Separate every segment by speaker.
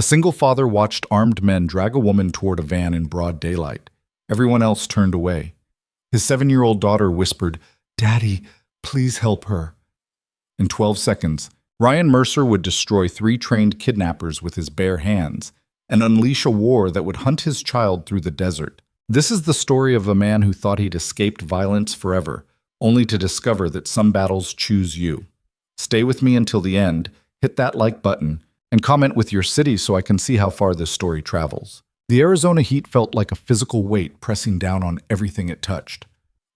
Speaker 1: A single father watched armed men drag a woman toward a van in broad daylight. Everyone else turned away. His 7-year-old daughter whispered, "Daddy, please help her." In 12 seconds, Ryan Mercer would destroy 3 trained kidnappers with his bare hands and unleash a war that would hunt his child through the desert. This is the story of a man who thought he'd escaped violence forever, only to discover that some battles choose you. Stay with me until the end, hit that like button, and comment with your city so I can see how far this story travels. The Arizona heat felt like a physical weight pressing down on everything it touched.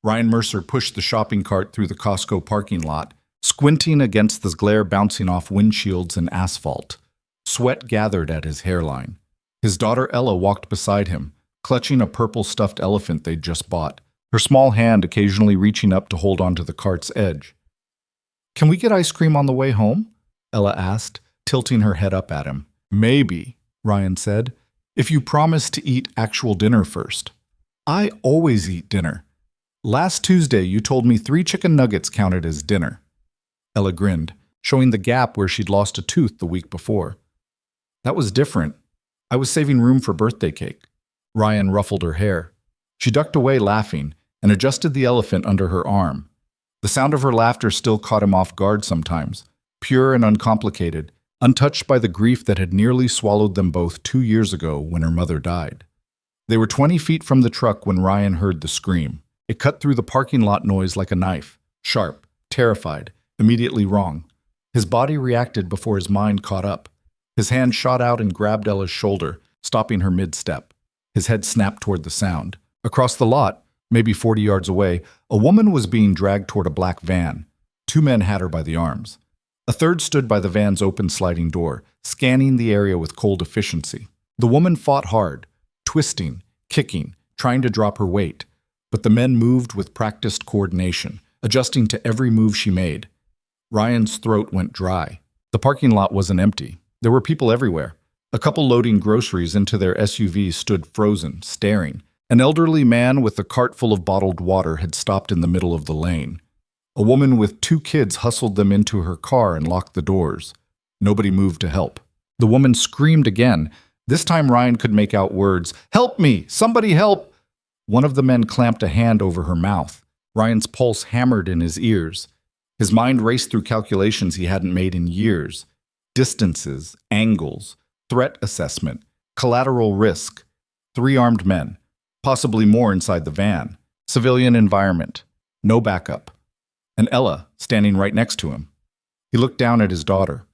Speaker 1: Ryan Mercer pushed the shopping cart through the Costco parking lot, squinting against the glare bouncing off windshields and asphalt. Sweat gathered at his hairline. His daughter Ella walked beside him, clutching a purple stuffed elephant they'd just bought, her small hand occasionally reaching up to hold onto the cart's edge. "Can we get ice cream on the way home?" Ella asked, tilting her head up at him. "Maybe," Ryan said, "if you promise to eat actual dinner first." "I always eat dinner. Last Tuesday you told me 3 chicken nuggets counted as dinner." Ella grinned, showing the gap where she'd lost a tooth the week before. "That was different. I was saving room for birthday cake." Ryan ruffled her hair. She ducked away laughing and adjusted the elephant under her arm. The sound of her laughter still caught him off guard sometimes, pure and uncomplicated, untouched by the grief that had nearly swallowed them both 2 years ago when her mother died. They were 20 feet from the truck when Ryan heard the scream. It cut through the parking lot noise like a knife, sharp, terrified, immediately wrong. His body reacted before his mind caught up. His hand shot out and grabbed Ella's shoulder, stopping her mid-step. His head snapped toward the sound. Across the lot, maybe 40 yards away, a woman was being dragged toward a black van. 2 men had her by the arms. A third stood by the van's open sliding door, scanning the area with cold efficiency. The woman fought hard, twisting, kicking, trying to drop her weight. But the men moved with practiced coordination, adjusting to every move she made. Ryan's throat went dry. The parking lot wasn't empty. There were people everywhere. A couple loading groceries into their SUVs stood frozen, staring. An elderly man with a cart full of bottled water had stopped in the middle of the lane. A woman with 2 kids hustled them into her car and locked the doors. Nobody moved to help. The woman screamed again. This time Ryan could make out words, "Help me! Somebody help!" One of the men clamped a hand over her mouth. Ryan's pulse hammered in his ears. His mind raced through calculations he hadn't made in years. Distances, angles, threat assessment, collateral risk. 3 armed men, possibly more inside the van. Civilian environment. No backup. And Ella, standing right next to him. He looked down at his daughter.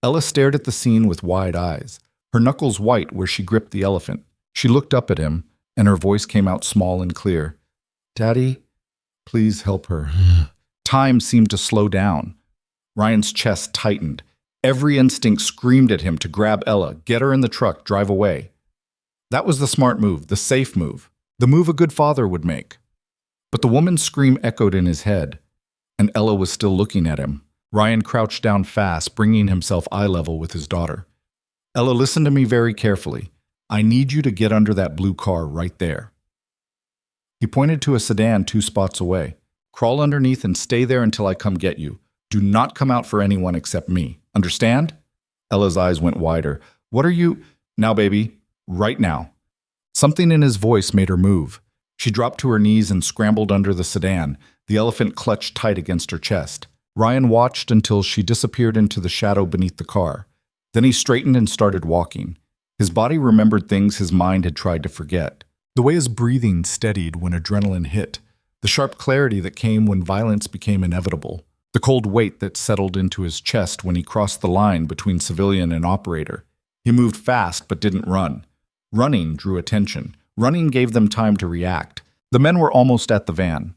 Speaker 1: Ella stared at the scene with wide eyes, her knuckles white where she gripped the elephant. She looked up at him, and her voice came out small and clear. "Daddy, please help her." Time seemed to slow down. Ryan's chest tightened. Every instinct screamed at him to grab Ella, get her in the truck, drive away. That was the smart move, the safe move, the move a good father would make. But the woman's scream echoed in his head, and Ella was still looking at him. Ryan crouched down fast, bringing himself eye level with his daughter. "Ella, listen to me very carefully. I need you to get under that blue car right there." He pointed to a sedan 2 spots away. "Crawl underneath and stay there until I come get you. Do not come out for anyone except me. Understand?" Ella's eyes went wider. "What are you—" "Now, baby. Right now." Something in his voice made her move. She dropped to her knees and scrambled under the sedan, the elephant clutched tight against her chest. Ryan watched until she disappeared into the shadow beneath the car. Then he straightened and started walking. His body remembered things his mind had tried to forget. The way his breathing steadied when adrenaline hit. The sharp clarity that came when violence became inevitable. The cold weight that settled into his chest when he crossed the line between civilian and operator. He moved fast but didn't run. Running drew attention. Running gave them time to react. The men were almost at the van.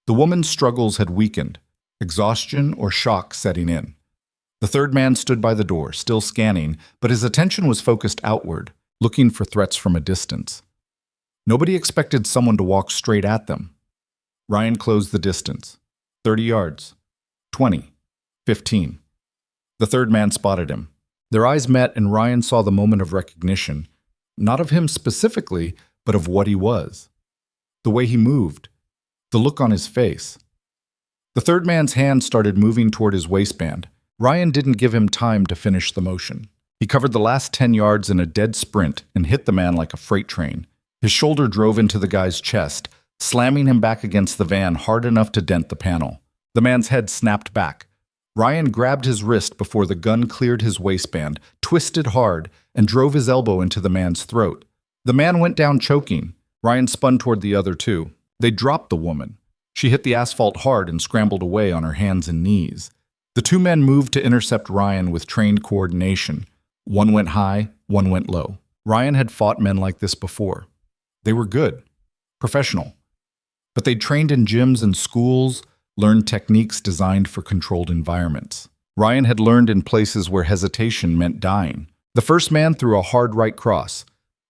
Speaker 1: The woman's struggles had weakened, exhaustion or shock setting in. The third man stood by the door, still scanning, but his attention was focused outward, looking for threats from a distance. Nobody expected someone to walk straight at them. Ryan closed the distance. 30 yards. 20. 15. The third man spotted him. Their eyes met and Ryan saw the moment of recognition, not of him specifically, but of what he was. The way he moved. The look on his face. The third man's hand started moving toward his waistband. Ryan didn't give him time to finish the motion. He covered the last 10 yards in a dead sprint and hit the man like a freight train. His shoulder drove into the guy's chest, slamming him back against the van hard enough to dent the panel. The man's head snapped back. Ryan grabbed his wrist before the gun cleared his waistband, twisted hard, and drove his elbow into the man's throat. The man went down choking. Ryan spun toward the other two. They dropped the woman. She hit the asphalt hard and scrambled away on her hands and knees. The two men moved to intercept Ryan with trained coordination. One went high, one went low. Ryan had fought men like this before. They were good, professional. But they'd trained in gyms and schools, learned techniques designed for controlled environments. Ryan had learned in places where hesitation meant dying. The first man threw a hard right cross.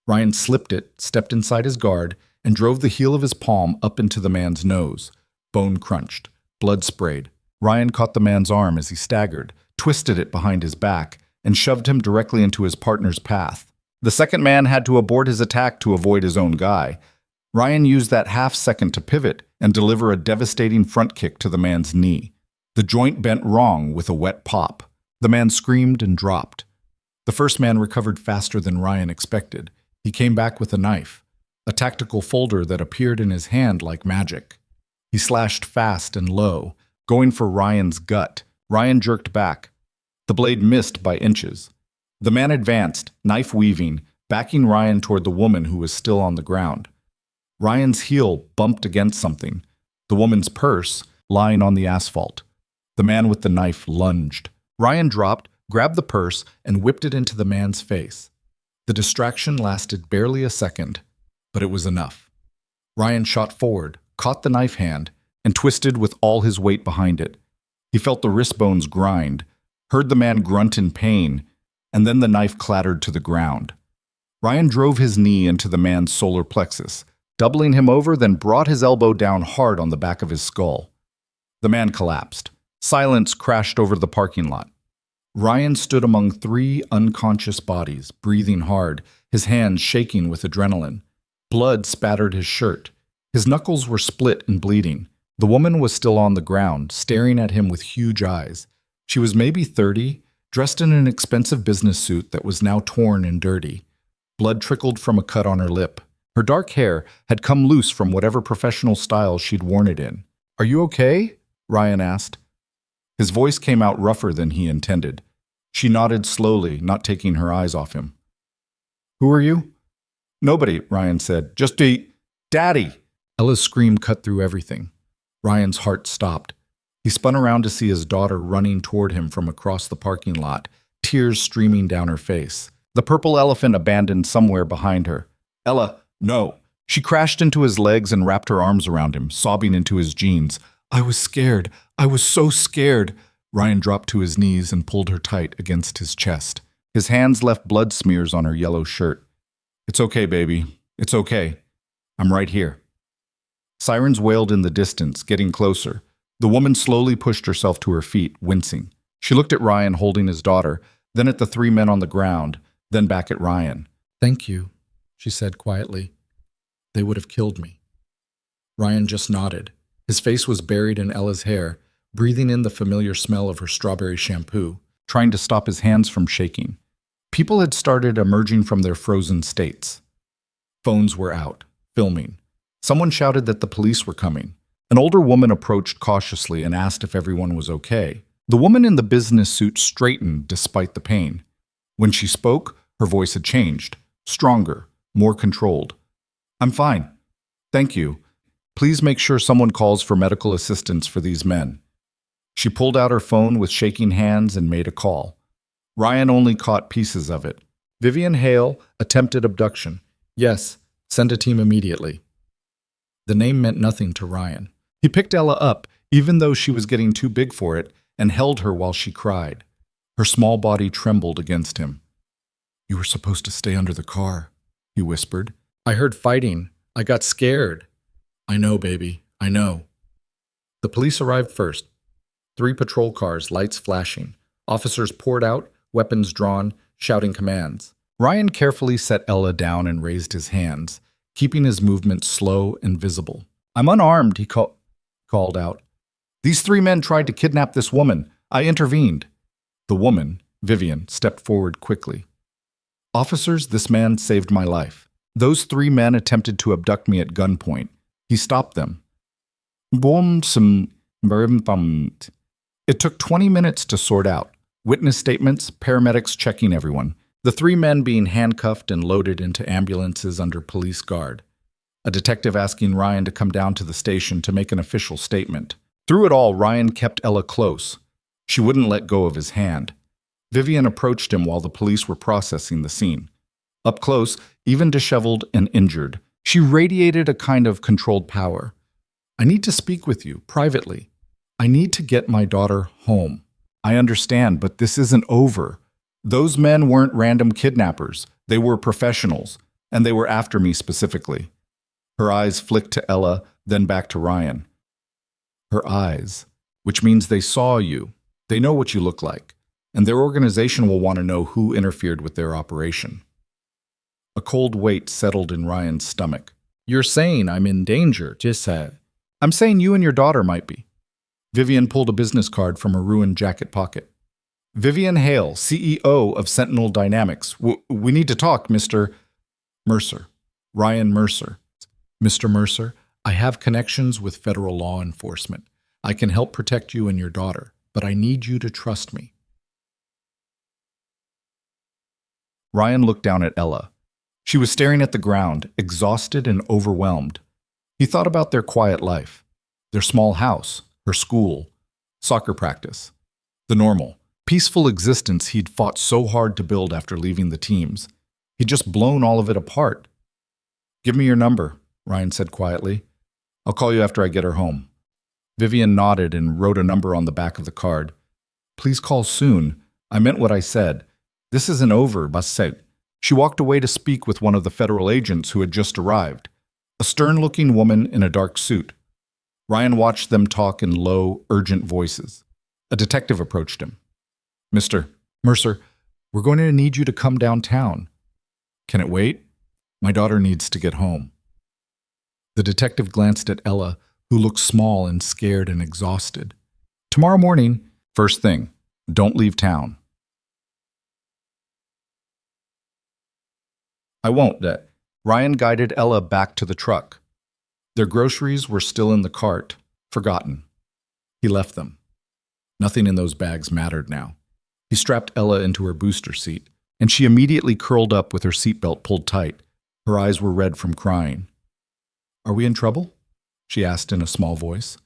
Speaker 1: Ryan slipped it, stepped inside his guard, and drove the heel of his palm up into the man's nose. Bone crunched, blood sprayed. Ryan caught the man's arm as he staggered, twisted it behind his back, and shoved him directly into his partner's path. The second man had to abort his attack to avoid his own guy. Ryan used that half second to pivot and deliver a devastating front kick to the man's knee. The joint bent wrong with a wet pop. The man screamed and dropped. The first man recovered faster than Ryan expected. He came back with a knife, a tactical folder that appeared in his hand like magic. He slashed fast and low, going for Ryan's gut. Ryan jerked back. The blade missed by inches. The man advanced, knife weaving, backing Ryan toward the woman who was still on the ground. Ryan's heel bumped against something, the woman's purse lying on the asphalt. The man with the knife lunged. Ryan dropped, grabbed the purse, and whipped it into the man's face. The distraction lasted barely a second, but it was enough. Ryan shot forward, caught the knife hand, and twisted with all his weight behind it. He felt the wrist bones grind, heard the man grunt in pain, and then the knife clattered to the ground. Ryan drove his knee into the man's solar plexus, doubling him over, then brought his elbow down hard on the back of his skull. The man collapsed. Silence crashed over the parking lot. Ryan stood among three unconscious bodies, breathing hard, his hands shaking with adrenaline. Blood spattered his shirt. His knuckles were split and bleeding. The woman was still on the ground, staring at him with huge eyes. She was maybe 30, dressed in an expensive business suit that was now torn and dirty. Blood trickled from a cut on her lip. Her dark hair had come loose from whatever professional style she'd worn it in. "Are you okay?" Ryan asked. His voice came out rougher than he intended. She nodded slowly, not taking her eyes off him. "Who are you?" "Nobody," Ryan said. "Just Daddy!" Ella's scream cut through everything. Ryan's heart stopped. He spun around to see his daughter running toward him from across the parking lot, tears streaming down her face. The purple elephant abandoned somewhere behind her. "Ella, no." She crashed into his legs and wrapped her arms around him, sobbing into his jeans. "I was scared. I was so scared." Ryan dropped to his knees and pulled her tight against his chest. His hands left blood smears on her yellow shirt. "It's okay, baby. It's okay. I'm right here." Sirens wailed in the distance, getting closer. The woman slowly pushed herself to her feet, wincing. She looked at Ryan holding his daughter, then at the three men on the ground, then back at Ryan. "Thank you," she said quietly. "They would have killed me." Ryan just nodded. His face was buried in Ella's hair, breathing in the familiar smell of her strawberry shampoo, trying to stop his hands from shaking. People had started emerging from their frozen states. Phones were out, filming. Someone shouted that the police were coming. An older woman approached cautiously and asked if everyone was okay. The woman in the business suit straightened despite the pain. When she spoke, her voice had changed, stronger, more controlled. "I'm fine. Thank you. Please make sure someone calls for medical assistance for these men." She pulled out her phone with shaking hands and made a call. Ryan only caught pieces of it. "Vivian Hale, attempted abduction. Yes, send a team immediately." The name meant nothing to Ryan. He picked Ella up, even though she was getting too big for it, and held her while she cried. Her small body trembled against him. "You were supposed to stay under the car," he whispered. "I heard fighting. I got scared." "I know, baby. I know." The police arrived first. 3 patrol cars, lights flashing. Officers poured out, weapons drawn, shouting commands. Ryan carefully set Ella down and raised his hands, keeping his movements slow and visible. "I'm unarmed," he called out. "These 3 men tried to kidnap this woman. I intervened." The woman, Vivian stepped forward quickly. Officers, this man saved my life. Those 3 men attempted to abduct me at gunpoint. He stopped them. It took 20 minutes to sort out. Witness statements, paramedics checking everyone. The 3 men being handcuffed and loaded into ambulances under police guard. A detective asking Ryan to come down to the station to make an official statement. Through it all, Ryan kept Ella close. She wouldn't let go of his hand. Vivian approached him while the police were processing the scene. Up close, even disheveled and injured, she radiated a kind of controlled power. I need to speak with you, privately. I need to get my daughter home. I understand, but this isn't over. Those men weren't random kidnappers. They were professionals, and they were after me specifically. Her eyes flicked to Ella, then back to Ryan. Her eyes, which means they saw you. They know what you look like, and their organization will want to know who interfered with their operation. A cold weight settled in Ryan's stomach. You're saying I'm in danger, just said. I'm saying you and your daughter might be. Vivian pulled a business card from her ruined jacket pocket. Vivian Hale, CEO of Sentinel Dynamics. We need to talk, Mr. Mercer. Ryan Mercer. Mr. Mercer, I have connections with federal law enforcement. I can help protect you and your daughter, but I need you to trust me. Ryan looked down at Ella. She was staring at the ground, exhausted and overwhelmed. He thought about their quiet life, their small house, her school, soccer practice, the normal, peaceful existence he'd fought so hard to build after leaving the teams. He'd just blown all of it apart. Give me your number, Ryan said quietly. I'll call you after I get her home. Vivian nodded and wrote a number on the back of the card. Please call soon. I meant what I said. This isn't over, Basset. She walked away to speak with one of the federal agents who had just arrived, a stern-looking woman in a dark suit. Ryan watched them talk in low, urgent voices. A detective approached him. Mr. Mercer, we're going to need you to come downtown. Can it wait? My daughter needs to get home. The detective glanced at Ella, who looked small and scared and exhausted. Tomorrow morning, first thing, don't leave town. I won't. Ryan guided Ella back to the truck. Their groceries were still in the cart, forgotten. He left them. Nothing in those bags mattered now. He strapped Ella into her booster seat, and she immediately curled up with her seatbelt pulled tight. Her eyes were red from crying. Are we in trouble? She asked in a small voice.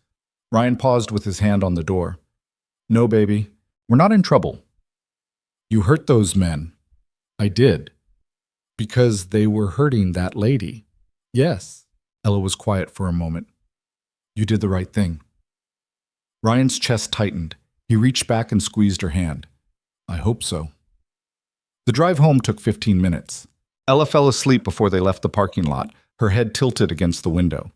Speaker 1: Ryan paused with his hand on the door. No, baby, we're not in trouble. You hurt those men. I did. Because they were hurting that lady. Yes. Ella was quiet for a moment. You did the right thing. Ryan's chest tightened. He reached back and squeezed her hand. I hope so. The drive home took 15 minutes. Ella fell asleep before they left the parking lot, her head tilted against the window.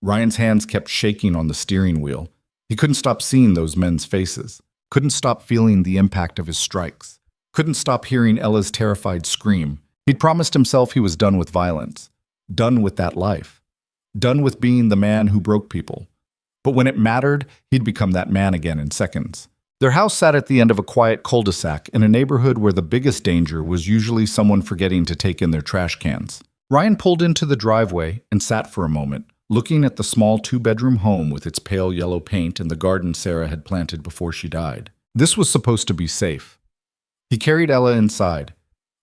Speaker 1: Ryan's hands kept shaking on the steering wheel. He couldn't stop seeing those men's faces, couldn't stop feeling the impact of his strikes, couldn't stop hearing Ella's terrified scream. He'd promised himself he was done with violence, done with that life, done with being the man who broke people. But when it mattered, he'd become that man again in seconds. Their house sat at the end of a quiet cul-de-sac in a neighborhood where the biggest danger was usually someone forgetting to take in their trash cans. Ryan pulled into the driveway and sat for a moment, looking at the small 2-bedroom home with its pale yellow paint and the garden Sarah had planted before she died. This was supposed to be safe. He carried Ella inside.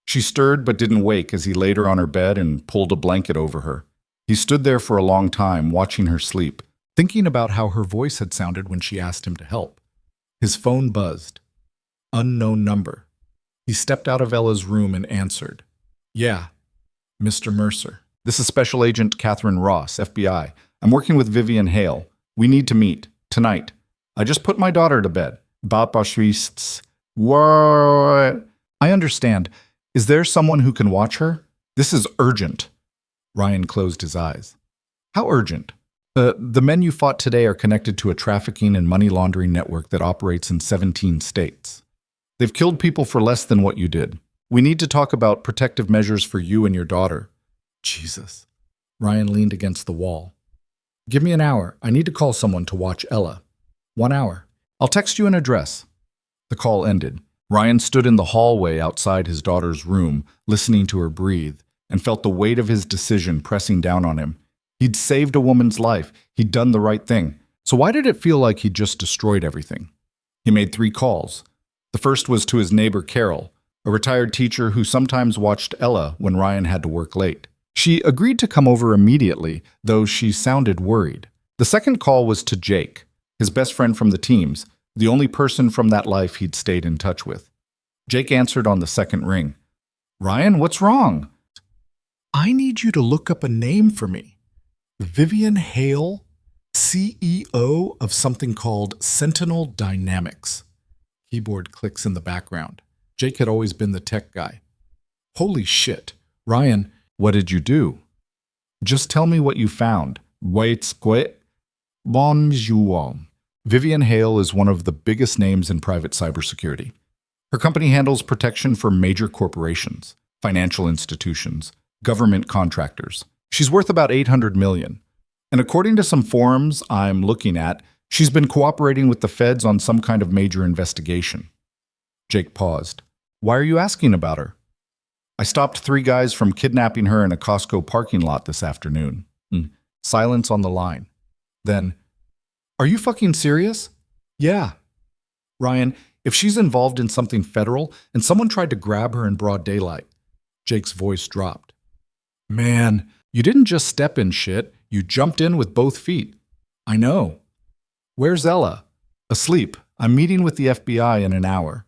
Speaker 1: She stirred but didn't wake as he laid her on her bed and pulled a blanket over her. He stood there for a long time, watching her sleep, thinking about how her voice had sounded when she asked him to help. His phone buzzed. Unknown number. He stepped out of Ella's room and answered. Yeah, Mr. Mercer. This is Special Agent Catherine Ross, FBI. I'm working with Vivian Hale. We need to meet. Tonight. I just put my daughter to bed. What? I understand. Is there someone who can watch her? This is urgent. Ryan closed his eyes. How urgent? The men you fought today are connected to a trafficking and money laundering network that operates in 17 states. They've killed people for less than what you did. We need to talk about protective measures for you and your daughter. Jesus. Ryan leaned against the wall. Give me an hour. I need to call someone to watch Ella. 1 hour. I'll text you an address. The call ended. Ryan stood in the hallway outside his daughter's room, listening to her breathe, and felt the weight of his decision pressing down on him. He'd saved a woman's life. He'd done the right thing. So why did it feel like he'd just destroyed everything? He made 3 calls. The first was to his neighbor Carol, a retired teacher who sometimes watched Ella when Ryan had to work late. She agreed to come over immediately, though she sounded worried. The second call was to Jake, his best friend from the teams, the only person from that life he'd stayed in touch with. Jake answered on the second ring. "Ryan, what's wrong?" "I need you to look up a name for me. Vivian Hale, CEO of something called Sentinel Dynamics." Keyboard clicks in the background. Jake had always been the tech guy. "Holy shit. Ryan, what did you do?" "Just tell me what you found." "Wait, quit. Bonjour." Vivian Hale is one of the biggest names in private cybersecurity. Her company handles protection for major corporations, financial institutions, government contractors. She's worth about $800 million. And according to some forums I'm looking at, she's been cooperating with the feds on some kind of major investigation. Jake paused. "Why are you asking about her?" "I stopped 3 guys from kidnapping her in a Costco parking lot this afternoon." Silence on the line. Then, "Are you fucking serious?" "Yeah." "Ryan, if she's involved in something federal and someone tried to grab her in broad daylight." Jake's voice dropped. "Man, you didn't just step in shit, you jumped in with both feet." "I know." "Where's Ella?" "Asleep. I'm meeting with the FBI in an hour."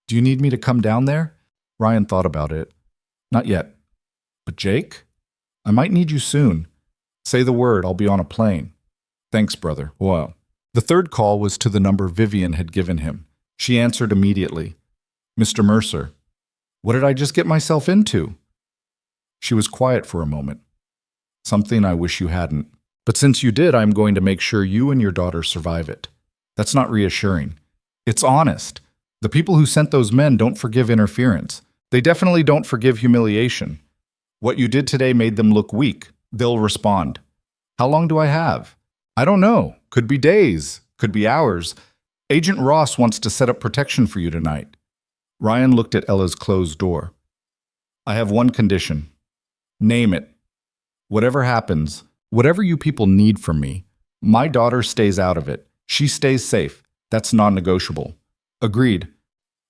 Speaker 1: "Do you need me to come down there?" Ryan thought about it. "Not yet." "But Jake? I might need you soon. Say the word, I'll be on a plane." "Thanks, brother." Well. The third call was to the number Vivian had given him. She answered immediately. "Mr. Mercer." "What did I just get myself into?" She was quiet for a moment. "Something I wish you hadn't. But since you did, I'm going to make sure you and your daughter survive it." "That's not reassuring. It's honest. The people who sent those men don't forgive interference. They definitely don't forgive humiliation. What you did today made them look weak. They'll respond." "How long do I have?" "I don't know. Could be days. Could be hours. Agent Ross wants to set up protection for you tonight." Ryan looked at Ella's closed door. "I have one condition." "Name it." "Whatever happens, whatever you people need from me, my daughter stays out of it. She stays safe. That's non-negotiable." "Agreed."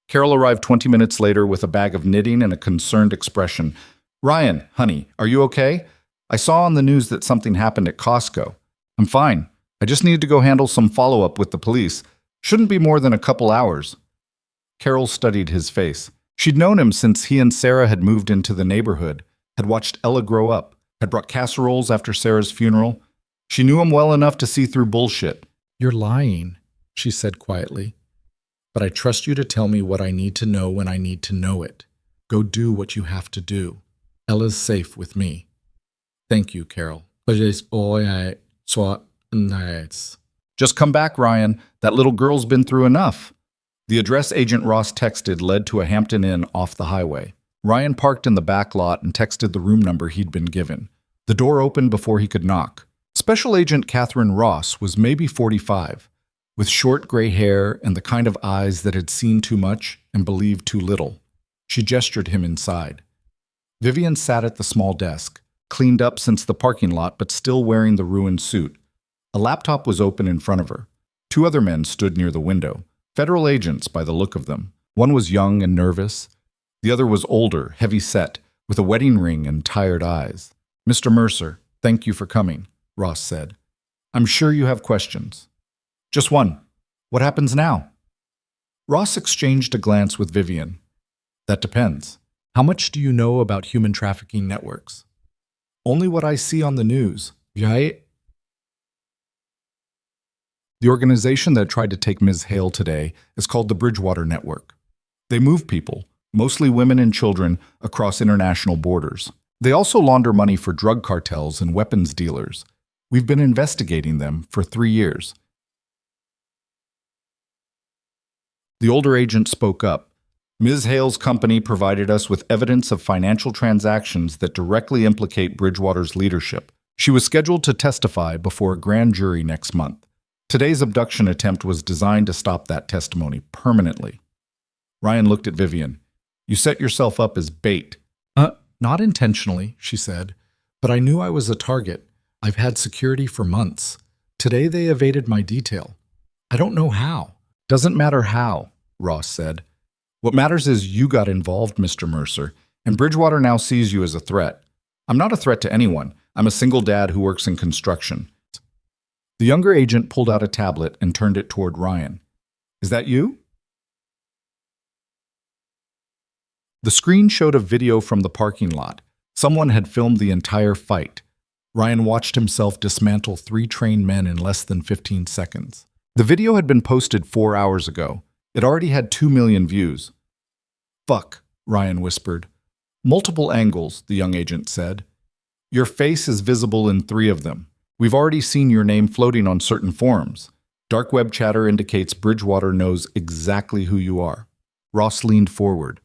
Speaker 1: Carol arrived 20 minutes later with a bag of knitting and a concerned expression. "Ryan, honey, are you okay? I saw on the news that something happened at Costco." "I'm fine. I just need to go handle some follow-up with the police. Shouldn't be more than a couple hours." Carol studied his face. She'd known him since he and Sarah had moved into the neighborhood, had watched Ella grow up, had brought casseroles after Sarah's funeral. She knew him well enough to see through bullshit. "You're lying," she said quietly. "But I trust you to tell me what I need to know when I need to know it. Go do what you have to do. Ella's safe with me." "Thank you, Carol." "Just come back, Ryan. That little girl's been through enough." The address Agent Ross texted led to a Hampton Inn off the highway. Ryan parked in the back lot and texted the room number he'd been given. The door opened before he could knock. Special Agent Catherine Ross was maybe 45, with short gray hair and the kind of eyes that had seen too much and believed too little. She gestured him inside. Vivian sat at the small desk, cleaned up since the parking lot but still wearing the ruined suit. A laptop was open in front of her. 2 other men stood near the window, federal agents by the look of them. One was young and nervous. The other was older, heavy-set, with a wedding ring and tired eyes. "Mr. Mercer, thank you for coming," Ross said. "I'm sure you have questions." "Just one. What happens now?" Ross exchanged a glance with Vivian. "That depends. How much do you know about human trafficking networks?" "Only what I see on the news." "Right?" The organization that tried to take Ms. Hale today is called the Bridgewater Network. They move people, mostly women and children, across international borders. They also launder money for drug cartels and weapons dealers. We've been investigating them for 3 years. The older agent spoke up. "Ms. Hale's company provided us with evidence of financial transactions that directly implicate Bridgewater's leadership. She was scheduled to testify before a grand jury next month. Today's abduction attempt was designed to stop that testimony permanently." Ryan looked at Vivian. You set yourself up as bait. Not intentionally, she said, but I knew I was a target. I've had security for months. Today they evaded my detail. I don't know how. Doesn't matter how, Ross said. What matters is you got involved, Mr. Mercer, and Bridgewater now sees you as a threat. I'm not a threat to anyone. I'm a single dad who works in construction. The younger agent pulled out a tablet and turned it toward Ryan. Is that you? The screen showed a video from the parking lot. Someone had filmed the entire fight. Ryan watched himself dismantle 3 trained men in less than 15 seconds. The video had been posted 4 hours ago. It already had 2 million views. Fuck, Ryan whispered. Multiple angles, the young agent said. Your face is visible in 3 of them. We've already seen your name floating on certain forums. Dark web chatter indicates Bridgewater knows exactly who you are. Ross leaned forward.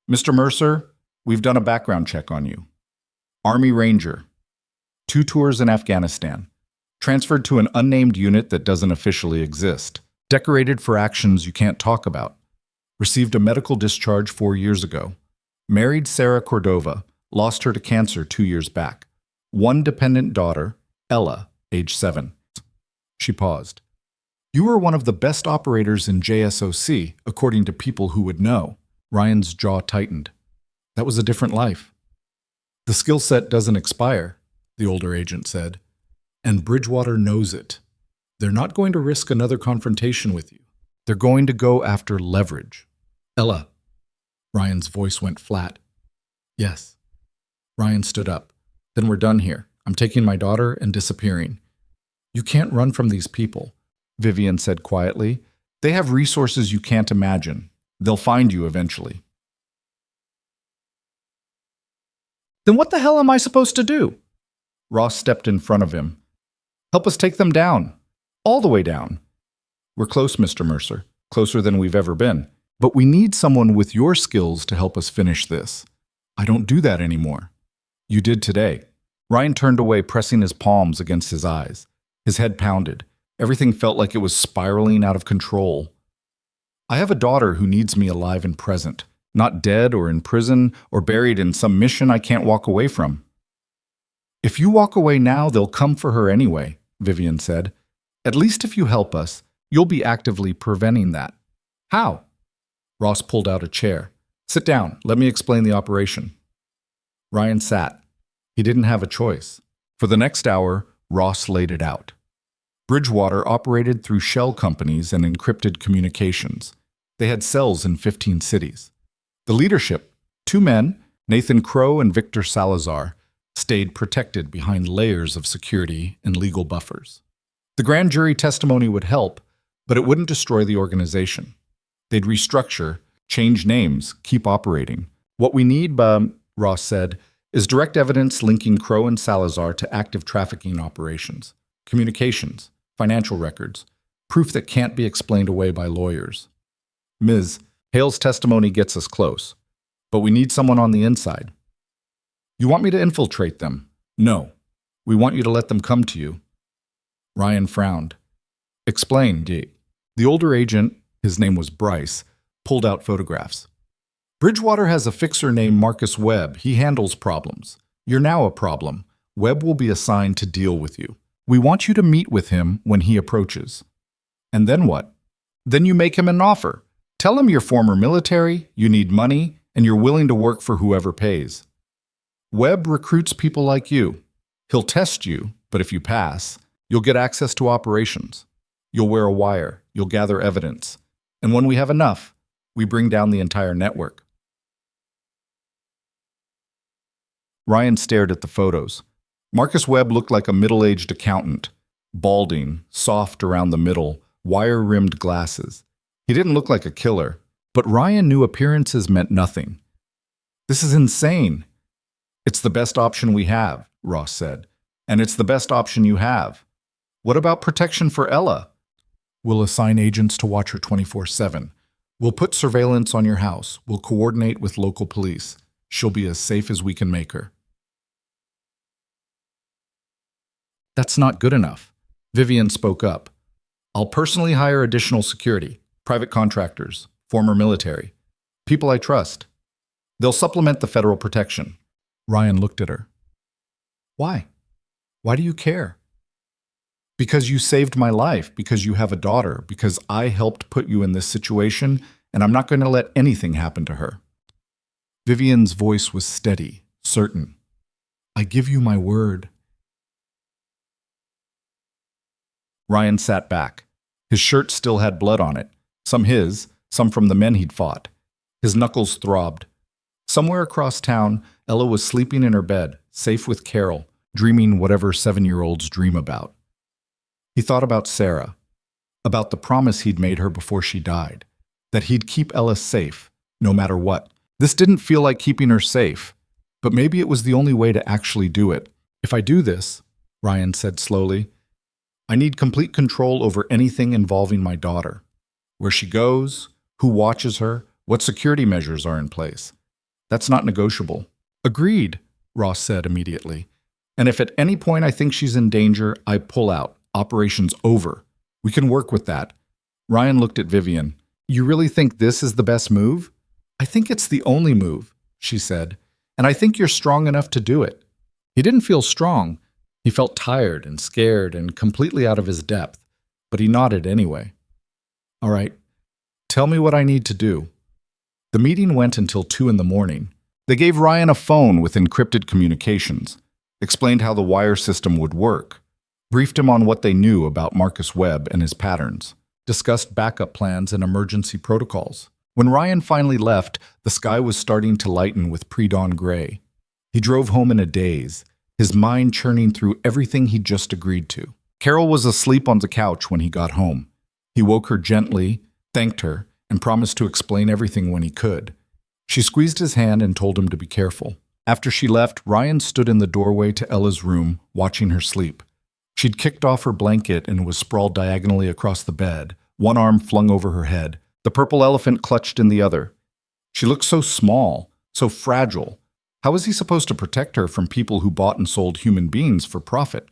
Speaker 1: Mr. Mercer, we've done a background check on you. Army Ranger. 2 tours in Afghanistan. Transferred to an unnamed unit that doesn't officially exist. Decorated for actions you can't talk about. Received a medical discharge 4 years ago. Married Sarah Cordova. Lost her to cancer 2 years back. 1 dependent daughter, Ella, age 7. She paused. You were one of the best operators in JSOC, according to people who would know. Ryan's jaw tightened. That was a different life. The skill set doesn't expire, the older agent said. And Bridgewater knows it. They're not going to risk another confrontation with you. They're going to go after leverage. Ella. Ryan's voice went flat. Yes. Ryan stood up. Then we're done here. I'm taking my daughter and disappearing. You can't run from these people, Vivian said quietly. They have resources you can't imagine. They'll find you eventually. Then what the hell am I supposed to do? Ross stepped in front of him. Help us take them down. All the way down. We're close, Mr. Mercer. Closer than we've ever been. But we need someone with your skills to help us finish this. I don't do that anymore. You did today. Ryan turned away, pressing his palms against his eyes. His head pounded. Everything felt like it was spiraling out of control. I have a daughter who needs me alive and present, not dead or in prison or buried in some mission I can't walk away from. If you walk away now, they'll come for her anyway, Vivian said. At least if you help us, you'll be actively preventing that. How? Ross pulled out a chair. Sit down. Let me explain the operation. Ryan sat. He didn't have a choice. For the next hour, Ross laid it out. Bridgewater operated through shell companies and encrypted communications. They had cells in 15 cities. The leadership, 2 men, Nathan Crow and Victor Salazar, stayed protected behind layers of security and legal buffers. The grand jury testimony would help, but it wouldn't destroy the organization. They'd restructure, change names, keep operating. What we need, Ross said, is direct evidence linking Crow and Salazar to active trafficking operations, communications, financial records, proof that can't be explained away by lawyers. Ms. Hale's testimony gets us close, but we need someone on the inside. You want me to infiltrate them? No. We want you to let them come to you. Ryan frowned. Explain, D. The older agent, his name was Bryce, pulled out photographs. Bridgewater has a fixer named Marcus Webb. He handles problems. You're now a problem. Webb will be assigned to deal with you. We want you to meet with him when he approaches. And then what? Then you make him an offer. Tell him you're former military, you need money, and you're willing to work for whoever pays. Webb recruits people like you. He'll test you, but if you pass, you'll get access to operations. You'll wear a wire. You'll gather evidence. And when we have enough, we bring down the entire network. Ryan stared at the photos. Marcus Webb looked like a middle-aged accountant, balding, soft around the middle, wire-rimmed glasses. He didn't look like a killer, but Ryan knew appearances meant nothing. This is insane. It's the best option we have, Ross said. And it's the best option you have. What about protection for Ella? We'll assign agents to watch her 24/7. We'll put surveillance on your house. We'll coordinate with local police. She'll be as safe as we can make her. That's not good enough. Vivian spoke up. I'll personally hire additional security, private contractors, former military. People I trust. They'll supplement the federal protection. Ryan looked at her. Why? Why do you care? Because you saved my life, because you have a daughter, because I helped put you in this situation, and I'm not going to let anything happen to her. Vivian's voice was steady, certain. I give you my word. Ryan sat back. His shirt still had blood on it, some his, some from the men he'd fought. His knuckles throbbed. Somewhere across town, Ella was sleeping in her bed, safe with Carol, dreaming whatever 7-year-olds dream about. He thought about Sarah, about the promise he'd made her before she died, that he'd keep Ella safe, no matter what. This didn't feel like keeping her safe, but maybe it was the only way to actually do it. If I do this, Ryan said slowly, I need complete control over anything involving my daughter. Where she goes, who watches her, what security measures are in place. That's not negotiable. Agreed, Ross said immediately. And if at any point I think she's in danger, I pull out. Operation's over. We can work with that. Ryan looked at Vivian. You really think this is the best move? I think it's the only move, she said. And I think you're strong enough to do it. He didn't feel strong. He felt tired and scared and completely out of his depth, but he nodded anyway. All right, tell me what I need to do. The meeting went until 2 in the morning. They gave Ryan a phone with encrypted communications, explained how the wire system would work, briefed him on what they knew about Marcus Webb and his patterns, discussed backup plans and emergency protocols. When Ryan finally left, the sky was starting to lighten with pre-dawn gray. He drove home in a daze, his mind churning through everything he'd just agreed to. Carol was asleep on the couch when he got home. He woke her gently, thanked her, and promised to explain everything when he could. She squeezed his hand and told him to be careful. After she left, Ryan stood in the doorway to Ella's room, watching her sleep. She'd kicked off her blanket and was sprawled diagonally across the bed, one arm flung over her head, the purple elephant clutched in the other. She looked so small, so fragile. How was he supposed to protect her from people who bought and sold human beings for profit?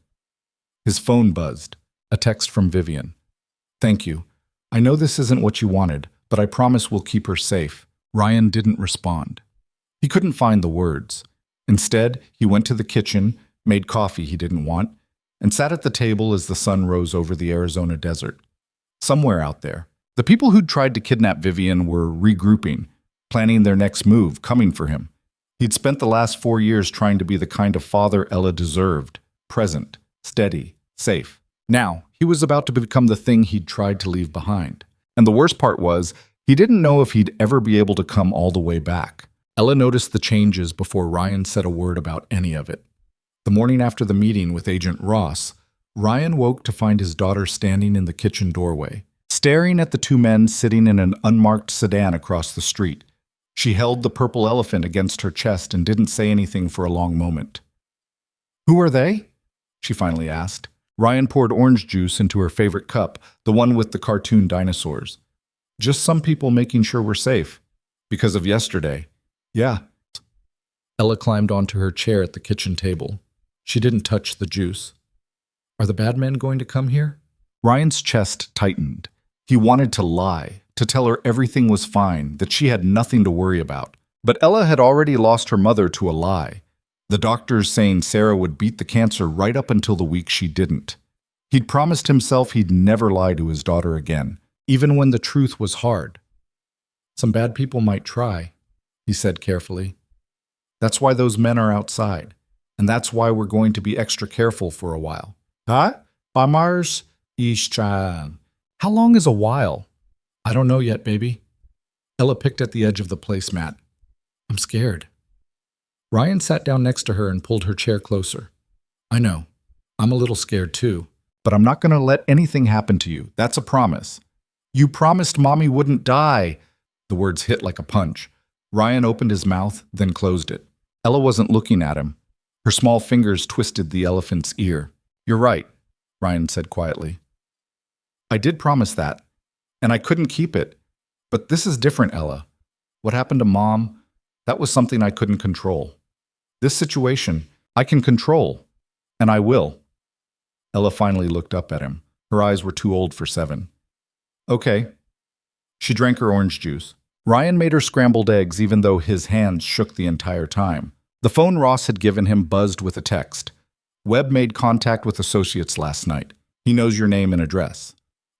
Speaker 1: His phone buzzed. A text from Vivian. Thank you. I know this isn't what you wanted, but I promise we'll keep her safe. Ryan didn't respond. He couldn't find the words. Instead, he went to the kitchen, made coffee he didn't want, and sat at the table as the sun rose over the Arizona desert. Somewhere out there, the people who'd tried to kidnap Vivian were regrouping, planning their next move, coming for him. He'd spent the last 4 years trying to be the kind of father Ella deserved, present, steady, safe. Now, he was about to become the thing he'd tried to leave behind. And the worst part was, he didn't know if he'd ever be able to come all the way back. Ella noticed the changes before Ryan said a word about any of it. The morning after the meeting with Agent Ross, Ryan woke to find his daughter standing in the kitchen doorway, staring at the 2 men sitting in an unmarked sedan across the street. She held the purple elephant against her chest and didn't say anything for a long moment. Who are they? She finally asked. Ryan poured orange juice into her favorite cup, the one with the cartoon dinosaurs. Just some people making sure we're safe. Because of yesterday. Yeah. Ella climbed onto her chair at the kitchen table. She didn't touch the juice. Are the bad men going to come here? Ryan's chest tightened. He wanted to lie, to tell her everything was fine, that she had nothing to worry about. But Ella had already lost her mother to a lie. The doctors saying Sarah would beat the cancer right up until the week she didn't. He'd promised himself he'd never lie to his daughter again, even when the truth was hard. Some bad people might try, he said carefully. That's why those men are outside, and that's why we're going to be extra careful for a while. Huh? Bamars Ishan. How long is a while? I don't know yet, baby. Ella picked at the edge of the placemat. I'm scared. Ryan sat down next to her and pulled her chair closer. I know. I'm a little scared too. But I'm not going to let anything happen to you. That's a promise. You promised Mommy wouldn't die. The words hit like a punch. Ryan opened his mouth, then closed it. Ella wasn't looking at him. Her small fingers twisted the elephant's ear. You're right, Ryan said quietly. I did promise that, and I couldn't keep it. But this is different, Ella. What happened to Mom, that was something I couldn't control. This situation, I can control, and I will. Ella finally looked up at him. Her eyes were too old for 7. Okay. She drank her orange juice. Ryan made her scrambled eggs even though his hands shook the entire time. The phone Ross had given him buzzed with a text. Webb made contact with associates last night. He knows your name and address.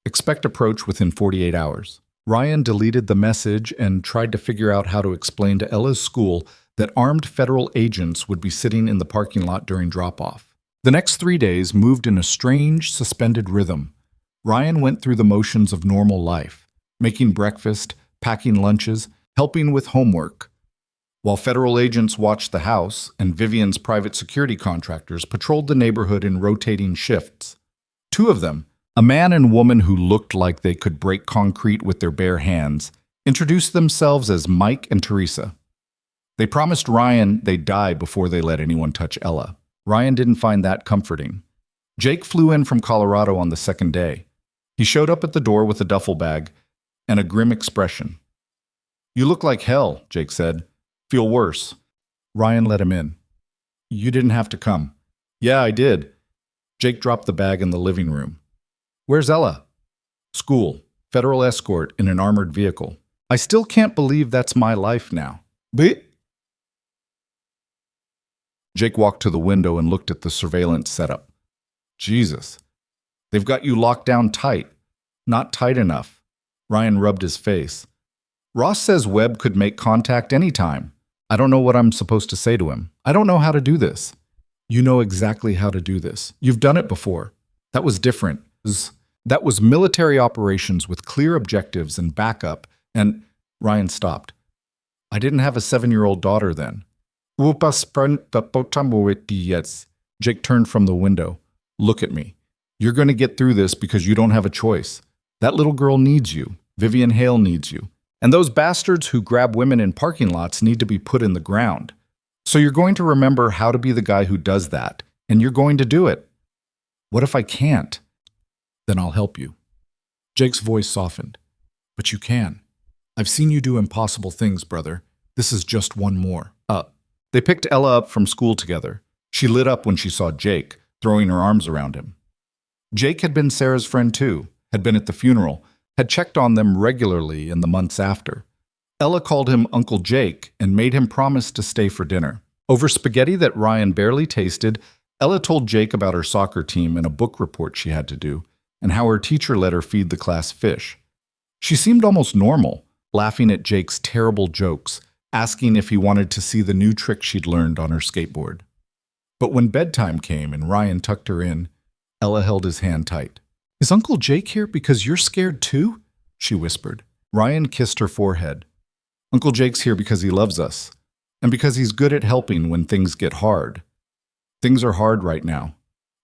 Speaker 1: Expect approach within 48 hours. Ryan deleted the message and tried to figure out how to explain to Ella's school that armed federal agents would be sitting in the parking lot during drop-off. The next 3 days moved in a strange, suspended rhythm. Ryan went through the motions of normal life, making breakfast, packing lunches, helping with homework, while federal agents watched the house and Vivian's private security contractors patrolled the neighborhood in rotating shifts. Two of them, a man and woman who looked like they could break concrete with their bare hands, introduced themselves as Mike and Teresa. They promised Ryan they'd die before they let anyone touch Ella. Ryan didn't find that comforting. Jake flew in from Colorado on the second day. He showed up at the door with a duffel bag and a grim expression. "You look like hell," Jake said. "Feel worse." Ryan let him in. "You didn't have to come." "Yeah, I did." Jake dropped the bag in the living room. "Where's Ella?" "School. Federal escort in an armored vehicle." "I still can't believe that's my life now." "But..." Jake walked to the window and looked at the surveillance setup. "Jesus. They've got you locked down tight. Not tight enough." Ryan rubbed his face. "Ross says Webb could make contact anytime. I don't know what I'm supposed to say to him. I don't know how to do this." "You know exactly how to do this. You've done it before. That was different. That was military operations with clear objectives and backup, and..." Ryan stopped. "I didn't have a 7-year-old daughter then." Jake turned from the window. "Look at me. You're going to get through this because you don't have a choice. That little girl needs you. Vivian Hale needs you. And those bastards who grab women in parking lots need to be put in the ground. So you're going to remember how to be the guy who does that, and you're going to do it. What if I can't? Then I'll help you." Jake's voice softened. "But you can. I've seen you do impossible things, brother. This is just one more." They picked Ella up from school together. She lit up when she saw Jake, throwing her arms around him. Jake had been Sarah's friend too, had been at the funeral, had checked on them regularly in the months after. Ella called him Uncle Jake and made him promise to stay for dinner. Over spaghetti that Ryan barely tasted, Ella told Jake about her soccer team and a book report she had to do, and how her teacher let her feed the class fish. She seemed almost normal, laughing at Jake's terrible jokes, asking if he wanted to see the new trick she'd learned on her skateboard. But when bedtime came and Ryan tucked her in, Ella held his hand tight. "Is Uncle Jake here because you're scared too?" she whispered. Ryan kissed her forehead. "Uncle Jake's here because he loves us, and because he's good at helping when things get hard. Things are hard right now."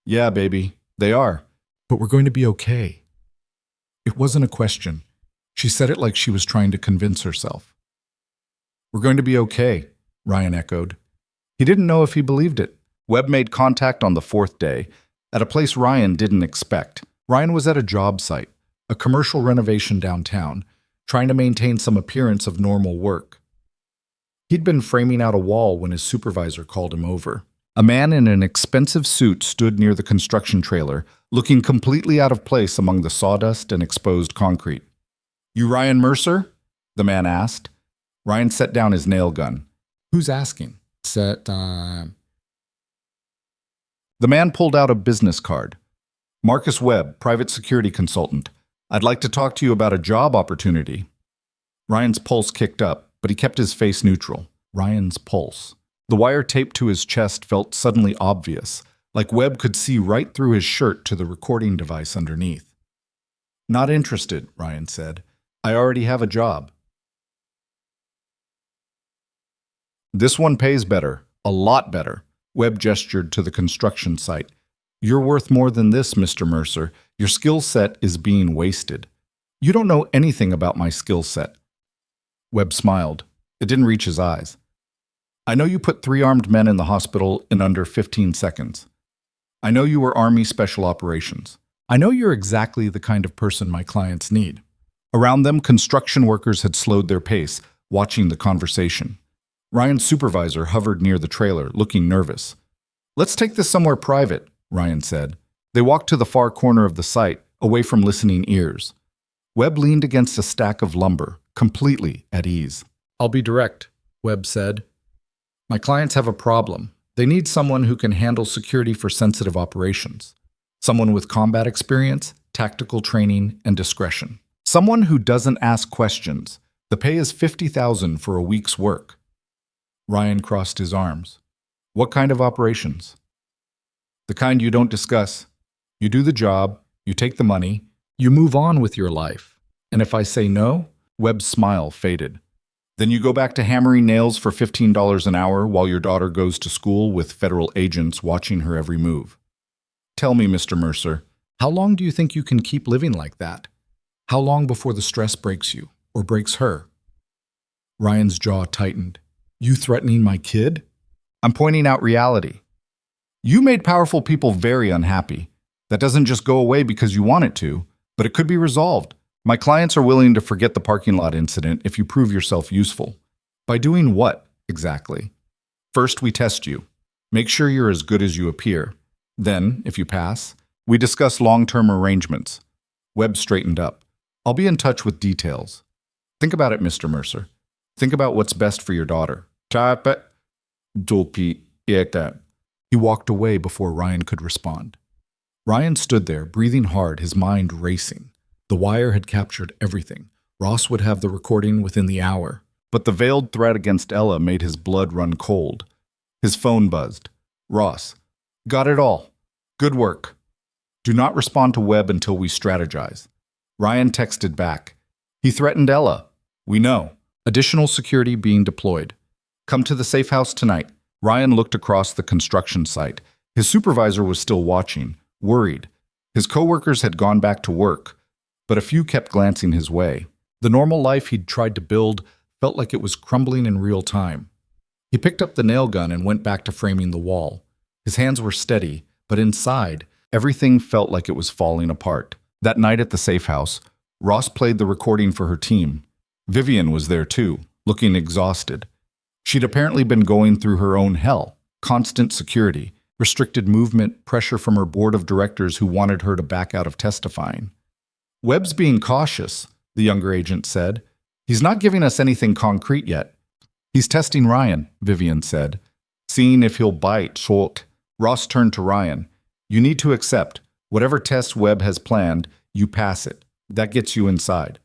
Speaker 1: "Yeah, baby, they are. But we're going to be okay." It wasn't a question. She said it like she was trying to convince herself. "We're going to be okay," Ryan echoed. He didn't know if he believed it. Webb made contact on the 4th day, at a place Ryan didn't expect. Ryan was at a job site, a commercial renovation downtown, trying to maintain some appearance of normal work. He'd been framing out a wall when his supervisor called him over. A man in an expensive suit stood near the construction trailer, looking completely out of place among the sawdust and exposed concrete. "You Ryan Mercer?" the man asked. Ryan set down his nail gun. "Who's asking?" "Set time." The man pulled out a business card. "Marcus Webb, private security consultant. I'd like to talk to you about a job opportunity." Ryan's pulse kicked up, but he kept his face neutral. Ryan's pulse. The wire taped to his chest felt suddenly obvious, like Webb could see right through his shirt to the recording device underneath. "Not interested," Ryan said. "I already have a job." "This one pays better, a lot better." Webb gestured to the construction site. "You're worth more than this, Mr. Mercer. Your skill set is being wasted." "You don't know anything about my skill set." Webb smiled. It didn't reach his eyes. "I know you put 3 armed men in the hospital in under 15 seconds. I know you were Army Special Operations. I know you're exactly the kind of person my clients need." Around them, construction workers had slowed their pace, watching the conversation. Ryan's supervisor hovered near the trailer, looking nervous. "Let's take this somewhere private," Ryan said. They walked to the far corner of the site, away from listening ears. Webb leaned against a stack of lumber. completely at ease. "I'll be direct," Webb said. "My clients have a problem. They need someone who can handle security for sensitive operations. Someone with combat experience, tactical training, and discretion. Someone who doesn't ask questions. The pay is $50,000 for a week's work." Ryan crossed his arms. "What kind of operations?" "The kind you don't discuss. You do the job, you take the money, you move on with your life. And if I say no," Webb's smile faded, "then you go back to hammering nails for $15 an hour while your daughter goes to school with federal agents watching her every move. Tell me, Mr. Mercer, how long do you think you can keep living like that? How long before the stress breaks you, or breaks her?" Ryan's jaw tightened. "You threatening my kid?" "I'm pointing out reality. You made powerful people very unhappy. That doesn't just go away because you want it to, but it could be resolved. My clients are willing to forget the parking lot incident if you prove yourself useful." "By doing what, exactly?" "First, we test you. Make sure you're as good as you appear. Then, if you pass, we discuss long-term arrangements." Webb straightened up. "I'll be in touch with details. Think about it, Mr. Mercer. Think about what's best for your daughter." He walked away before Ryan could respond. Ryan stood there, breathing hard, his mind racing. The wire had captured everything. Ross would have the recording within the hour. But the veiled threat against Ella made his blood run cold. His phone buzzed. "Ross, got it all. Good work. Do not respond to Webb until we strategize." Ryan texted back. "He threatened Ella. We know. Additional security being deployed. Come to the safe house tonight." Ryan looked across the construction site. His supervisor was still watching, worried. His coworkers had gone back to work, but a few kept glancing his way. The normal life he'd tried to build felt like it was crumbling in real time. He picked up the nail gun and went back to framing the wall. His hands were steady, but inside, everything felt like it was falling apart. That night at the safe house, Ross played the recording for her team. Vivian was there too, looking exhausted. She'd apparently been going through her own hell. Constant security, restricted movement, pressure from her board of directors who wanted her to back out of testifying. "Webb's being cautious," the younger agent said. "He's not giving us anything concrete yet." "He's testing Ryan," Vivian said, "seeing if he'll bite." Ross turned to Ryan. "You need to accept. Whatever test Webb has planned, you pass it. That gets you inside."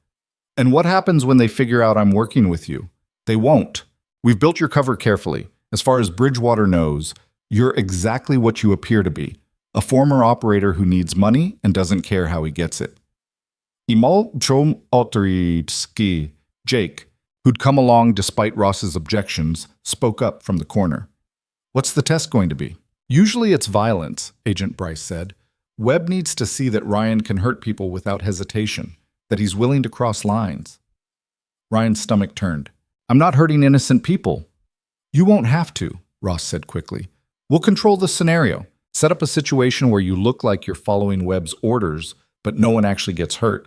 Speaker 1: "And what happens when they figure out I'm working with you?" "They won't. We've built your cover carefully. As far as Bridgewater knows, you're exactly what you appear to be, a former operator who needs money and doesn't care how he gets it." Jake, who'd come along despite Ross's objections, spoke up from the corner. "What's the test going to be?" "Usually it's violence," Agent Bryce said. "Webb needs to see that Ryan can hurt people without hesitation, that he's willing to cross lines." Ryan's stomach turned. "I'm not hurting innocent people." "You won't have to," Ross said quickly. "We'll control the scenario. Set up a situation where you look like you're following Webb's orders, but no one actually gets hurt.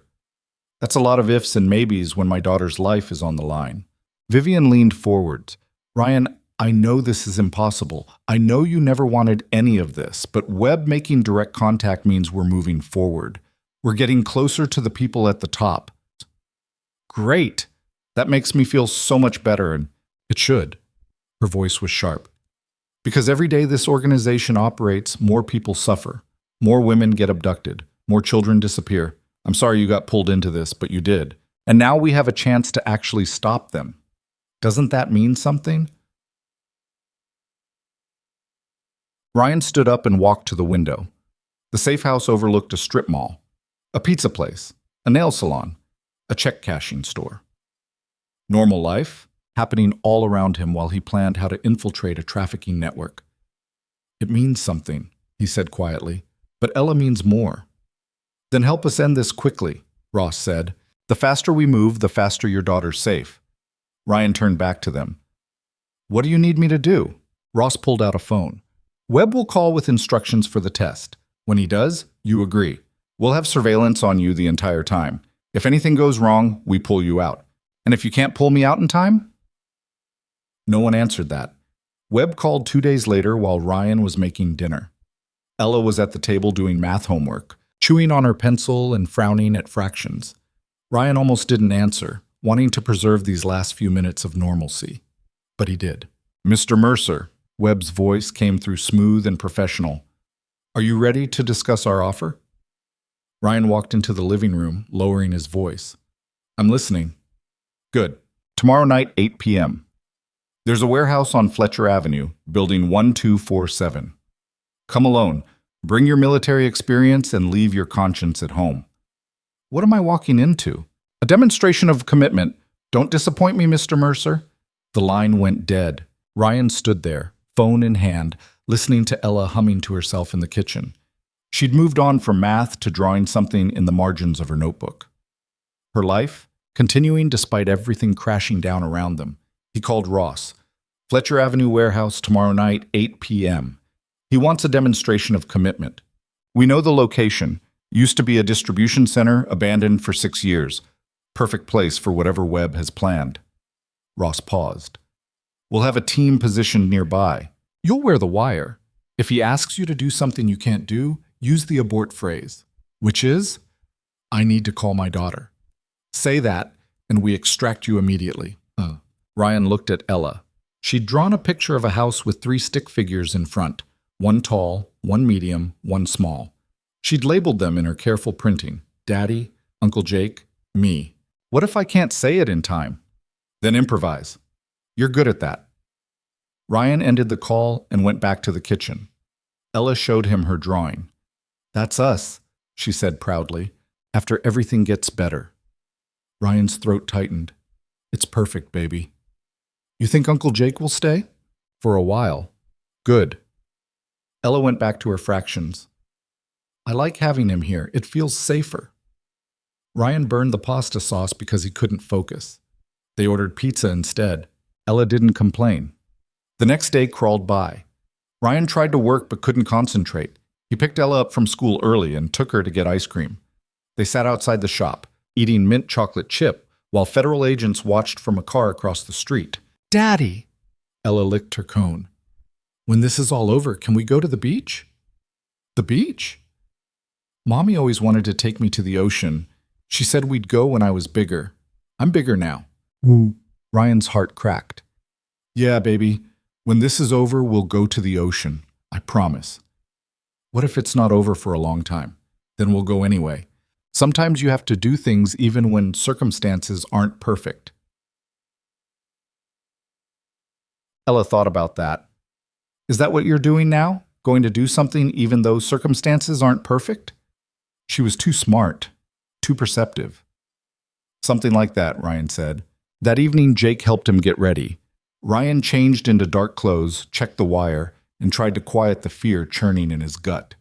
Speaker 1: That's a lot of ifs and maybes when my daughter's life is on the line." Vivian leaned forward. "Ryan, I know this is impossible. I know you never wanted any of this, but Webb making direct contact means we're moving forward. We're getting closer to the people at the top." "Great. That makes me feel so much better, and it should." Her voice was sharp. "Because every day this organization operates, more people suffer. More women get abducted. More children disappear. I'm sorry you got pulled into this, but you did. And now we have a chance to actually stop them. Doesn't that mean something?" Ryan stood up and walked to the window. The safe house overlooked a strip mall, a pizza place, a nail salon, a check cashing store. Normal life, happening all around him while he planned how to infiltrate a trafficking network. "It means something," he said quietly, "but Ella means more." "Then help us end this quickly," Ross said. "The faster we move, the faster your daughter's safe." Ryan turned back to them. "What do you need me to do?" Ross pulled out a phone. "Webb will call with instructions for the test. When he does, you agree. We'll have surveillance on you the entire time. If anything goes wrong, we pull you out. And if you can't pull me out in time?" No one answered that. Webb called 2 days later while Ryan was making dinner. Ella was at the table doing math homework, chewing on her pencil and frowning at fractions. Ryan almost didn't answer, wanting to preserve these last few minutes of normalcy. But he did. "Mr. Mercer," Webb's voice came through smooth and professional. "Are you ready to discuss our offer?" Ryan walked into the living room, lowering his voice. "I'm listening." "Good. Tomorrow night, 8 p.m. There's a warehouse on Fletcher Avenue, building 1247. Come alone. Bring your military experience and leave your conscience at home." "What am I walking into?" "A demonstration of commitment. Don't disappoint me, Mr. Mercer." The line went dead. Ryan stood there, phone in hand, listening to Ella humming to herself in the kitchen. She'd moved on from math to drawing something in the margins of her notebook. Her life, continuing despite everything crashing down around them. He called Ross. "Fletcher Avenue warehouse tomorrow night, 8 p.m. He wants a demonstration of commitment. We know the location. Used to be a distribution center, abandoned for 6 years. Perfect place for whatever Webb has planned." Ross paused. "We'll have a team positioned nearby. You'll wear the wire. If he asks you to do something you can't do, use the abort phrase, which is, 'I need to call my daughter.' Say that, and we extract you immediately." Ryan looked at Ella. She'd drawn a picture of a house with 3 stick figures in front, one tall, one medium, one small. She'd labeled them in her careful printing: Daddy, Uncle Jake, me. "What if I can't say it in time?" "Then improvise. You're good at that." Ryan ended the call and went back to the kitchen. Ella showed him her drawing. "That's us," she said proudly. "After everything gets better." Ryan's throat tightened. "It's perfect, baby." "You think Uncle Jake will stay?" "For a while." "Good." Ella went back to her fractions. "I like having him here. It feels safer." Ryan burned the pasta sauce because he couldn't focus. They ordered pizza instead. Ella didn't complain. The next day crawled by. Ryan tried to work but couldn't concentrate. He picked Ella up from school early and took her to get ice cream. They sat outside the shop, eating mint chocolate chip, while federal agents watched from a car across the street. "Daddy!" Ella licked her cone. "When this is all over, can we go to the beach?" "The beach?" "Mommy always wanted to take me to the ocean. She said we'd go when I was bigger. I'm bigger now." Ryan's heart cracked. "Yeah, baby. When this is over, we'll go to the ocean. I promise." "What if it's not over for a long time? Then we'll go anyway. Sometimes you have to do things even when circumstances aren't perfect." Ella thought about that. "Is that what you're doing now? Going to do something even though circumstances aren't perfect?" She was too smart, too perceptive. "Something like that," Ryan said. That evening, Jake helped him get ready. Ryan changed into dark clothes, checked the wire, and tried to quiet the fear churning in his gut.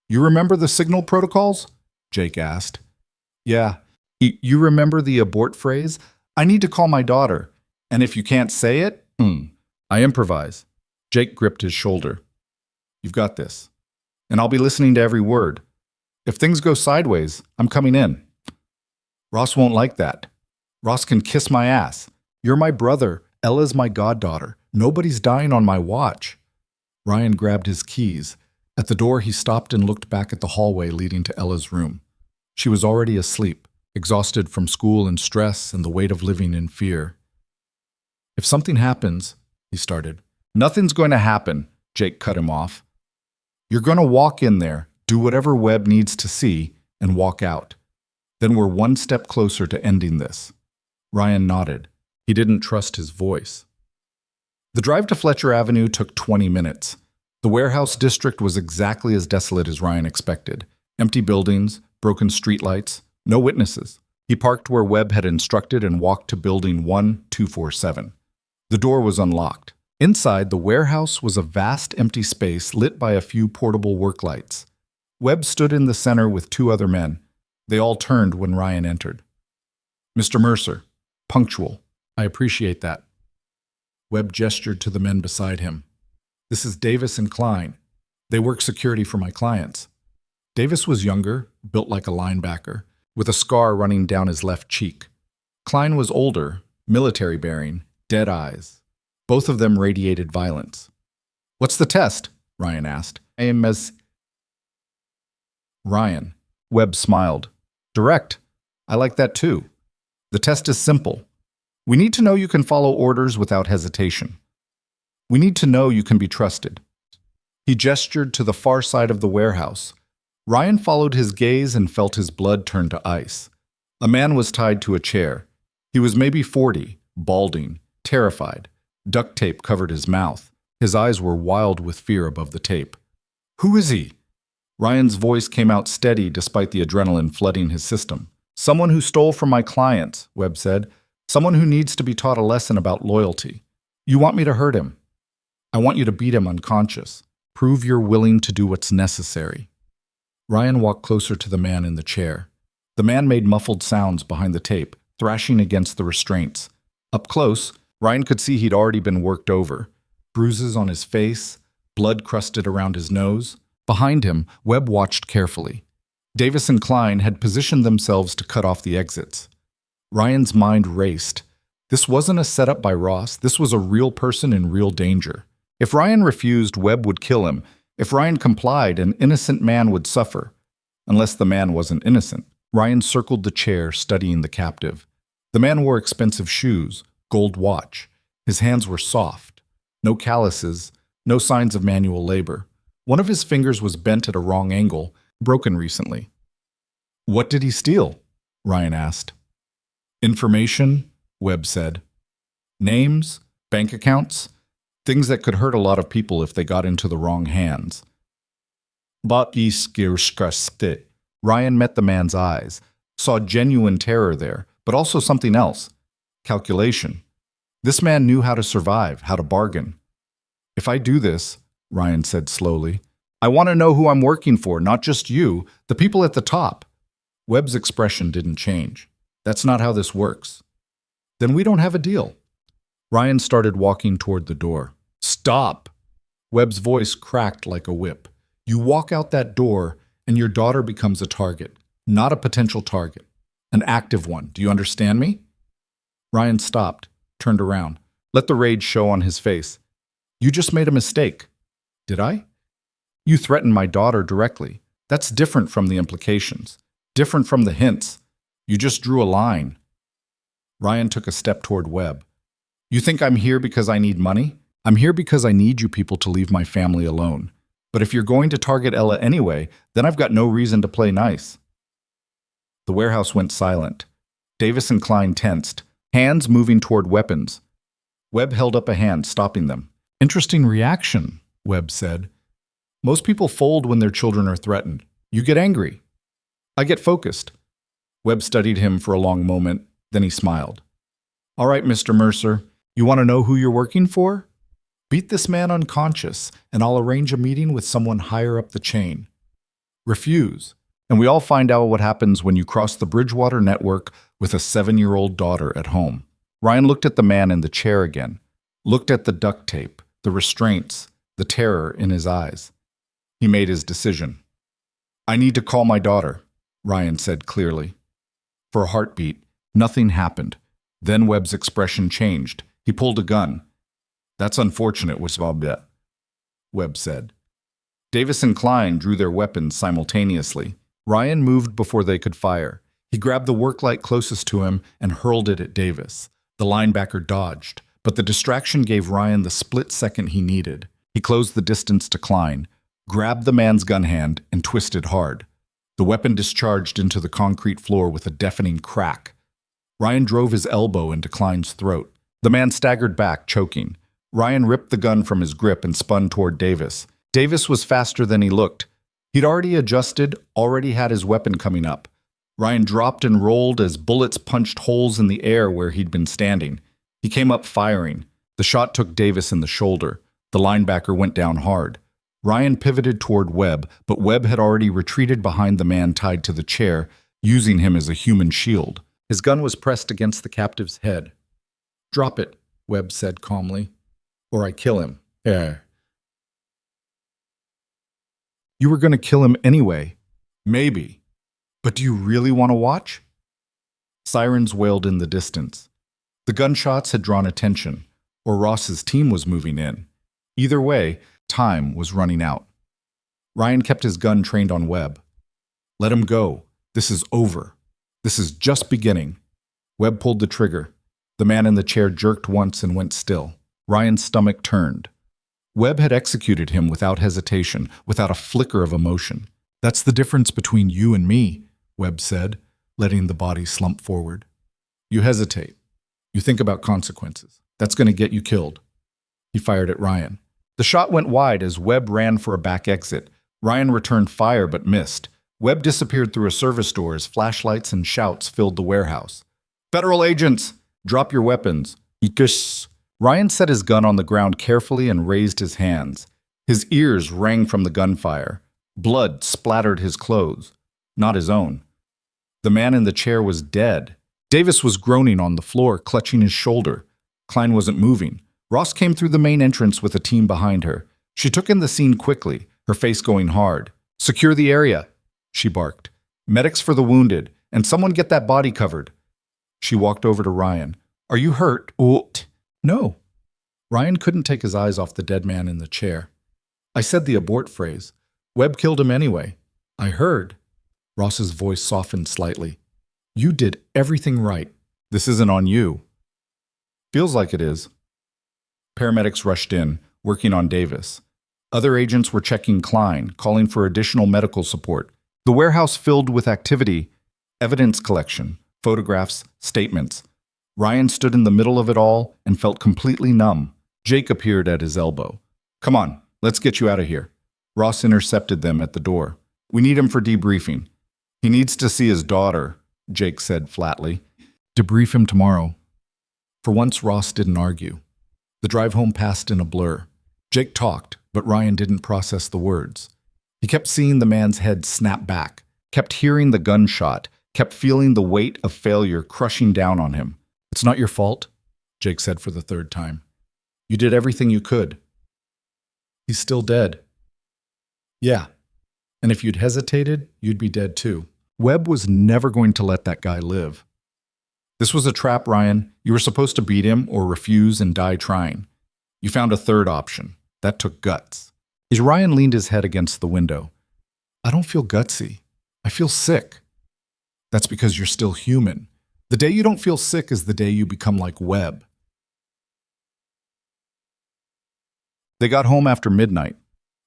Speaker 1: "You remember the signal protocols?" Jake asked. "Yeah. You remember the abort phrase? 'I need to call my daughter.' And if you can't say it, I improvise." Jake gripped his shoulder. "You've got this. And I'll be listening to every word. If things go sideways, I'm coming in." "Ross won't like that. Ross can kiss my ass. You're my brother. Ella's my goddaughter. Nobody's dying on my watch." Ryan grabbed his keys. At the door, he stopped and looked back at the hallway leading to Ella's room. She was already asleep, exhausted from school and stress and the weight of living in fear. "If something happens," he started. "Nothing's going to happen," Jake cut him off. "You're going to walk in there, do whatever Webb needs to see, and walk out. Then we're one step closer to ending this." Ryan nodded. He didn't trust his voice. The drive to Fletcher Avenue took 20 minutes. The warehouse district was exactly as desolate as Ryan expected. Empty buildings, broken streetlights, no witnesses. He parked where Webb had instructed and walked to building 1247. The door was unlocked. Inside, the warehouse was a vast empty space lit by a few portable work lights. Webb stood in the center with 2 other men. They all turned when Ryan entered. "Mr. Mercer, punctual. I appreciate that." Webb gestured to the men beside him. "This is Davis and Klein. They work security for my clients." Davis was younger, built like a linebacker, with a scar running down his left cheek. Klein was older, military-bearing, dead eyes. Both of them radiated violence. "What's the test?" Ryan asked. "I am as..." "Ryan." Webb smiled. "Direct. I like that too." The test is simple. We need to know you can follow orders without hesitation. We need to know you can be trusted. He gestured to the far side of the warehouse. Ryan followed his gaze and felt his blood turn to ice. A man was tied to a chair. He was maybe 40, balding, terrified. Duct tape covered his mouth. His eyes were wild with fear above the tape. "Who is he?" Ryan's voice came out steady despite the adrenaline flooding his system. "Someone who stole from my clients," Webb said. "Someone who needs to be taught a lesson about loyalty. You want me to hurt him? I want you to beat him unconscious. Prove you're willing to do what's necessary." Ryan walked closer to the man in the chair. The man made muffled sounds behind the tape, thrashing against the restraints. Up close, Ryan could see he'd already been worked over. Bruises on his face, blood crusted around his nose. Behind him, Webb watched carefully. Davis and Klein had positioned themselves to cut off the exits. Ryan's mind raced. This wasn't a setup by Ross. This was a real person in real danger. If Ryan refused, Webb would kill him. If Ryan complied, an innocent man would suffer. Unless the man wasn't innocent. Ryan circled the chair, studying the captive. The man wore expensive shoes, gold watch. His hands were soft. No calluses, no signs of manual labor. One of his fingers was bent at a wrong angle, broken recently. "What did he steal?" Ryan asked. "Information," Webb said. "Names, bank accounts, things that could hurt a lot of people if they got into the wrong hands." Ryan met the man's eyes, saw genuine terror there, but also something else. Calculation. This man knew how to survive, how to bargain. "If I do this," Ryan said slowly, "I want to know who I'm working for, not just you, the people at the top." Webb's expression didn't change. "That's not how this works." "Then we don't have a deal." Ryan started walking toward the door. "Stop!" Webb's voice cracked like a whip. "You walk out that door, and your daughter becomes a target. Not a potential target. An active one. Do you understand me?" Ryan stopped, turned around, let the rage show on his face. "You just made a mistake." "Did I?" "You threatened my daughter directly. That's different from the implications. Different from the hints. You just drew a line." Ryan took a step toward Webb. "You think I'm here because I need money? I'm here because I need you people to leave my family alone. But if you're going to target Ella anyway, then I've got no reason to play nice." The warehouse went silent. Davis and Klein tensed, hands moving toward weapons. Webb held up a hand, stopping them. "Interesting reaction," Webb said. "Most people fold when their children are threatened. You get angry. I get focused." Webb studied him for a long moment, then he smiled. "All right, Mr. Mercer, you want to know who you're working for? Beat this man unconscious, and I'll arrange a meeting with someone higher up the chain. Refuse, and we all find out what happens when you cross the Bridgewater network with a 7-year-old daughter at home." Ryan looked at the man in the chair again, looked at the duct tape, the restraints, the terror in his eyes. He made his decision. "I need to call my daughter," Ryan said clearly. For a heartbeat, nothing happened. Then Webb's expression changed. He pulled a gun. "That's unfortunate, Webb said. Davis and Klein drew their weapons simultaneously. Ryan moved before they could fire. He grabbed the work light closest to him and hurled it at Davis. The linebacker dodged, but the distraction gave Ryan the split second he needed. He closed the distance to Klein, grabbed the man's gun hand, and twisted hard. The weapon discharged into the concrete floor with a deafening crack. Ryan drove his elbow into Klein's throat. The man staggered back, choking. Ryan ripped the gun from his grip and spun toward Davis. Davis was faster than he looked. He'd already adjusted, already had his weapon coming up. Ryan dropped and rolled as bullets punched holes in the air where he'd been standing. He came up firing. The shot took Davis in the shoulder. The linebacker went down hard. Ryan pivoted toward Webb, but Webb had already retreated behind the man tied to the chair, using him as a human shield. His gun was pressed against the captive's head. "Drop it," Webb said calmly, "or I kill him." "You were going to kill him anyway." "Maybe. But do you really want to watch?" Sirens wailed in the distance. The gunshots had drawn attention, or Ross's team was moving in. Either way, time was running out. Ryan kept his gun trained on Webb. "Let him go. This is over. This is just beginning." Webb pulled the trigger. The man in the chair jerked once and went still. Ryan's stomach turned. Webb had executed him without hesitation, without a flicker of emotion. "That's the difference between you and me," Webb said, letting the body slump forward. "You hesitate. You think about consequences. That's going to get you killed." He fired at Ryan. The shot went wide as Webb ran for a back exit. Ryan returned fire but missed. Webb disappeared through a service door as flashlights and shouts filled the warehouse. "Federal agents! Drop your weapons! Ikus!" Ryan set his gun on the ground carefully and raised his hands. His ears rang from the gunfire. Blood splattered his clothes, not his own. The man in the chair was dead. Davis was groaning on the floor, clutching his shoulder. Klein wasn't moving. Ross came through the main entrance with a team behind her. She took in the scene quickly, her face going hard. "Secure the area," she barked. "Medics for the wounded, and someone get that body covered." She walked over to Ryan. "Are you hurt?" "No." Ryan couldn't take his eyes off the dead man in the chair. "I said the abort phrase. Webb killed him anyway." "I heard." Ross's voice softened slightly. "You did everything right. This isn't on you." "Feels like it is." Paramedics rushed in, working on Davis. Other agents were checking Klein, calling for additional medical support. The warehouse filled with activity, evidence collection, photographs, statements. Ryan stood in the middle of it all and felt completely numb. Jake appeared at his elbow. "Come on, let's get you out of here." Ross intercepted them at the door. "We need him for debriefing." "He needs to see his daughter," Jake said flatly. "Debrief him tomorrow." For once, Ross didn't argue. The drive home passed in a blur. Jake talked, but Ryan didn't process the words. He kept seeing the man's head snap back, kept hearing the gunshot, kept feeling the weight of failure crushing down on him. "It's not your fault," Jake said for the third time. "You did everything you could." "He's still dead." "Yeah, and if you'd hesitated, you'd be dead too." Webb was never going to let that guy live. "This was a trap, Ryan. You were supposed to beat him or refuse and die trying. You found a third option. That took guts." As Ryan leaned his head against the window. "I don't feel gutsy. I feel sick." "That's because you're still human. The day you don't feel sick is the day you become like Webb." They got home after midnight.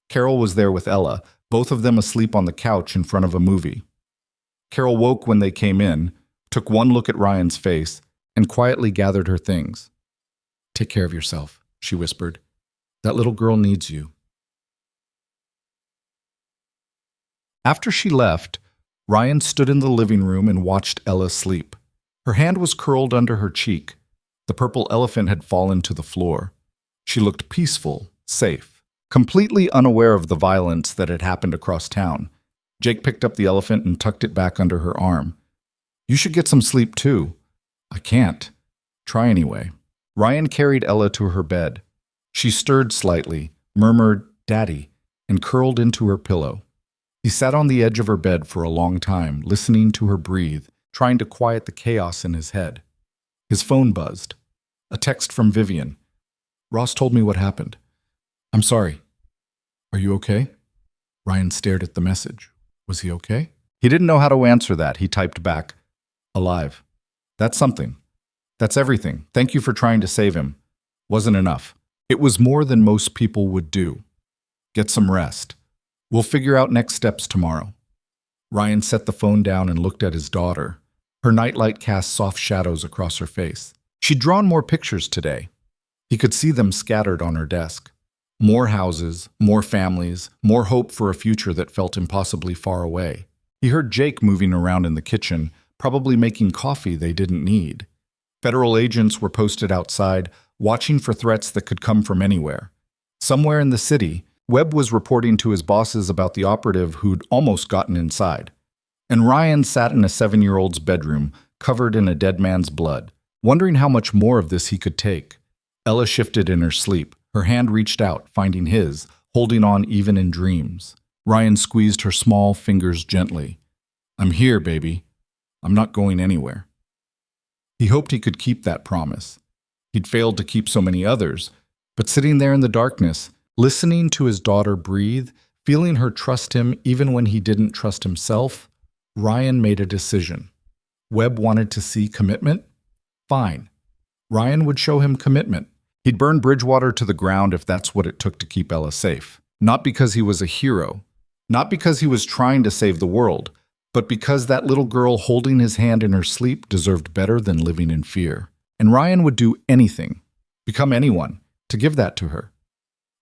Speaker 1: Carol was there with Ella, both of them asleep on the couch in front of a movie. Carol woke when they came in, took one look at Ryan's face, and quietly gathered her things. "Take care of yourself," she whispered. "That little girl needs you." After she left, Ryan stood in the living room and watched Ella sleep. Her hand was curled under her cheek. The purple elephant had fallen to the floor. She looked peaceful, safe, completely unaware of the violence that had happened across town. Jake picked up the elephant and tucked it back under her arm. "You should get some sleep too." "I can't." "Try anyway." Ryan carried Ella to her bed. She stirred slightly, murmured, "Daddy," and curled into her pillow. He sat on the edge of her bed for a long time, listening to her breathe, trying to quiet the chaos in his head. His phone buzzed. A text from Vivian. "Ross told me what happened. I'm sorry. Are you okay?" Ryan stared at the message. Was he okay? He didn't know how to answer that. He typed back, "Alive. That's something. That's everything. Thank you for trying to save him. Wasn't enough. It was more than most people would do. Get some rest. We'll figure out next steps tomorrow." Ryan set the phone down and looked at his daughter. Her nightlight cast soft shadows across her face. She'd drawn more pictures today. He could see them scattered on her desk. More houses, more families, more hope for a future that felt impossibly far away. He heard Jake moving around in the kitchen, probably making coffee they didn't need. Federal agents were posted outside, watching for threats that could come from anywhere. Somewhere in the city, Webb was reporting to his bosses about the operative who'd almost gotten inside. And Ryan sat in a 7-year-old's bedroom, covered in a dead man's blood, wondering how much more of this he could take. Ella shifted in her sleep. Her hand reached out, finding his, holding on even in dreams. Ryan squeezed her small fingers gently. "I'm here, baby. I'm not going anywhere." He hoped he could keep that promise. He'd failed to keep so many others, but sitting there in the darkness, listening to his daughter breathe, feeling her trust him even when he didn't trust himself, Ryan made a decision. Webb wanted to see commitment. Fine. Ryan would show him commitment. He'd burn Bridgewater to the ground if that's what it took to keep Ella safe. Not because he was a hero, not because he was trying to save the world, but because that little girl holding his hand in her sleep deserved better than living in fear. And Ryan would do anything, become anyone, to give that to her.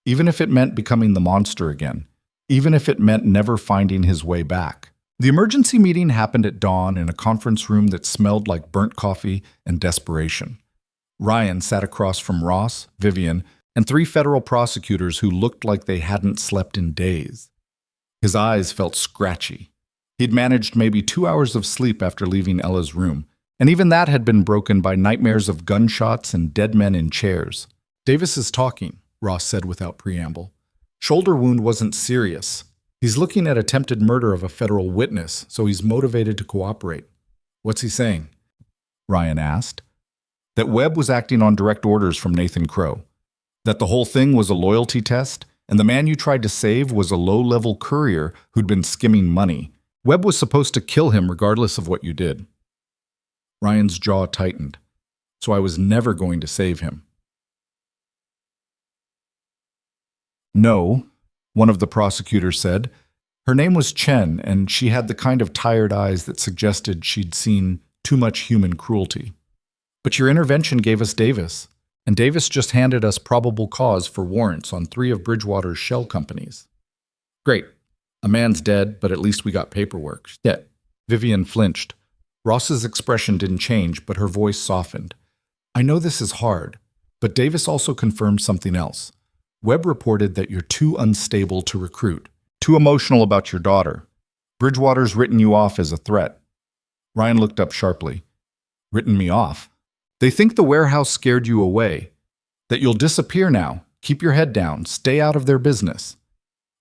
Speaker 1: Even if it meant becoming the monster again, even if it meant never finding his way back. The emergency meeting happened at dawn in a conference room that smelled like burnt coffee and desperation. Ryan sat across from Ross, Vivian, and 3 federal prosecutors who looked like they hadn't slept in days. His eyes felt scratchy. He'd managed maybe 2 hours of sleep after leaving Ella's room, and even that had been broken by nightmares of gunshots and dead men in chairs. Davis is talking, Ross said without preamble. Shoulder wound wasn't serious. He's looking at attempted murder of a federal witness, so he's motivated to cooperate. What's he saying? Ryan asked. That Webb was acting on direct orders from Nathan Crow. That the whole thing was a loyalty test, and the man you tried to save was a low-level courier who'd been skimming money. Webb was supposed to kill him regardless of what you did. Ryan's jaw tightened. So I was never going to save him. No, one of the prosecutors said. Her name was Chen, and she had the kind of tired eyes that suggested she'd seen too much human cruelty. But your intervention gave us Davis, and Davis just handed us probable cause for warrants on 3 of Bridgewater's shell companies. Great. A man's dead, but at least we got paperwork. Shit. Vivian flinched. Ross's expression didn't change, but her voice softened. I know this is hard, but Davis also confirmed something else. Webb reported that you're too unstable to recruit, too emotional about your daughter. Bridgewater's written you off as a threat. Ryan looked up sharply. Written me off? They think the warehouse scared you away, that you'll disappear now, keep your head down, stay out of their business.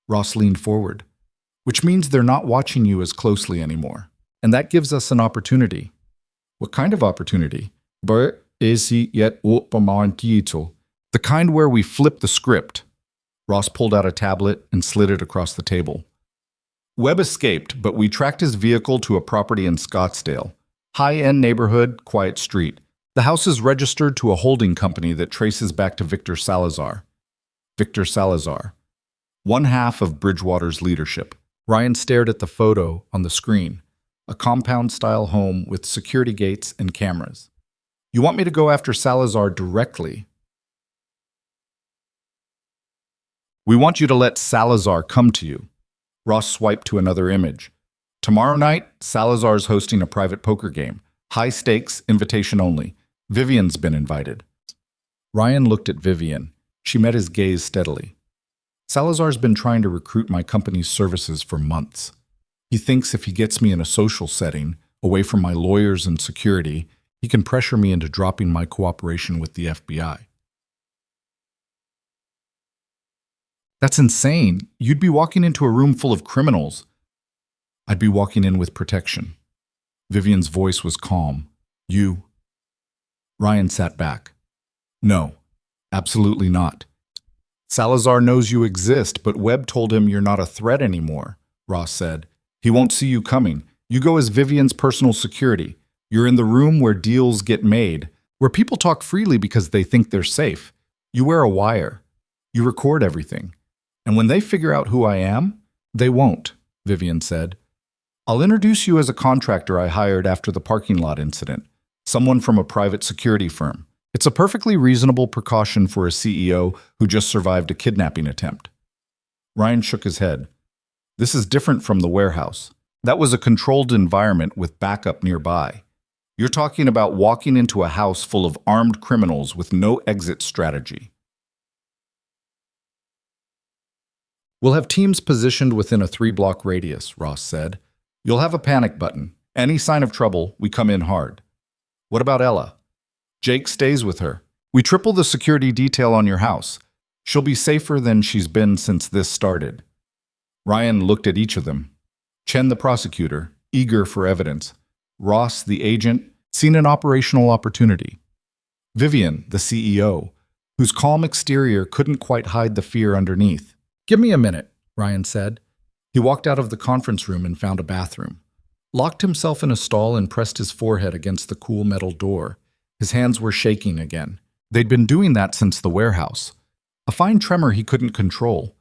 Speaker 1: Ross leaned forward. Which means they're not watching you as closely anymore. And that gives us an opportunity. What kind of opportunity? The kind where we flip the script. Ross pulled out a tablet and slid it across the table. Webb escaped, but we tracked his vehicle to a property in Scottsdale. High-end neighborhood, quiet street. The house is registered to a holding company that traces back to Victor Salazar. Victor Salazar. One half of Bridgewater's leadership. Ryan stared at the photo on the screen. A compound-style home with security gates and cameras. You want me to go after Salazar directly? We want you to let Salazar come to you. Ross swiped to another image. Tomorrow night, Salazar's hosting a private poker game. High stakes, invitation only. Vivian's been invited. Ryan looked at Vivian. She met his gaze steadily. Salazar's been trying to recruit my company's services for months. He thinks if he gets me in a social setting, away from my lawyers and security, he can pressure me into dropping my cooperation with the FBI. That's insane. You'd be walking into a room full of criminals. I'd be walking in with protection. Vivian's voice was calm. You. Ryan sat back. No, absolutely not. Salazar knows you exist, but Webb told him you're not a threat anymore, Ross said. He won't see you coming. You go as Vivian's personal security. You're in the room where deals get made, where people talk freely because they think they're safe. You wear a wire. You record everything. And when they figure out who I am, they won't, Vivian said. I'll introduce you as a contractor I hired after the parking lot incident, someone from a private security firm. It's a perfectly reasonable precaution for a CEO who just survived a kidnapping attempt. Ryan shook his head. This is different from the warehouse. That was a controlled environment with backup nearby. You're talking about walking into a house full of armed criminals with no exit strategy. We'll have teams positioned within a 3-block radius, Ross said. You'll have a panic button. Any sign of trouble, we come in hard. What about Ella? Jake stays with her. We triple the security detail on your house. She'll be safer than she's been since this started. Ryan looked at each of them. Chen, the prosecutor, eager for evidence. Ross, the agent, seen an operational opportunity. Vivian, the CEO, whose calm exterior couldn't quite hide the fear underneath. Give me a minute, Ryan said. He walked out of the conference room and found a bathroom. Locked himself in a stall and pressed his forehead against the cool metal door. His hands were shaking again. They'd been doing that since the warehouse. A fine tremor he couldn't control.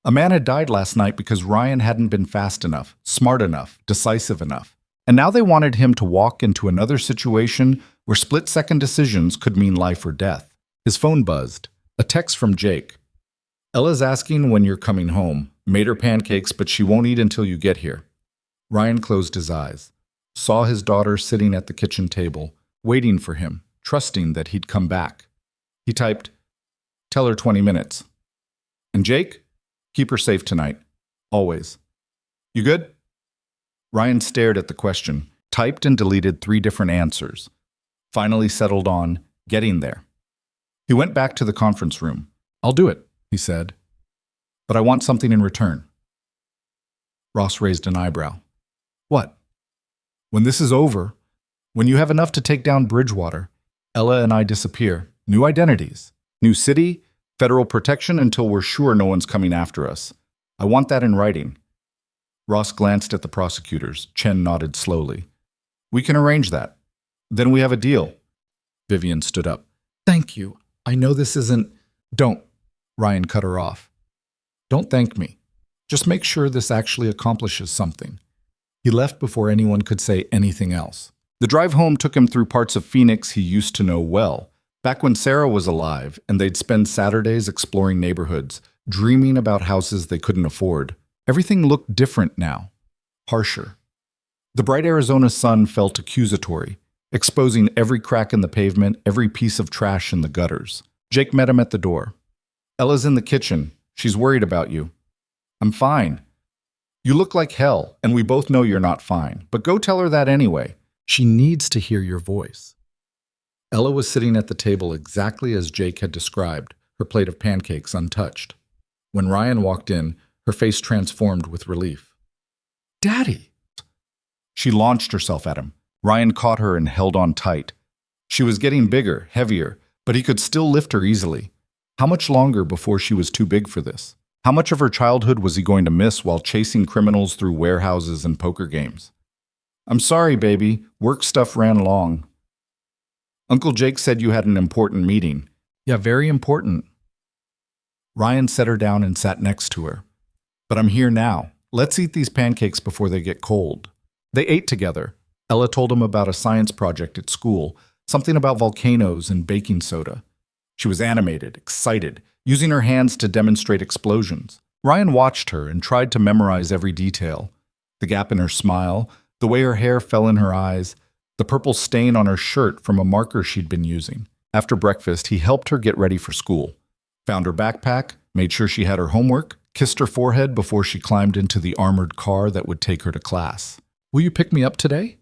Speaker 1: A man had died last night because Ryan hadn't been fast enough, smart enough, decisive enough. And now they wanted him to walk into another situation where split-second decisions could mean life or death. His phone buzzed. A text from Jake. Ella's asking when you're coming home. Made her pancakes, but she won't eat until you get here. Ryan closed his eyes. Saw his daughter sitting at the kitchen table, waiting for him, trusting that he'd come back. He typed, "Tell her 20 minutes. And Jake? Keep her safe tonight. Always. You good?" Ryan stared at the question, typed and deleted 3 different answers. Finally settled on, getting there. He went back to the conference room. "I'll do it," he said. "But I want something in return." Ross raised an eyebrow. "What?" "When this is over, when you have enough to take down Bridgewater, Ella and I disappear. New identities, new city, federal protection until we're sure no one's coming after us. I want that in writing." Ross glanced at the prosecutors. Chen nodded slowly. "We can arrange that. Then we have a deal." Vivian stood up. "Thank you. I know this isn't—" "Don't," Ryan cut her off. "Don't thank me. Just make sure this actually accomplishes something." He left before anyone could say anything else. The drive home took him through parts of Phoenix he used to know well, back when Sarah was alive, and they'd spend Saturdays exploring neighborhoods, dreaming about houses they couldn't afford. Everything looked different now, harsher. The bright Arizona sun felt accusatory, exposing every crack in the pavement, every piece of trash in the gutters. Jake met him at the door. "Ella's in the kitchen. She's worried about you." "I'm fine." "You look like hell, and we both know you're not fine, but go tell her that anyway. She needs to hear your voice." Ella was sitting at the table exactly as Jake had described, her plate of pancakes untouched. When Ryan walked in, her face transformed with relief. "Daddy!" She launched herself at him. Ryan caught her and held on tight. She was getting bigger, heavier, but he could still lift her easily. How much longer before she was too big for this? How much of her childhood was he going to miss while chasing criminals through warehouses and poker games? "I'm sorry, baby. Work stuff ran long." "Uncle Jake said you had an important meeting." "Yeah, very important." Ryan set her down and sat next to her. "But I'm here now. Let's eat these pancakes before they get cold." They ate together. Ella told him about a science project at school, something about volcanoes and baking soda. She was animated, excited, using her hands to demonstrate explosions. Ryan watched her and tried to memorize every detail. The gap in her smile, the way her hair fell in her eyes, the purple stain on her shirt from a marker she'd been using. After breakfast, he helped her get ready for school. Found her backpack, made sure she had her homework, kissed her forehead before she climbed into the armored car that would take her to class. "Will you pick me up today?"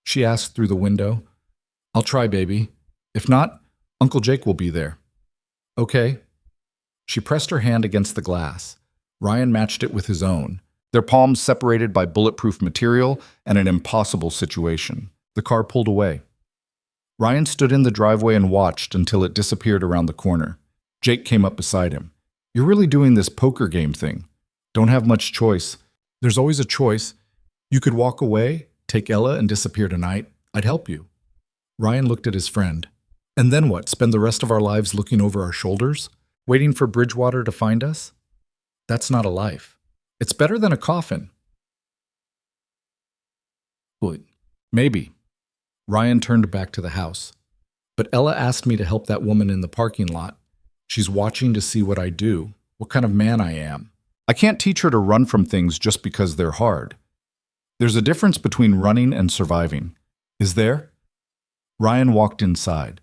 Speaker 1: she asked through the window. "I'll try, baby. If not, Uncle Jake will be there." "Okay." She pressed her hand against the glass. Ryan matched it with his own, their palms separated by bulletproof material and an impossible situation. The car pulled away. Ryan stood in the driveway and watched until it disappeared around the corner. Jake came up beside him. "You're really doing this poker game thing. Don't have much choice." "There's always a choice. You could walk away, take Ella, and disappear tonight. I'd help you." Ryan looked at his friend. "And then what? Spend the rest of our lives looking over our shoulders? Waiting for Bridgewater to find us? That's not a life. It's better than a coffin." "Well, maybe." Ryan turned back to the house. "But Ella asked me to help that woman in the parking lot. She's watching to see what I do, what kind of man I am. I can't teach her to run from things just because they're hard. There's a difference between running and surviving. Is there?" Ryan walked inside.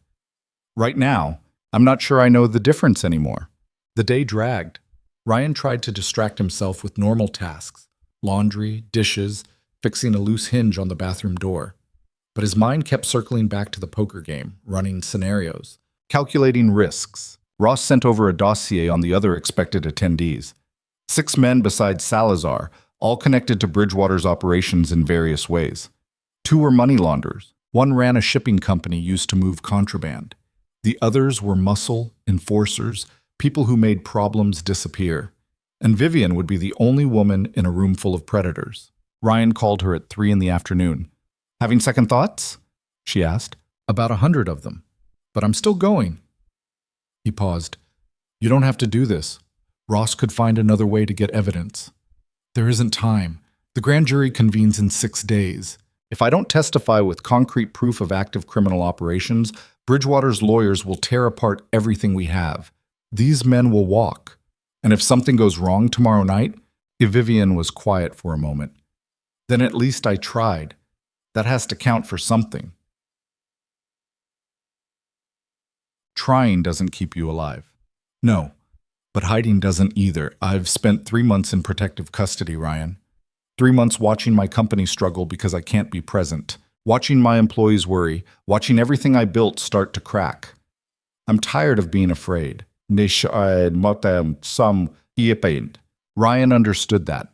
Speaker 1: "Right now, I'm not sure I know the difference anymore." The day dragged. Ryan tried to distract himself with normal tasks, laundry, dishes, fixing a loose hinge on the bathroom door. But his mind kept circling back to the poker game, running scenarios, calculating risks. Ross sent over a dossier on the other expected attendees. 6 men besides Salazar, all connected to Bridgewater's operations in various ways. 2 were money launderers. 1 ran a shipping company used to move contraband. The others were muscle, enforcers, people who made problems disappear. And Vivian would be the only woman in a room full of predators. Ryan called her at 3 in the afternoon. "Having second thoughts?" she asked. "About 100 of them." but I'm still going. He paused. You don't have to do this. Ross could find another way to get evidence. There isn't time. The grand jury convenes in 6 days. If I don't testify with concrete proof of active criminal operations, Bridgewater's lawyers will tear apart everything we have. These men will walk. And if something goes wrong tomorrow night, if Vivian was quiet for a moment, then at least I tried. That has to count for something. Trying doesn't keep you alive. No, but hiding doesn't either. I've spent 3 months in protective custody, Ryan. 3 months watching my company struggle because I can't be present, watching my employees worry, watching everything I built start to crack. I'm tired of being afraid. Ryan understood that.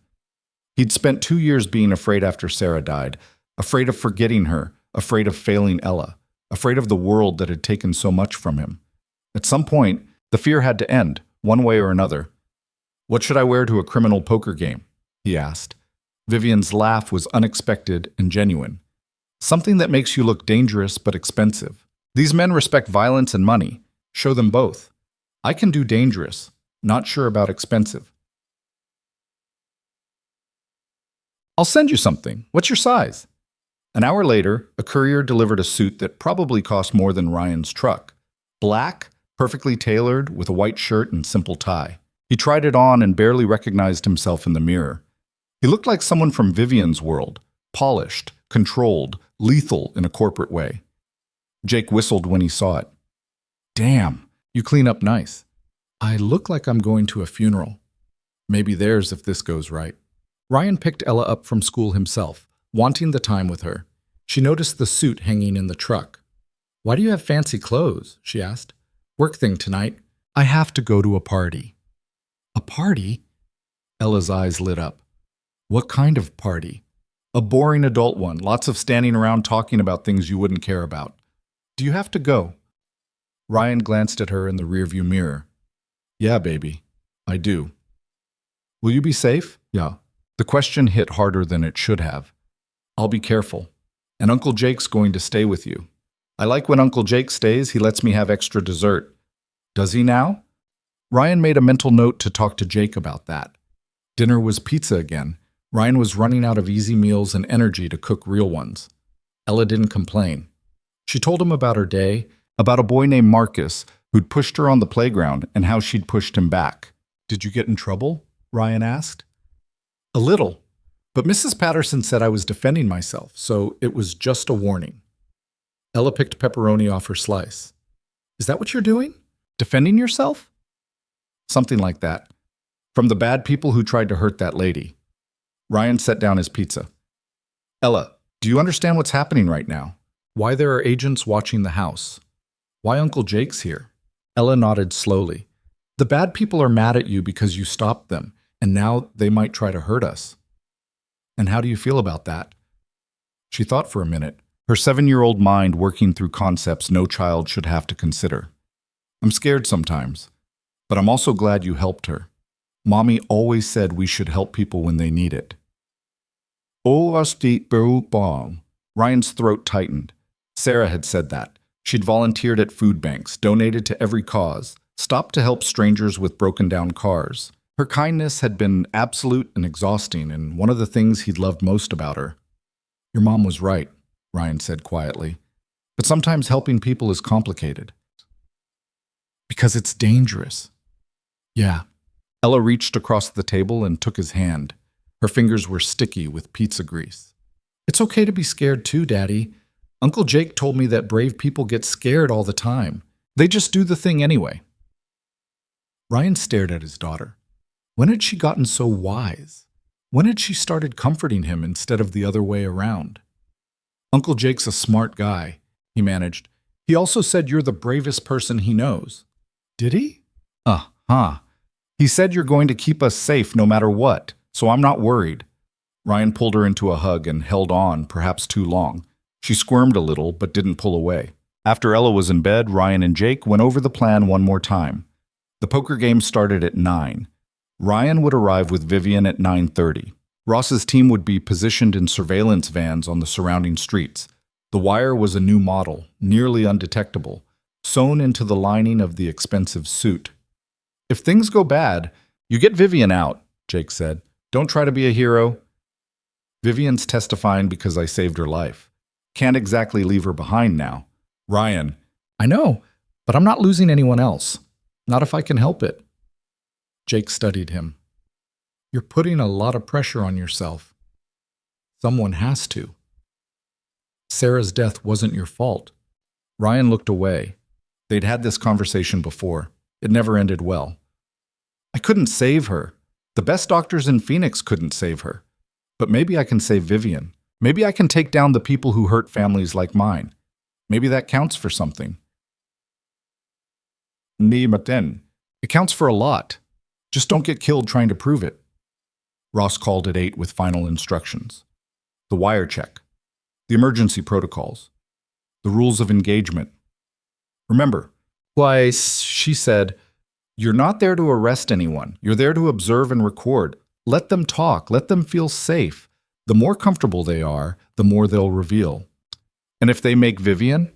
Speaker 1: He'd spent 2 years being afraid after Sarah died, afraid of forgetting her, afraid of failing Ella, afraid of the world that had taken so much from him. At some point, the fear had to end, one way or another. What should I wear to a criminal poker game? He asked. Vivian's laugh was unexpected and genuine. Something that makes you look dangerous but expensive. These men respect violence and money. Show them both. I can do dangerous, not sure about expensive. I'll send you something. What's your size? An hour later, a courier delivered a suit that probably cost more than Ryan's truck. Black, perfectly tailored, with a white shirt and simple tie. He tried it on and barely recognized himself in the mirror. He looked like someone from Vivian's world, polished, controlled, lethal in a corporate way. Jake whistled when he saw it. Damn, you clean up nice. I look like I'm going to a funeral. Maybe theirs if this goes right. Ryan picked Ella up from school himself, wanting the time with her. She noticed the suit hanging in the truck. Why do you have fancy clothes? She asked. Work thing tonight. I have to go to a party. A party? Ella's eyes lit up. What kind of party? A boring adult one, lots of standing around talking about things you wouldn't care about. Do you have to go? Ryan glanced at her in the rearview mirror. Yeah, baby, I do. Will you be safe? Yeah. The question hit harder than it should have. I'll be careful. And Uncle Jake's going to stay with you. I like when Uncle Jake stays, he lets me have extra dessert. Does he now? Ryan made a mental note to talk to Jake about that. Dinner was pizza again. Ryan was running out of easy meals and energy to cook real ones. Ella didn't complain. She told him about her day, about a boy named Marcus who'd pushed her on the playground and how she'd pushed him back. Did you get in trouble? Ryan asked. A little, but Mrs. Patterson said I was defending myself, so it was just a warning. Ella picked pepperoni off her slice. Is that what you're doing? Defending yourself? Something like that. From the bad people who tried to hurt that lady. Ryan set down his pizza. Ella, do you understand what's happening right now? Why there are agents watching the house? Why Uncle Jake's here? Ella nodded slowly. The bad people are mad at you because you stopped them, and now they might try to hurt us. And how do you feel about that? She thought for a minute, her 7-year-old mind working through concepts no child should have to consider. I'm scared sometimes, but I'm also glad you helped her. Mommy always said we should help people when they need it. Ryan's throat tightened. Sarah had said that. She'd volunteered at food banks, donated to every cause, stopped to help strangers with broken-down cars. Her kindness had been absolute and exhausting, and one of the things he'd loved most about her. Your mom was right, Ryan said quietly. But sometimes helping people is complicated. Because it's dangerous. Yeah. Ella reached across the table and took his hand. Her fingers were sticky with pizza grease. It's okay to be scared too, Daddy. Uncle Jake told me that brave people get scared all the time. They just do the thing anyway. Ryan stared at his daughter. When had she gotten so wise? When had she started comforting him instead of the other way around? Uncle Jake's a smart guy, he managed. He also said you're the bravest person he knows. Did he? Uh-huh. He said you're going to keep us safe no matter what, so I'm not worried. Ryan pulled her into a hug and held on, perhaps too long. She squirmed a little, but didn't pull away. After Ella was in bed, Ryan and Jake went over the plan one more time. The poker game started at 9. Ryan would arrive with Vivian at 9:30. Ross's team would be positioned in surveillance vans on the surrounding streets. The wire was a new model, nearly undetectable. sewn into the lining of the expensive suit. If things go bad, you get Vivian out, Jake said. Don't try to be a hero. Vivian's testifying because I saved her life. Can't exactly leave her behind now. Ryan. I know, but I'm not losing anyone else. Not if I can help it. Jake studied him. You're putting a lot of pressure on yourself. Someone has to. Sarah's death wasn't your fault. Ryan looked away. They'd had this conversation before. It never ended well. I couldn't save her. The best doctors in Phoenix couldn't save her. But maybe I can save Vivian. Maybe I can take down the people who hurt families like mine. Maybe that counts for something. It counts for a lot. Just don't get killed trying to prove it. Ross called at 8 with final instructions. The wire check. The emergency protocols. The rules of engagement. Remember, she said, you're not there to arrest anyone. You're there to observe and record. Let them talk. Let them feel safe. The more comfortable they are, the more they'll reveal. And if they make Vivian,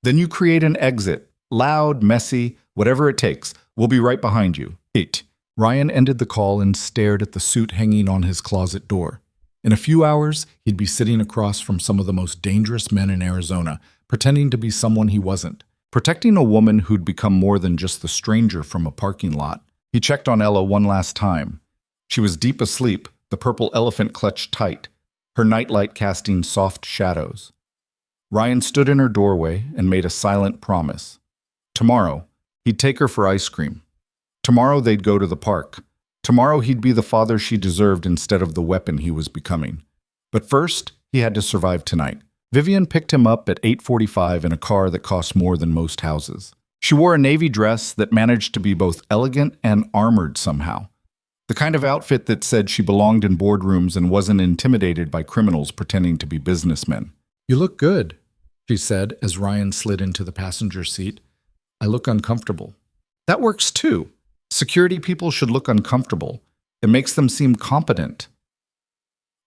Speaker 1: then you create an exit. Loud, messy, whatever it takes. We'll be right behind you. 8. Ryan ended the call and stared at the suit hanging on his closet door. In a few hours, he'd be sitting across from some of the most dangerous men in Arizona, pretending to be someone he wasn't. Protecting a woman who'd become more than just the stranger from a parking lot. He checked on Ella one last time. She was deep asleep, the purple elephant clutched tight, her nightlight casting soft shadows. Ryan stood in her doorway and made a silent promise. Tomorrow, he'd take her for ice cream. Tomorrow they'd go to the park. Tomorrow he'd be the father she deserved instead of the weapon he was becoming. But first, he had to survive tonight. Vivian picked him up at 8:45 in a car that cost more than most houses. She wore a navy dress that managed to be both elegant and armored somehow. The kind of outfit that said she belonged in boardrooms and wasn't intimidated by criminals pretending to be businessmen. You look good, she said as Ryan slid into the passenger seat. I look uncomfortable. That works too. Security people should look uncomfortable. It makes them seem competent.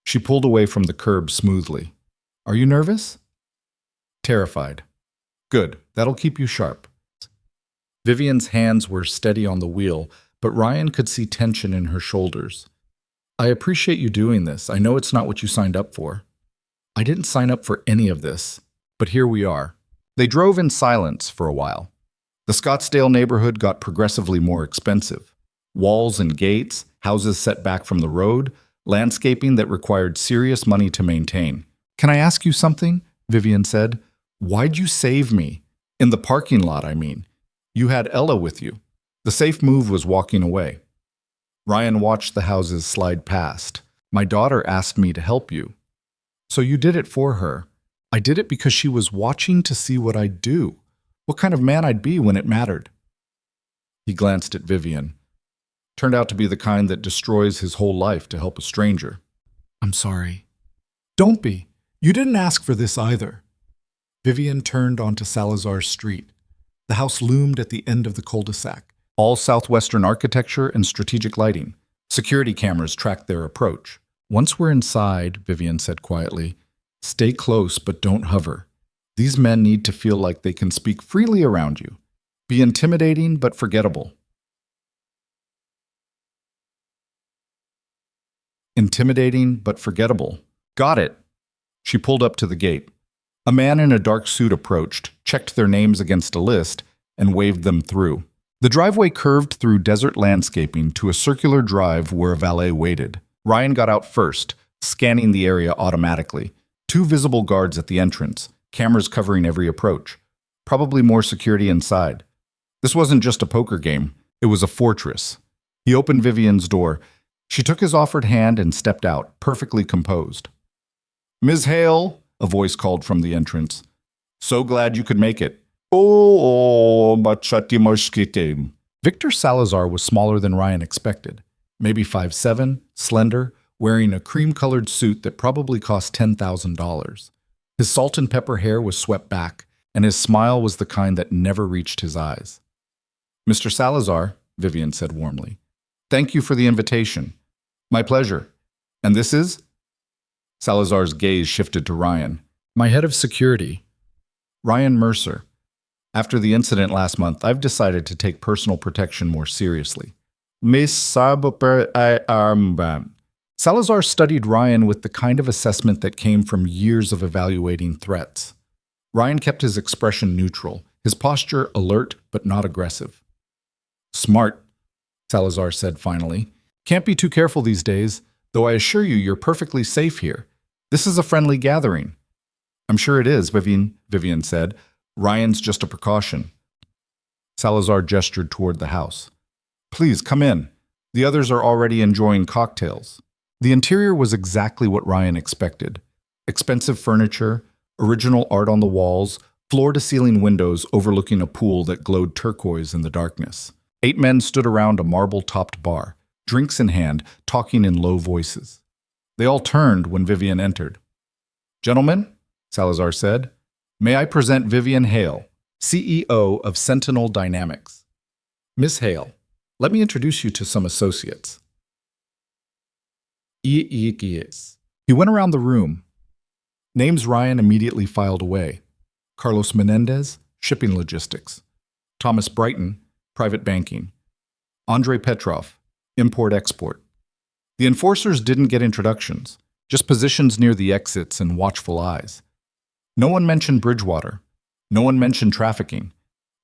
Speaker 1: She pulled away from the curb smoothly. Are you nervous? Terrified. Good, that'll keep you sharp. Vivian's hands were steady on the wheel, but Ryan could see tension in her shoulders. I appreciate you doing this. I know it's not what you signed up for. I didn't sign up for any of this, but here we are. They drove in silence for a while. The Scottsdale neighborhood got progressively more expensive. Walls and gates, houses set back from the road, landscaping that required serious money to maintain. Can I ask you something? Vivian said. Why'd you save me? In the parking lot, I mean. You had Ella with you. The safe move was walking away. Ryan watched the houses slide past. My daughter asked me to help you. So you did it for her. I did it because she was watching to see what I'd do. What kind of man I'd be when it mattered. He glanced at Vivian. Turned out to be the kind that destroys his whole life to help a stranger. I'm sorry. Don't be. You didn't ask for this either. Vivian turned onto Salazar Street. The house loomed at the end of the cul-de-sac. All southwestern architecture and strategic lighting. Security cameras tracked their approach. Once we're inside, Vivian said quietly, stay close but don't hover. These men need to feel like they can speak freely around you. Be intimidating but forgettable. Intimidating but forgettable. Got it. She pulled up to the gate. A man in a dark suit approached, checked their names against a list, and waved them through. The driveway curved through desert landscaping to a circular drive where a valet waited. Ryan got out first, scanning the area automatically. 2 visible guards at the entrance, cameras covering every approach. Probably more security inside. This wasn't just a poker game, it was a fortress. He opened Vivian's door. She took his offered hand and stepped out, perfectly composed. Ms. Hale, a voice called from the entrance. So glad you could make it. Victor Salazar was smaller than Ryan expected. Maybe 5'7", slender, wearing a cream-colored suit that probably cost $10,000. His salt and pepper hair was swept back, and his smile was the kind that never reached his eyes. Mr. Salazar, Vivian said warmly, thank you for the invitation. My pleasure. And this is? Salazar's gaze shifted to Ryan. My head of security. Ryan Mercer. After the incident last month, I've decided to take personal protection more seriously. Miss Salazar studied Ryan with the kind of assessment that came from years of evaluating threats. Ryan kept his expression neutral, his posture alert but not aggressive. Smart, Salazar said finally. Can't be too careful these days, though I assure you you're perfectly safe here. This is a friendly gathering. I'm sure it is, Vivian said. Ryan's just a precaution. Salazar gestured toward the house. Please, come in. The others are already enjoying cocktails. The interior was exactly what Ryan expected. Expensive furniture, original art on the walls, floor-to-ceiling windows overlooking a pool that glowed turquoise in the darkness. 8 men stood around a marble-topped bar, drinks in hand, talking in low voices. They all turned when Vivian entered. Gentlemen, Salazar said, may I present Vivian Hale, CEO of Sentinel Dynamics. Miss Hale, let me introduce you to some associates. He went around the room. Names Ryan immediately filed away. Carlos Menendez, Shipping Logistics. Thomas Brighton, Private Banking. Andrei Petrov, Import-Export. The enforcers didn't get introductions, just positions near the exits and watchful eyes. No one mentioned Bridgewater. No one mentioned trafficking.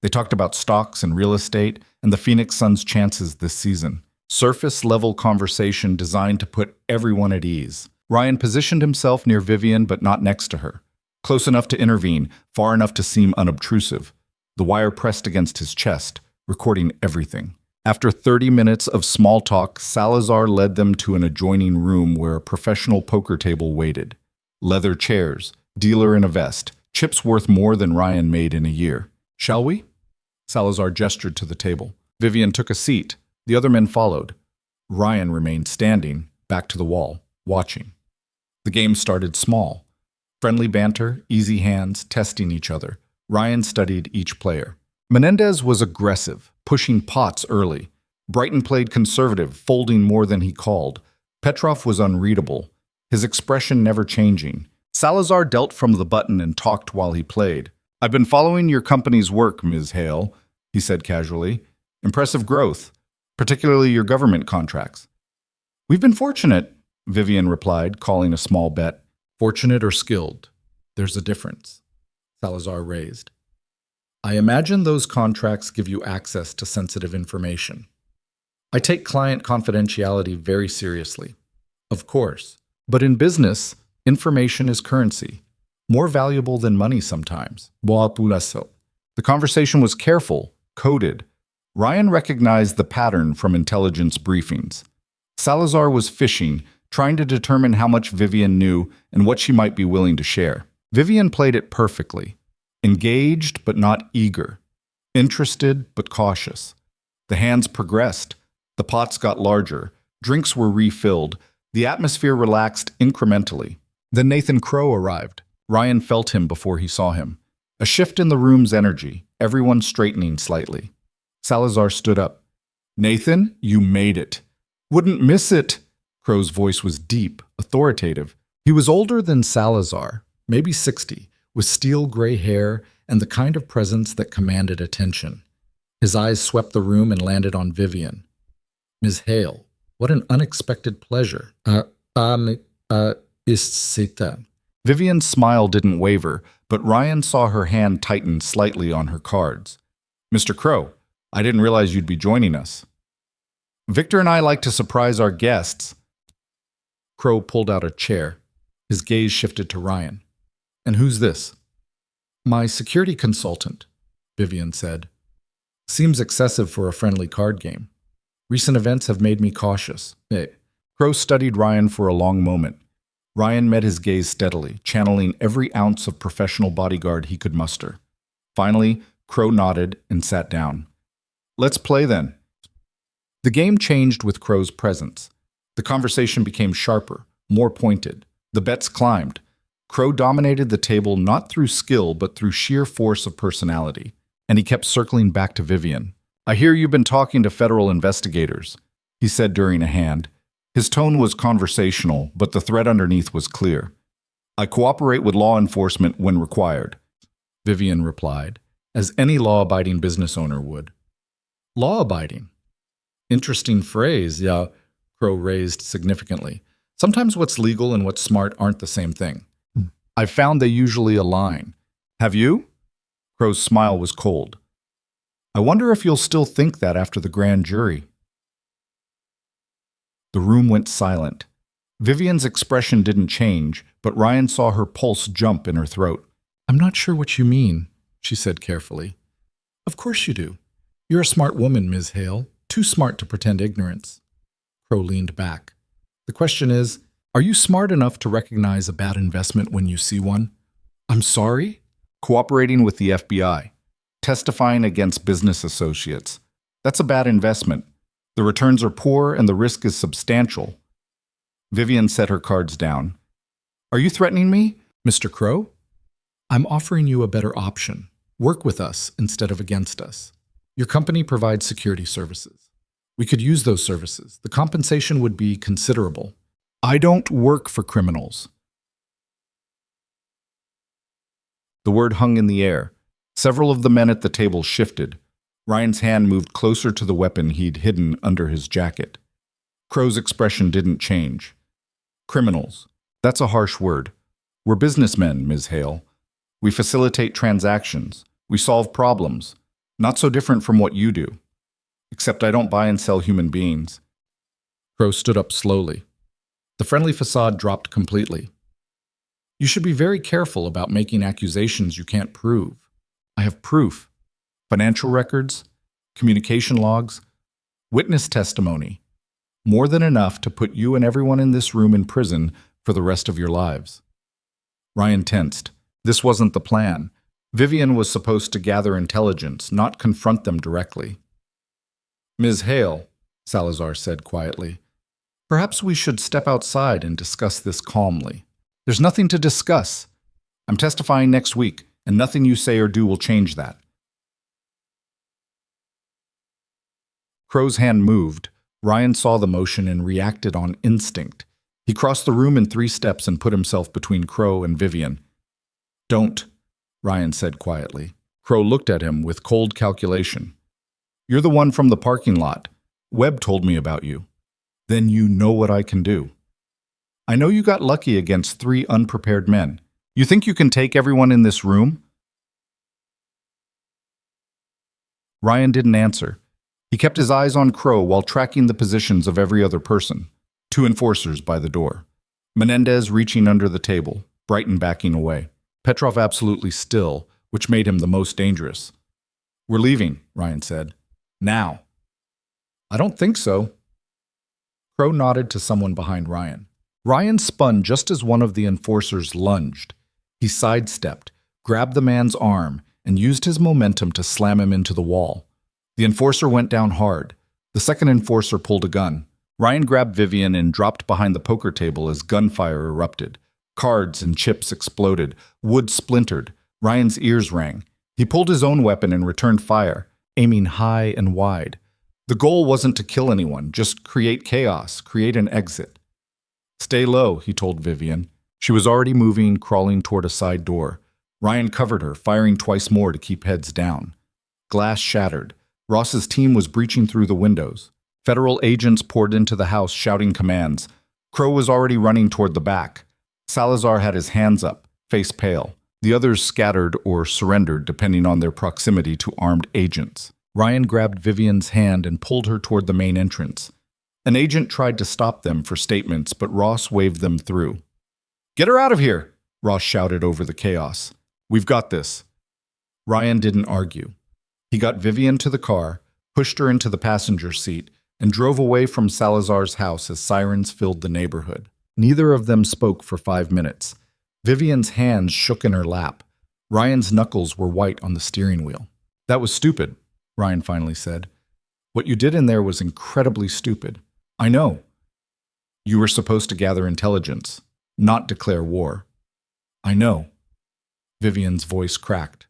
Speaker 1: They talked about stocks and real estate and the Phoenix Suns' chances this season. Surface-level conversation designed to put everyone at ease. Ryan positioned himself near Vivian but not next to her. Close enough to intervene, far enough to seem unobtrusive. The wire pressed against his chest, recording everything. After 30 minutes of small talk, Salazar led them to an adjoining room where a professional poker table waited. Leather chairs, dealer in a vest, chips worth more than Ryan made in a year. Shall we? Salazar gestured to the table. Vivian took a seat. The other men followed. Ryan remained standing, back to the wall, watching. The game started small. Friendly banter, easy hands, testing each other. Ryan studied each player. Menendez was aggressive, pushing pots early. Brighton played conservative, folding more than he called. Petrov was unreadable, his expression never changing. Salazar dealt from the button and talked while he played. I've been following your company's work, Ms. Hale, he said casually. Impressive growth, particularly your government contracts. We've been fortunate, Vivian replied, calling a small bet. Fortunate or skilled? There's a difference. Salazar raised. I imagine those contracts give you access to sensitive information. I take client confidentiality very seriously. Of course. But in business, information is currency. More valuable than money sometimes. The conversation was careful, coded. Ryan recognized the pattern from intelligence briefings. Salazar was fishing, trying to determine how much Vivian knew and what she might be willing to share. Vivian played it perfectly. Engaged but not eager. Interested but cautious. The hands progressed. The pots got larger. Drinks were refilled. The atmosphere relaxed incrementally. Then Nathan Crow arrived. Ryan felt him before he saw him. A shift in the room's energy, everyone straightening slightly. Salazar stood up. Nathan, you made it. Wouldn't miss it. Crow's voice was deep, authoritative. He was older than Salazar, maybe 60, with steel gray hair and the kind of presence that commanded attention. His eyes swept the room and landed on Vivian. Ms. Hale, what an unexpected pleasure. Vivian's smile didn't waver, but Ryan saw her hand tighten slightly on her cards. Mr. Crow, I didn't realize you'd be joining us. Victor and I like to surprise our guests. Crow pulled out a chair. His gaze shifted to Ryan. And who's this? My security consultant, Vivian said. Seems excessive for a friendly card game. Recent events have made me cautious. Crow studied Ryan for a long moment. Ryan met his gaze steadily, channeling every ounce of professional bodyguard he could muster. Finally, Crow nodded and sat down. Let's play then. The game changed with Crow's presence. The conversation became sharper, more pointed. The bets climbed. Crow dominated the table not through skill but through sheer force of personality. And he kept circling back to Vivian. I hear you've been talking to federal investigators, he said during a hand. His tone was conversational, but the threat underneath was clear. I cooperate with law enforcement when required, Vivian replied, as any law-abiding business owner would. Law-abiding. Interesting phrase, yeah, Crow raised significantly. Sometimes what's legal and what's smart aren't the same thing. I've found they usually align. Have you? Crow's smile was cold. I wonder if you'll still think that after the grand jury. The room went silent. Vivian's expression didn't change, but Ryan saw her pulse jump in her throat. I'm not sure what you mean, she said carefully. Of course you do. You're a smart woman, Ms. Hale. Too smart to pretend ignorance. Crow leaned back. The question is, are you smart enough to recognize a bad investment when you see one? I'm sorry? Cooperating with the FBI. Testifying against business associates. That's a bad investment. The returns are poor and the risk is substantial. Vivian set her cards down. Are you threatening me, Mr. Crow? I'm offering you a better option. Work with us instead of against us. Your company provides security services. We could use those services. The compensation would be considerable. I don't work for criminals. The word hung in the air. Several of the men at the table shifted. Ryan's hand moved closer to the weapon he'd hidden under his jacket. Crow's expression didn't change. Criminals. That's a harsh word. We're businessmen, Ms. Hale. We facilitate transactions. We solve problems. Not so different from what you do. Except I don't buy and sell human beings. Crow stood up slowly. The friendly facade dropped completely. You should be very careful about making accusations you can't prove. I have proof. Financial records, communication logs, witness testimony. More than enough to put you and everyone in this room in prison for the rest of your lives. Ryan tensed. This wasn't the plan. Vivian was supposed to gather intelligence, not confront them directly. Ms. Hale, Salazar said quietly, perhaps we should step outside and discuss this calmly. There's nothing to discuss. I'm testifying next week, and nothing you say or do will change that. Crow's hand moved. Ryan saw the motion and reacted on instinct. He crossed the room in 3 steps and put himself between Crow and Vivian. Don't, Ryan said quietly. Crow looked at him with cold calculation. You're the one from the parking lot. Webb told me about you. Then you know what I can do. I know you got lucky against 3 unprepared men. You think you can take everyone in this room? Ryan didn't answer. He kept his eyes on Crow while tracking the positions of every other person. 2 enforcers by the door. Menendez reaching under the table, Brighton backing away. Petrov absolutely still, which made him the most dangerous. We're leaving, Ryan said. Now. I don't think so. Crow nodded to someone behind Ryan. Ryan spun just as one of the enforcers lunged. He sidestepped, grabbed the man's arm, and used his momentum to slam him into the wall. The enforcer went down hard. The second enforcer pulled a gun. Ryan grabbed Vivian and dropped behind the poker table as gunfire erupted. Cards and chips exploded. Wood splintered. Ryan's ears rang. He pulled his own weapon and returned fire, aiming high and wide. The goal wasn't to kill anyone, just create chaos, create an exit. Stay low, he told Vivian. She was already moving, crawling toward a side door. Ryan covered her, firing twice more to keep heads down. Glass shattered. Ross's team was breaching through the windows. Federal agents poured into the house, shouting commands. Crow was already running toward the back. Salazar had his hands up, face pale. The others scattered or surrendered depending on their proximity to armed agents. Ryan grabbed Vivian's hand and pulled her toward the main entrance. An agent tried to stop them for statements, but Ross waved them through. Get her out of here, Ross shouted over the chaos. We've got this. Ryan didn't argue. He got Vivian to the car, pushed her into the passenger seat, and drove away from Salazar's house as sirens filled the neighborhood. Neither of them spoke for 5 minutes. Vivian's hands shook in her lap. Ryan's knuckles were white on the steering wheel. That was stupid, Ryan finally said. What you did in there was incredibly stupid. I know. You were supposed to gather intelligence, not declare war. I know. Vivian's voice cracked.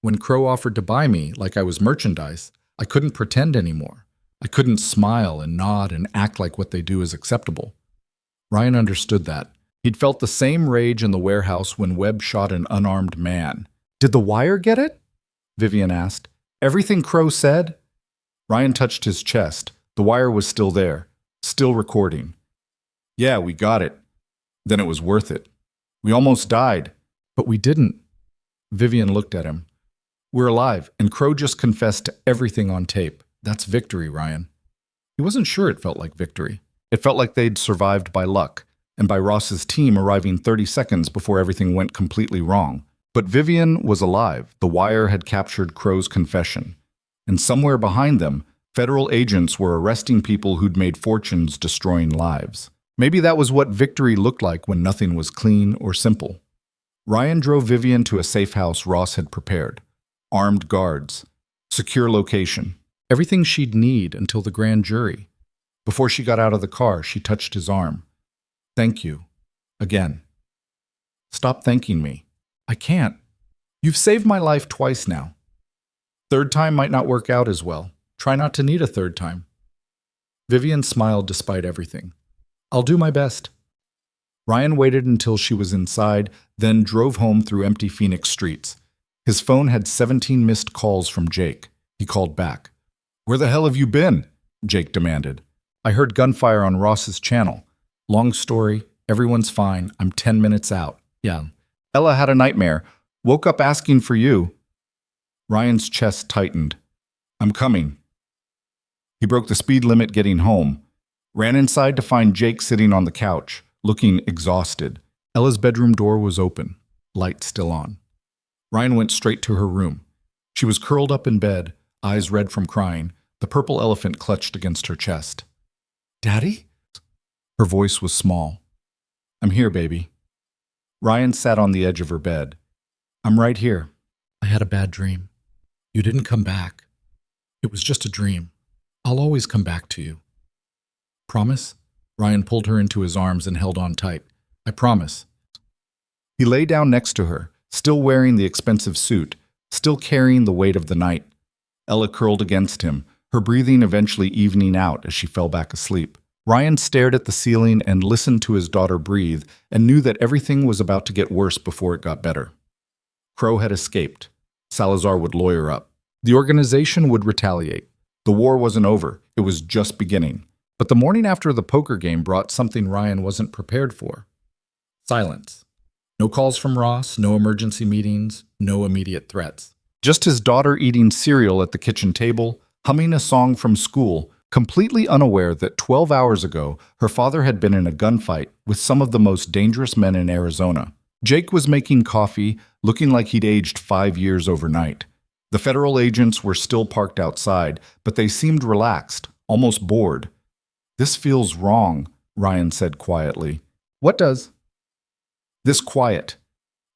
Speaker 1: When Crow offered to buy me like I was merchandise, I couldn't pretend anymore. I couldn't smile and nod and act like what they do is acceptable. Ryan understood that. He'd felt the same rage in the warehouse when Webb shot an unarmed man. Did the wire get it? Vivian asked. Everything Crow said? Ryan touched his chest. The wire was still there, still recording. Yeah, we got it. Then it was worth it. We almost died. But we didn't. Vivian looked at him. We're alive, and Crow just confessed to everything on tape. That's victory, Ryan. He wasn't sure it felt like victory. It felt like they'd survived by luck, and by Ross's team arriving 30 seconds before everything went completely wrong. But Vivian was alive. The wire had captured Crow's confession. And somewhere behind them, federal agents were arresting people who'd made fortunes destroying lives. Maybe that was what victory looked like when nothing was clean or simple. Ryan drove Vivian to a safe house Ross had prepared. Armed guards. Secure location. Everything she'd need until the grand jury. Before she got out of the car, she touched his arm. Thank you. Again. Stop thanking me. I can't. You've saved my life twice now. Third time might not work out as well. Try not to need a third time. Vivian smiled despite everything. I'll do my best. Ryan waited until she was inside, then drove home through empty Phoenix streets. His phone had 17 missed calls from Jake. He called back. Where the hell have you been? Jake demanded. I heard gunfire on Ross's channel. Long story. Everyone's fine. I'm 10 minutes out. Yeah. Ella had a nightmare. Woke up asking for you. Ryan's chest tightened. I'm coming. He broke the speed limit getting home. Ran inside to find Jake sitting on the couch, looking exhausted. Ella's bedroom door was open, light still on. Ryan went straight to her room. She was curled up in bed, eyes red from crying, the purple elephant clutched against her chest. Daddy? Her voice was small. I'm here, baby. Ryan sat on the edge of her bed. I'm right here. I had a bad dream. You didn't come back. It was just a dream. I'll always come back to you. Promise? Ryan pulled her into his arms and held on tight. I promise. He lay down next to her, still wearing the expensive suit, still carrying the weight of the night. Ella curled against him, her breathing eventually evening out as she fell back asleep. Ryan stared at the ceiling and listened to his daughter breathe and knew that everything was about to get worse before it got better. Crow had escaped. Salazar would lawyer up. The organization would retaliate. The war wasn't over. It was just beginning. But the morning after the poker game brought something Ryan wasn't prepared for. Silence. No calls from Ross, no emergency meetings, no immediate threats. Just his daughter eating cereal at the kitchen table, humming a song from school, completely unaware that 12 hours ago, her father had been in a gunfight with some of the most dangerous men in Arizona. Jake was making coffee, looking like he'd aged 5 years overnight. The federal agents were still parked outside, but they seemed relaxed, almost bored. This feels wrong, Ryan said quietly. What does? This quiet.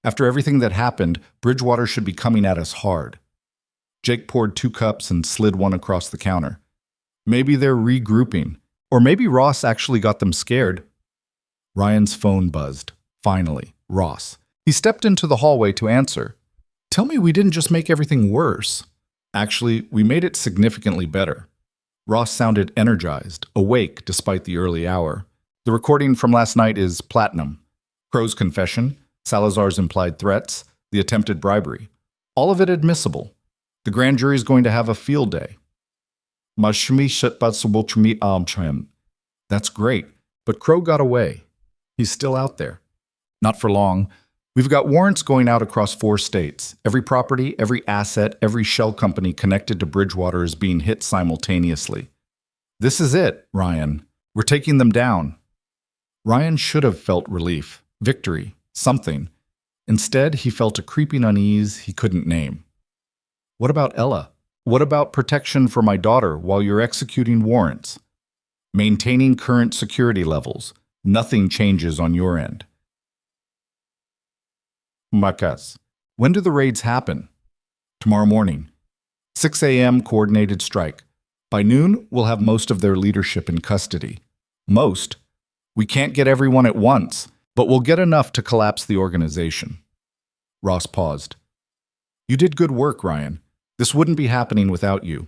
Speaker 1: After everything that happened, Bridgewater should be coming at us hard. Jake poured 2 cups and slid one across the counter. Maybe they're regrouping. Or maybe Ross actually got them scared. Ryan's phone buzzed. Finally, Ross. He stepped into the hallway to answer. Tell me we didn't just make everything worse. Actually, we made it significantly better. Ross sounded energized, awake despite the early hour. The recording from last night is platinum. Crow's confession, Salazar's implied threats, the attempted bribery. All of it admissible. The grand jury's going to have a field day. That's great, but Crow got away. He's still out there. Not for long. We've got warrants going out across 4 states. Every property, every asset, every shell company connected to Bridgewater is being hit simultaneously. This is it, Ryan. We're taking them down. Ryan should have felt relief, victory, something. Instead, he felt a creeping unease he couldn't name. What about Ella? What about protection for my daughter while you're executing warrants? Maintaining current security levels. Nothing changes on your end. Marcus. When do the raids happen? Tomorrow morning. 6 a.m. coordinated strike. By noon, we'll have most of their leadership in custody. Most? We can't get everyone at once, but we'll get enough to collapse the organization. Ross paused. You did good work, Ryan. This wouldn't be happening without you.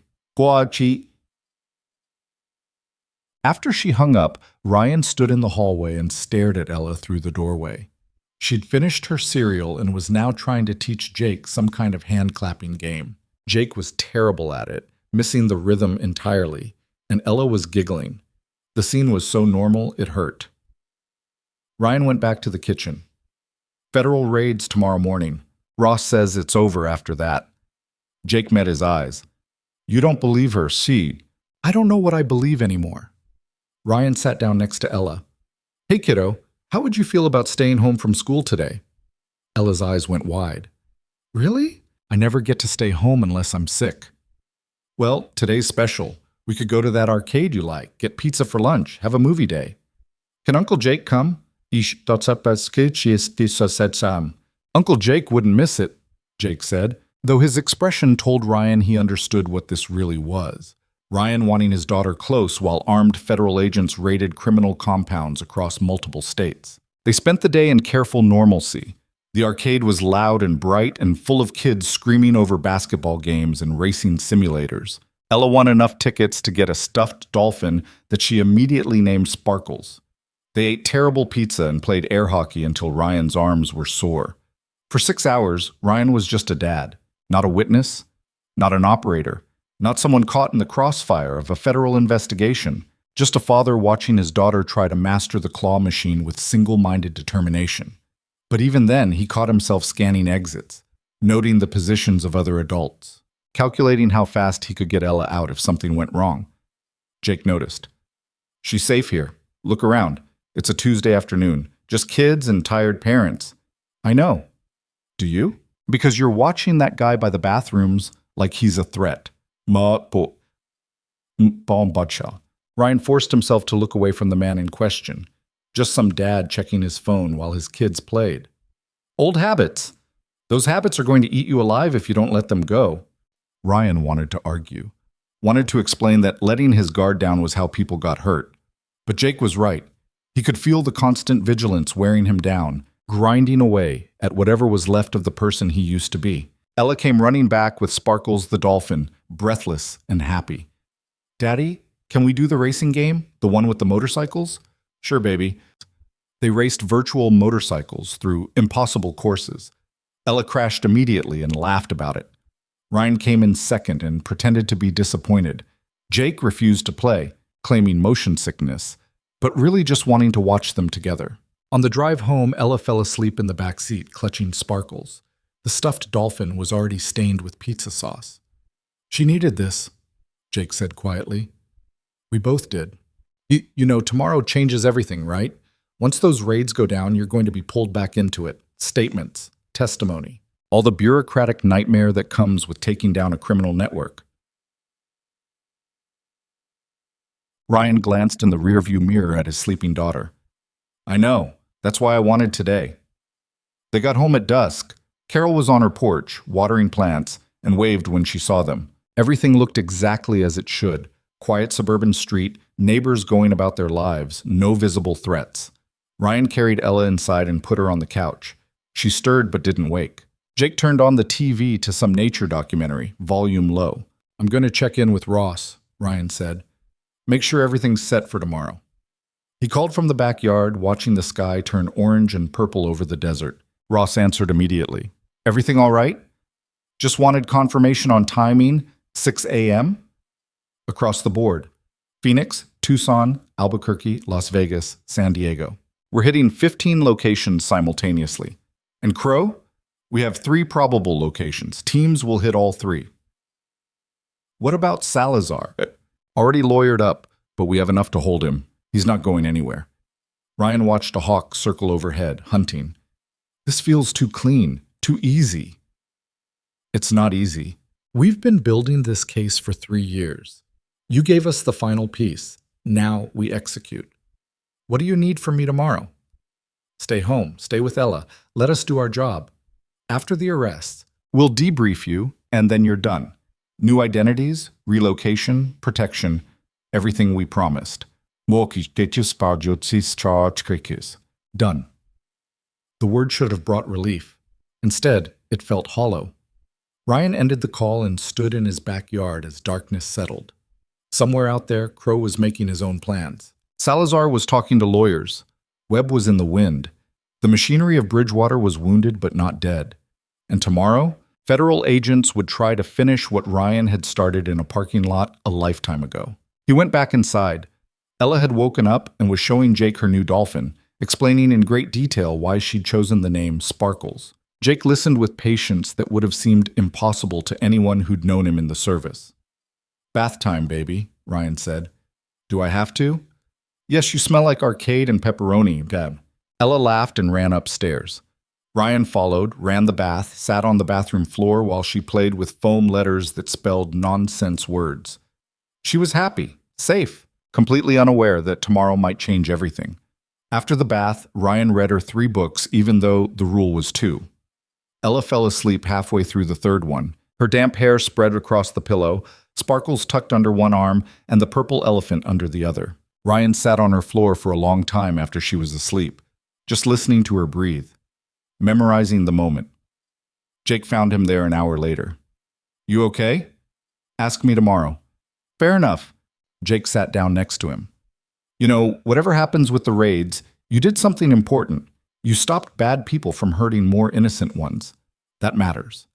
Speaker 1: After she hung up, Ryan stood in the hallway and stared at Ella through the doorway. She'd finished her cereal and was now trying to teach Jake some kind of hand-clapping game. Jake was terrible at it, missing the rhythm entirely, and Ella was giggling. The scene was so normal, it hurt. Ryan went back to the kitchen. Federal raids tomorrow morning. Ross says it's over after that. Jake met his eyes. You don't believe her, see? I don't know what I believe anymore. Ryan sat down next to Ella. Hey, kiddo, how would you feel about staying home from school today? Ella's eyes went wide. Really? I never get to stay home unless I'm sick. Well, today's special. We could go to that arcade you like, get pizza for lunch, have a movie day. Can Uncle Jake come? Uncle Jake wouldn't miss it, Jake said, though his expression told Ryan he understood what this really was. Ryan wanting his daughter close while armed federal agents raided criminal compounds across multiple states. They spent the day in careful normalcy. The arcade was loud and bright and full of kids screaming over basketball games and racing simulators. Ella won enough tickets to get a stuffed dolphin that she immediately named Sparkles. They ate terrible pizza and played air hockey until Ryan's arms were sore. For 6 hours, Ryan was just a dad, not a witness, not an operator, not someone caught in the crossfire of a federal investigation, just a father watching his daughter try to master the claw machine with single-minded determination. But even then, he caught himself scanning exits, noting the positions of other adults, calculating how fast he could get Ella out if something went wrong. Jake noticed. She's safe here. Look around. It's a Tuesday afternoon. Just kids and tired parents. I know. Do you? Because you're watching that guy by the bathrooms like he's a threat. Ryan forced himself to look away from the man in question. Just some dad checking his phone while his kids played. Old habits. Those habits are going to eat you alive if you don't let them go. Ryan wanted to argue. Wanted to explain that letting his guard down was how people got hurt. But Jake was right. He could feel the constant vigilance wearing him down, grinding away at whatever was left of the person he used to be. Ella came running back with Sparkles the dolphin, breathless and happy. Daddy, can we do the racing game? The one with the motorcycles? Sure, baby. They raced virtual motorcycles through impossible courses. Ella crashed immediately and laughed about it. Ryan came in second and pretended to be disappointed. Jake refused to play, claiming motion sickness, but really just wanting to watch them together. On the drive home, Ella fell asleep in the back seat, clutching Sparkles. The stuffed dolphin was already stained with pizza sauce. She needed this, Jake said quietly. We both did. You know, tomorrow changes everything, right? Once those raids go down, you're going to be pulled back into it. Statements, testimony, all the bureaucratic nightmare that comes with taking down a criminal network. Ryan glanced in the rearview mirror at his sleeping daughter. I know. That's why I wanted today. They got home at dusk. Carol was on her porch, watering plants, and waved when she saw them. Everything looked exactly as it should. Quiet suburban street, neighbors going about their lives, no visible threats. Ryan carried Ella inside and put her on the couch. She stirred but didn't wake. Jake turned on the TV to some nature documentary, volume low. I'm going to check in with Ross, Ryan said. Make sure everything's set for tomorrow. He called from the backyard, watching the sky turn orange and purple over the desert. Ross answered immediately. Everything all right? Just wanted confirmation on timing, 6 a.m.? Across the board. Phoenix, Tucson, Albuquerque, Las Vegas, San Diego. We're hitting 15 locations simultaneously. And Crow? We have 3 probable locations. Teams will hit all 3. What about Salazar? Already lawyered up, but we have enough to hold him. He's not going anywhere. Ryan watched a hawk circle overhead, hunting. This feels too clean, too easy. It's not easy. We've been building this case for 3 years. You gave us the final piece. Now we execute. What do you need from me tomorrow? Stay home. Stay with Ella. Let us do our job. After the arrests, we'll debrief you, and then you're done. New identities, relocation, protection, everything we promised. Done. The word should have brought relief. Instead, it felt hollow. Ryan ended the call and stood in his backyard as darkness settled. Somewhere out there, Crow was making his own plans. Salazar was talking to lawyers. Webb was in the wind. The machinery of Bridgewater was wounded but not dead. And tomorrow, Federal agents would try to finish what Ryan had started in a parking lot a lifetime ago. He went back inside. Ella had woken up and was showing Jake her new dolphin, explaining in great detail why she'd chosen the name Sparkles. Jake listened with patience that would have seemed impossible to anyone who'd known him in the service. "Bath time, baby," Ryan said. "Do I have to?" "Yes, you smell like arcade and pepperoni, Deb." Ella laughed and ran upstairs. Ryan followed, ran the bath, sat on the bathroom floor while she played with foam letters that spelled nonsense words. She was happy, safe, completely unaware that tomorrow might change everything. After the bath, Ryan read her 3 books, even though the rule was 2. Ella fell asleep halfway through the 3rd one. Her damp hair spread across the pillow, Sparkles tucked under one arm, and the purple elephant under the other. Ryan sat on her floor for a long time after she was asleep, just listening to her breathe, memorizing the moment. Jake found him there an hour later. "You okay? Ask me tomorrow." "Fair enough." Jake sat down next to him. "You know, whatever happens with the raids, you did something important. You stopped bad people from hurting more innocent ones. That matters."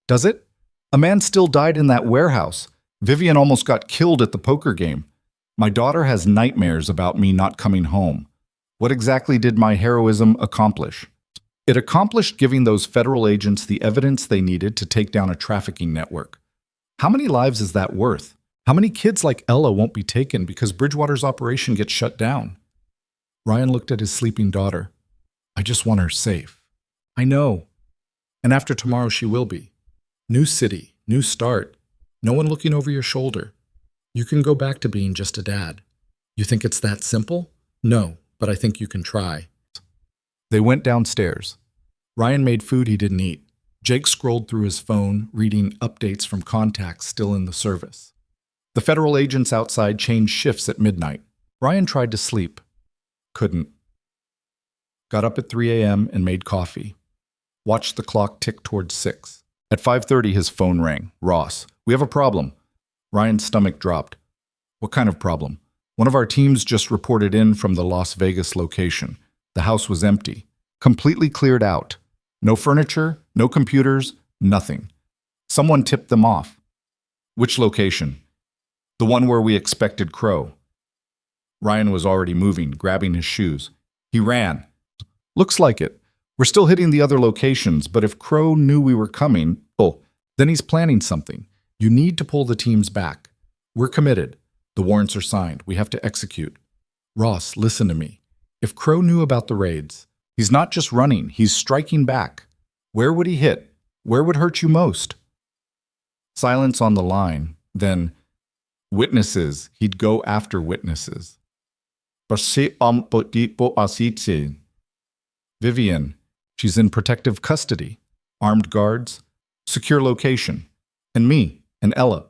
Speaker 1: Does it? A man still died in that warehouse. Vivian almost got killed at the poker game. My daughter has nightmares about me not coming home. What exactly did my heroism accomplish? It accomplished giving those federal agents the evidence they needed to take down a trafficking network. How many lives is that worth? How many kids like Ella won't be taken because Bridgewater's operation gets shut down? Ryan looked at his sleeping daughter. "I just want her safe." "I know. And after tomorrow she will be. New city, new start. No one looking over your shoulder. You can go back to being just a dad. You think it's that simple? No, but I think you can try." They went downstairs. Ryan made food he didn't eat. Jake scrolled through his phone, reading updates from contacts still in the service. The federal agents outside changed shifts at midnight. Ryan tried to sleep. Couldn't. Got up at 3 a.m. and made coffee. Watched the clock tick towards 6. At 5:30, his phone rang. "Ross, we have a problem." Ryan's stomach dropped. "What kind of problem?" "One of our teams just reported in from the Las Vegas location. The house was empty. Completely cleared out. No furniture, no computers, nothing. Someone tipped them off." "Which location?" "The one where we expected Crow." Ryan was already moving, grabbing his shoes. He ran. "Looks like it. We're still hitting the other locations, but if Crow knew we were coming, then he's planning something. You need to pull the teams back. We're committed. The warrants are signed. We have to execute." "Ross, listen to me. If Crow knew about the raids, he's not just running, he's striking back. Where would he hit? Where would hurt you most?" Silence on the line. Then, "Witnesses. He'd go after witnesses." "Vivian. She's in protective custody. Armed guards. Secure location. And me. And Ella."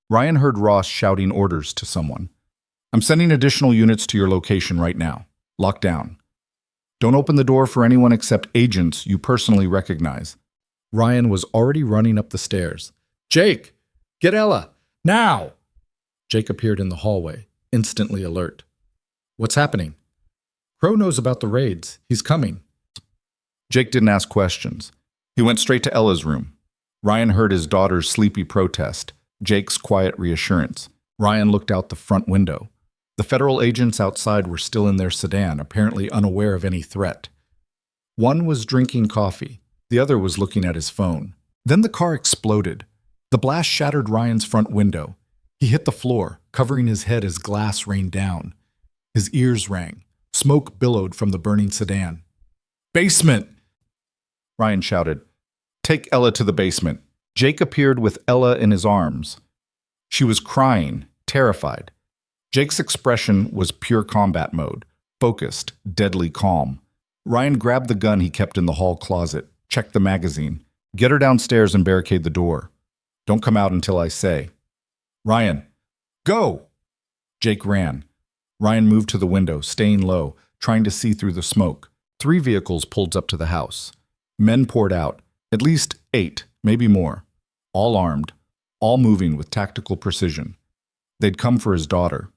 Speaker 1: Ryan heard Ross shouting orders to someone. "I'm sending additional units to your location right now. Lock down. Don't open the door for anyone except agents you personally recognize." Ryan was already running up the stairs. "Jake! Get Ella! Now!" Jake appeared in the hallway, instantly alert. "What's happening?" "Crow knows about the raids. He's coming." Jake didn't ask questions. He went straight to Ella's room. Ryan heard his daughter's sleepy protest, Jake's quiet reassurance. Ryan looked out the front window. The federal agents outside were still in their sedan, apparently unaware of any threat. One was drinking coffee. The other was looking at his phone. Then the car exploded. The blast shattered Ryan's front window. He hit the floor, covering his head as glass rained down. His ears rang. Smoke billowed from the burning sedan. "Basement!" Ryan shouted. "Take Ella to the basement." Jake appeared with Ella in his arms. She was crying, terrified. Jake's expression was pure combat mode, focused, deadly calm. Ryan grabbed the gun he kept in the hall closet, checked the magazine. "Get her downstairs and barricade the door. Don't come out until I say." "Ryan, go!" Jake ran. Ryan moved to the window, staying low, trying to see through the smoke. 3 vehicles pulled up to the house. Men poured out, at least 8, maybe more. All armed, all moving with tactical precision. They'd come for his daughter.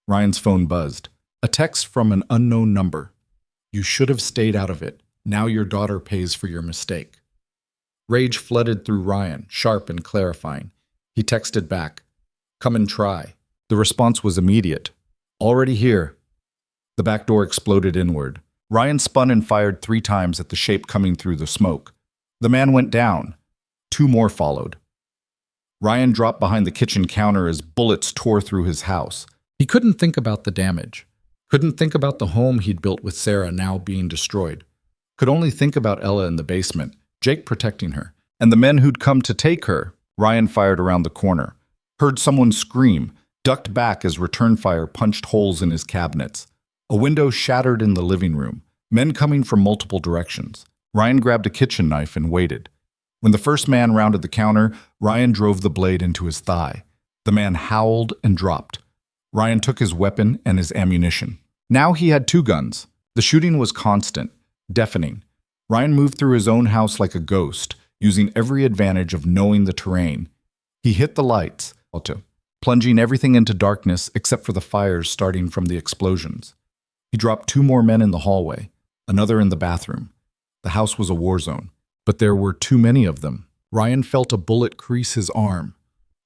Speaker 1: Ryan's phone buzzed. A text from an unknown number. "You should have stayed out of it. Now your daughter pays for your mistake. Rage flooded through Ryan, sharp and clarifying. He texted back, "Come and try." The response was immediate. "Already here." The back door exploded inward. Ryan spun and fired 3 times at the shape coming through the smoke. The man went down. 2 more followed. Ryan dropped behind the kitchen counter as bullets tore through his house. He couldn't think about the damage. Couldn't think about the home he'd built with Sarah now being destroyed. Could only think about Ella in the basement, Jake protecting her, and the men who'd come to take her. Ryan fired around the corner. Heard someone scream, ducked back as return fire punched holes in his cabinets. A window shattered in the living room, men coming from multiple directions. Ryan grabbed a kitchen knife and waited. When the first man rounded the counter, Ryan drove the blade into his thigh. The man howled and dropped. Ryan took his weapon and his ammunition. Now he had 2 guns. The shooting was constant, deafening. Ryan moved through his own house like a ghost, using every advantage of knowing the terrain. He hit the lights, plunging everything into darkness except for the fires starting from the explosions. He dropped 2 more men in the hallway, another in the bathroom. The house was a war zone, but there were too many of them. Ryan felt a bullet crease his arm,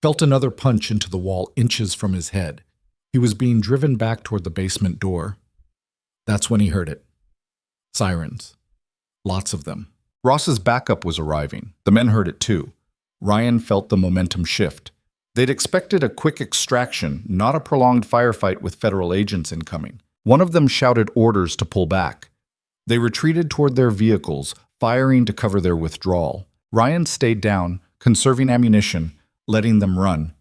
Speaker 1: felt another punch into the wall inches from his head. He was being driven back toward the basement door. That's when he heard it. Sirens. Lots of them. Ross's backup was arriving. The men heard it too. Ryan felt the momentum shift. They'd expected a quick extraction, not a prolonged firefight with federal agents incoming. One of them shouted orders to pull back. They retreated toward their vehicles, firing to cover their withdrawal. Ryan stayed down, conserving ammunition, letting them run.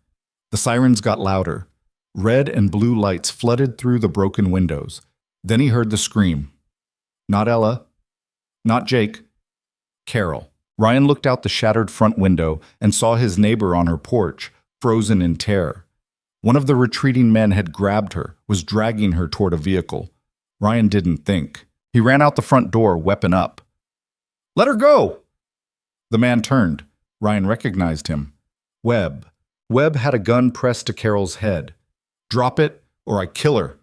Speaker 1: The sirens got louder. Red and blue lights flooded through the broken windows. Then he heard the scream. Not Ella. Not Jake. Carol. Ryan looked out the shattered front window and saw his neighbor on her porch, frozen in terror. One of the retreating men had grabbed her, was dragging her toward a vehicle. Ryan didn't think. He ran out the front door, weapon up. "Let her go!" The man turned. Ryan recognized him. Webb. Webb had a gun pressed to Carol's head. "Drop it, or I kill her."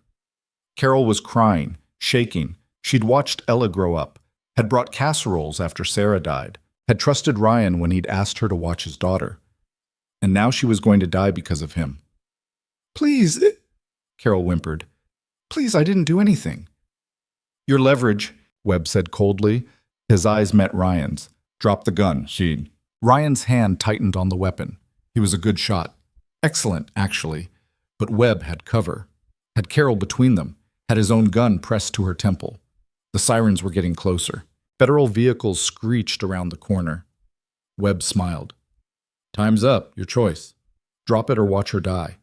Speaker 1: Carol was crying, shaking. She'd watched Ella grow up, had brought casseroles after Sarah died, had trusted Ryan when he'd asked her to watch his daughter. And now she was going to die because of him. "Please," Carol whimpered. "Please, I didn't do anything." "Your leverage," Webb said coldly. His eyes met Ryan's. "Drop the gun, she." Ryan's hand tightened on the weapon. He was a good shot. Excellent, actually. But Webb had cover. Had Carol between them. Had his own gun pressed to her temple. The sirens were getting closer. Federal vehicles screeched around the corner. Webb smiled. "Time's up, your choice. Drop it or watch her die."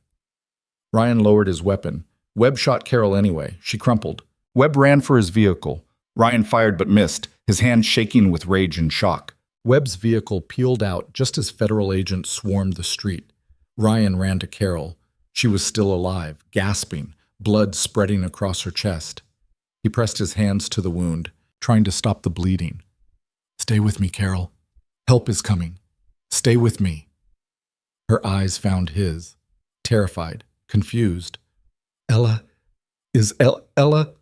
Speaker 1: Ryan lowered his weapon. Webb shot Carol anyway. She crumpled. Webb ran for his vehicle. Ryan fired but missed, his hand shaking with rage and shock. Webb's vehicle peeled out just as federal agents swarmed the street. Ryan ran to Carol. She was still alive, gasping, blood spreading across her chest. He pressed his hands to the wound, trying to stop the bleeding. "Stay with me, Carol. Help is coming. Stay with me." Her eyes found his, terrified, confused. "Ella? Is Ella?"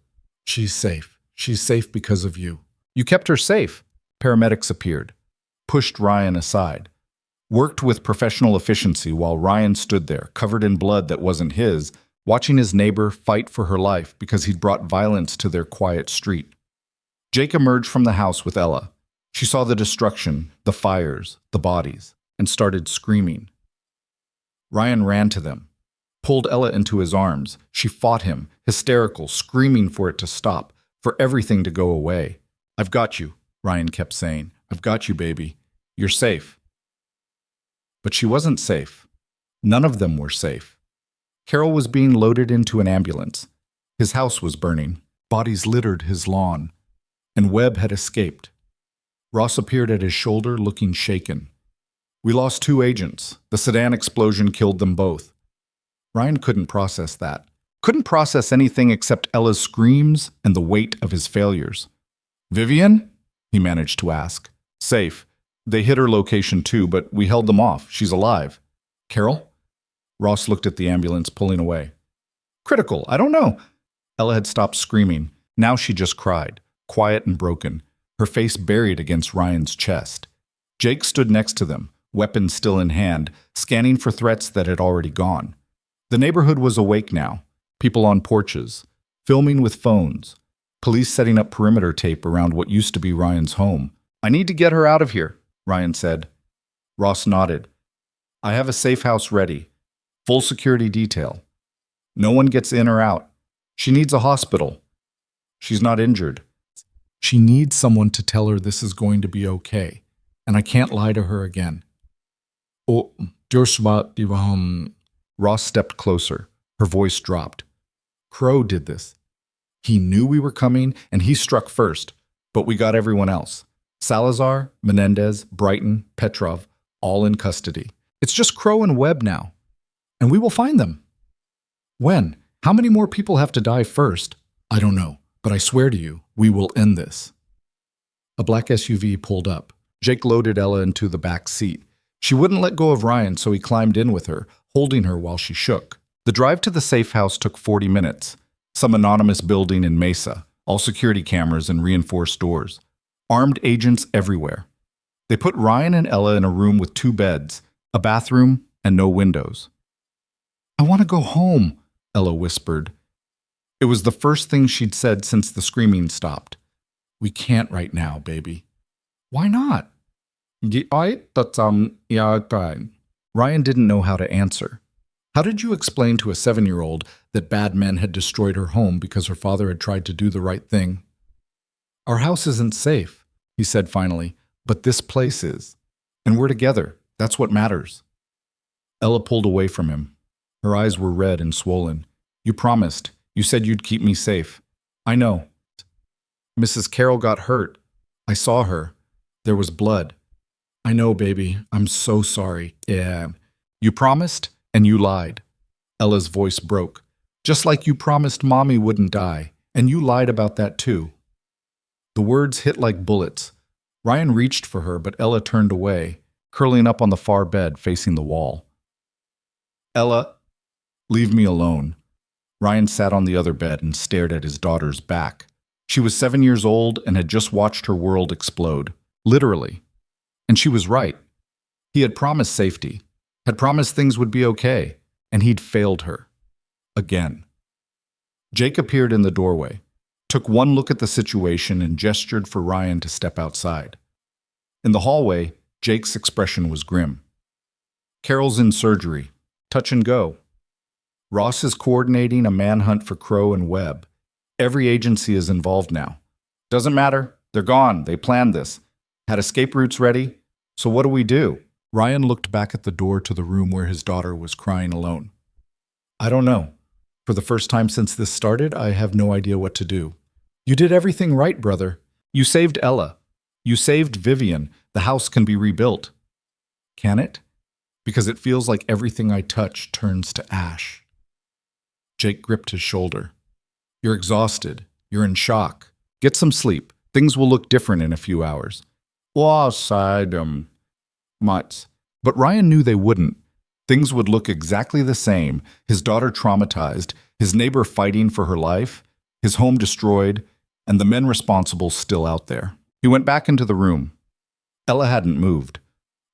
Speaker 1: "She's safe. She's safe because of you." "You kept her safe." Paramedics appeared, pushed Ryan aside, worked with professional efficiency while Ryan stood there, covered in blood that wasn't his, watching his neighbor fight for her life because he'd brought violence to their quiet street. Jake emerged from the house with Ella. She saw the destruction, the fires, the bodies, and started screaming. Ryan ran to them, pulled Ella into his arms. She fought him, hysterical, screaming for it to stop, for everything to go away. "I've got you," Ryan kept saying. "I've got you, baby. You're safe." But she wasn't safe. None of them were safe. Carol was being loaded into an ambulance. His house was burning. Bodies littered his lawn. And Webb had escaped. Ross appeared at his shoulder, looking shaken. "We lost 2 agents. The sedan explosion killed them both." Ryan couldn't process that. Couldn't process anything except Ella's screams and the weight of his failures. "Vivian?" he managed to ask. "Safe. They hit her location too, but we held them off. She's alive." "Carol?" Ross looked at the ambulance, pulling away. "Critical. I don't know." Ella had stopped screaming. Now she just cried, quiet and broken. her face buried against Ryan's chest. Jake stood next to them, weapon still in hand, scanning for threats that had already gone. The neighborhood was awake now, people on porches, filming with phones, police setting up perimeter tape around what used to be Ryan's home. "I need to get her out of here," Ryan said. Ross nodded. "I have a safe house ready. Full security detail. No one gets in or out. She needs a hospital. She's not injured. She needs someone to tell her this is going to be okay, and I can't lie to her again." "Oh, just about the Ross stepped closer. Her voice dropped. "Crow did this. He knew we were coming, and he struck first, but we got everyone else. Salazar, Menendez, Brighton, Petrov, all in custody. It's just Crow and Webb now, and we will find them." "When? How many more people have to die first?" "I don't know, but I swear to you, we will end this." A black SUV pulled up. Jake loaded Ella into the back seat. She wouldn't let go of Ryan, so he climbed in with her, holding her while she shook. The drive to the safe house took 40 minutes. Some anonymous building in Mesa, all security cameras and reinforced doors. Armed agents everywhere. They put Ryan and Ella in a room with 2 beds, a bathroom, and no windows. "I want to go home," Ella whispered. It was the first thing she'd said since the screaming stopped. "We can't right now, baby." "Why not?" Ryan didn't know how to answer. How did you explain to a 7-year-old that bad men had destroyed her home because her father had tried to do the right thing? "Our house isn't safe," he said finally, "but this place is. And we're together. That's what matters." Ella pulled away from him. Her eyes were red and swollen. "You promised. You said you'd keep me safe." "I know. Mrs. Carroll got hurt. I saw her. There was blood." "I know, baby. I'm so sorry." "Yeah. You promised, and you lied." Ella's voice broke. "Just like you promised Mommy wouldn't die, and you lied about that too." The words hit like bullets. Ryan reached for her, but Ella turned away, curling up on the far bed facing the wall. "Ella, leave me alone." Ryan sat on the other bed and stared at his daughter's back. She was 7 years old and had just watched her world explode, literally. And she was right. He had promised safety, had promised things would be okay, and he'd failed her. Again. Jake appeared in the doorway, took one look at the situation and gestured for Ryan to step outside. In the hallway, Jake's expression was grim. "Carol's in surgery. Touch and go. Ross is coordinating a manhunt for Crow and Webb. Every agency is involved now. Doesn't matter. They're gone. They planned this. Had escape routes ready. So what do we do?" Ryan looked back at the door to the room where his daughter was crying alone. "I don't know. For the first time since this started, I have no idea what to do." "You did everything right, brother. You saved Ella. You saved Vivian. The house can be rebuilt." "Can it? Because it feels like everything I touch turns to ash." Jake gripped his shoulder. "You're exhausted. You're in shock. Get some sleep. Things will look different in a few hours." Sighed, Mutts. But Ryan knew they wouldn't. Things would look exactly the same. His daughter traumatized, his neighbor fighting for her life, his home destroyed, and the men responsible still out there. He went back into the room. Ella hadn't moved.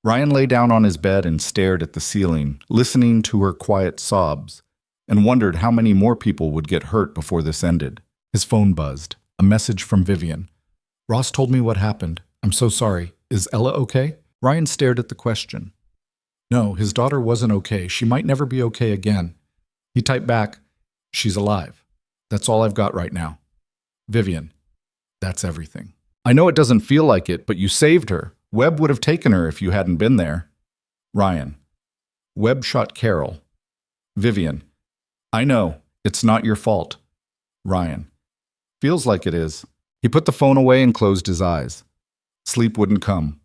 Speaker 1: Ryan lay down on his bed and stared at the ceiling, listening to her quiet sobs, and wondered how many more people would get hurt before this ended. His phone buzzed. A message from Vivian. "Ross told me what happened. I'm so sorry. Is Ella okay?" Ryan stared at the question. No, his daughter wasn't okay. She might never be okay again. He typed back, "She's alive. That's all I've got right now." Vivian. "That's everything. I know it doesn't feel like it, but you saved her. Webb would have taken her if you hadn't been there." Ryan. "Webb shot Carol." Vivian. "I know. It's not your fault." Ryan. "Feels like it is." He put the phone away and closed his eyes. Sleep wouldn't come.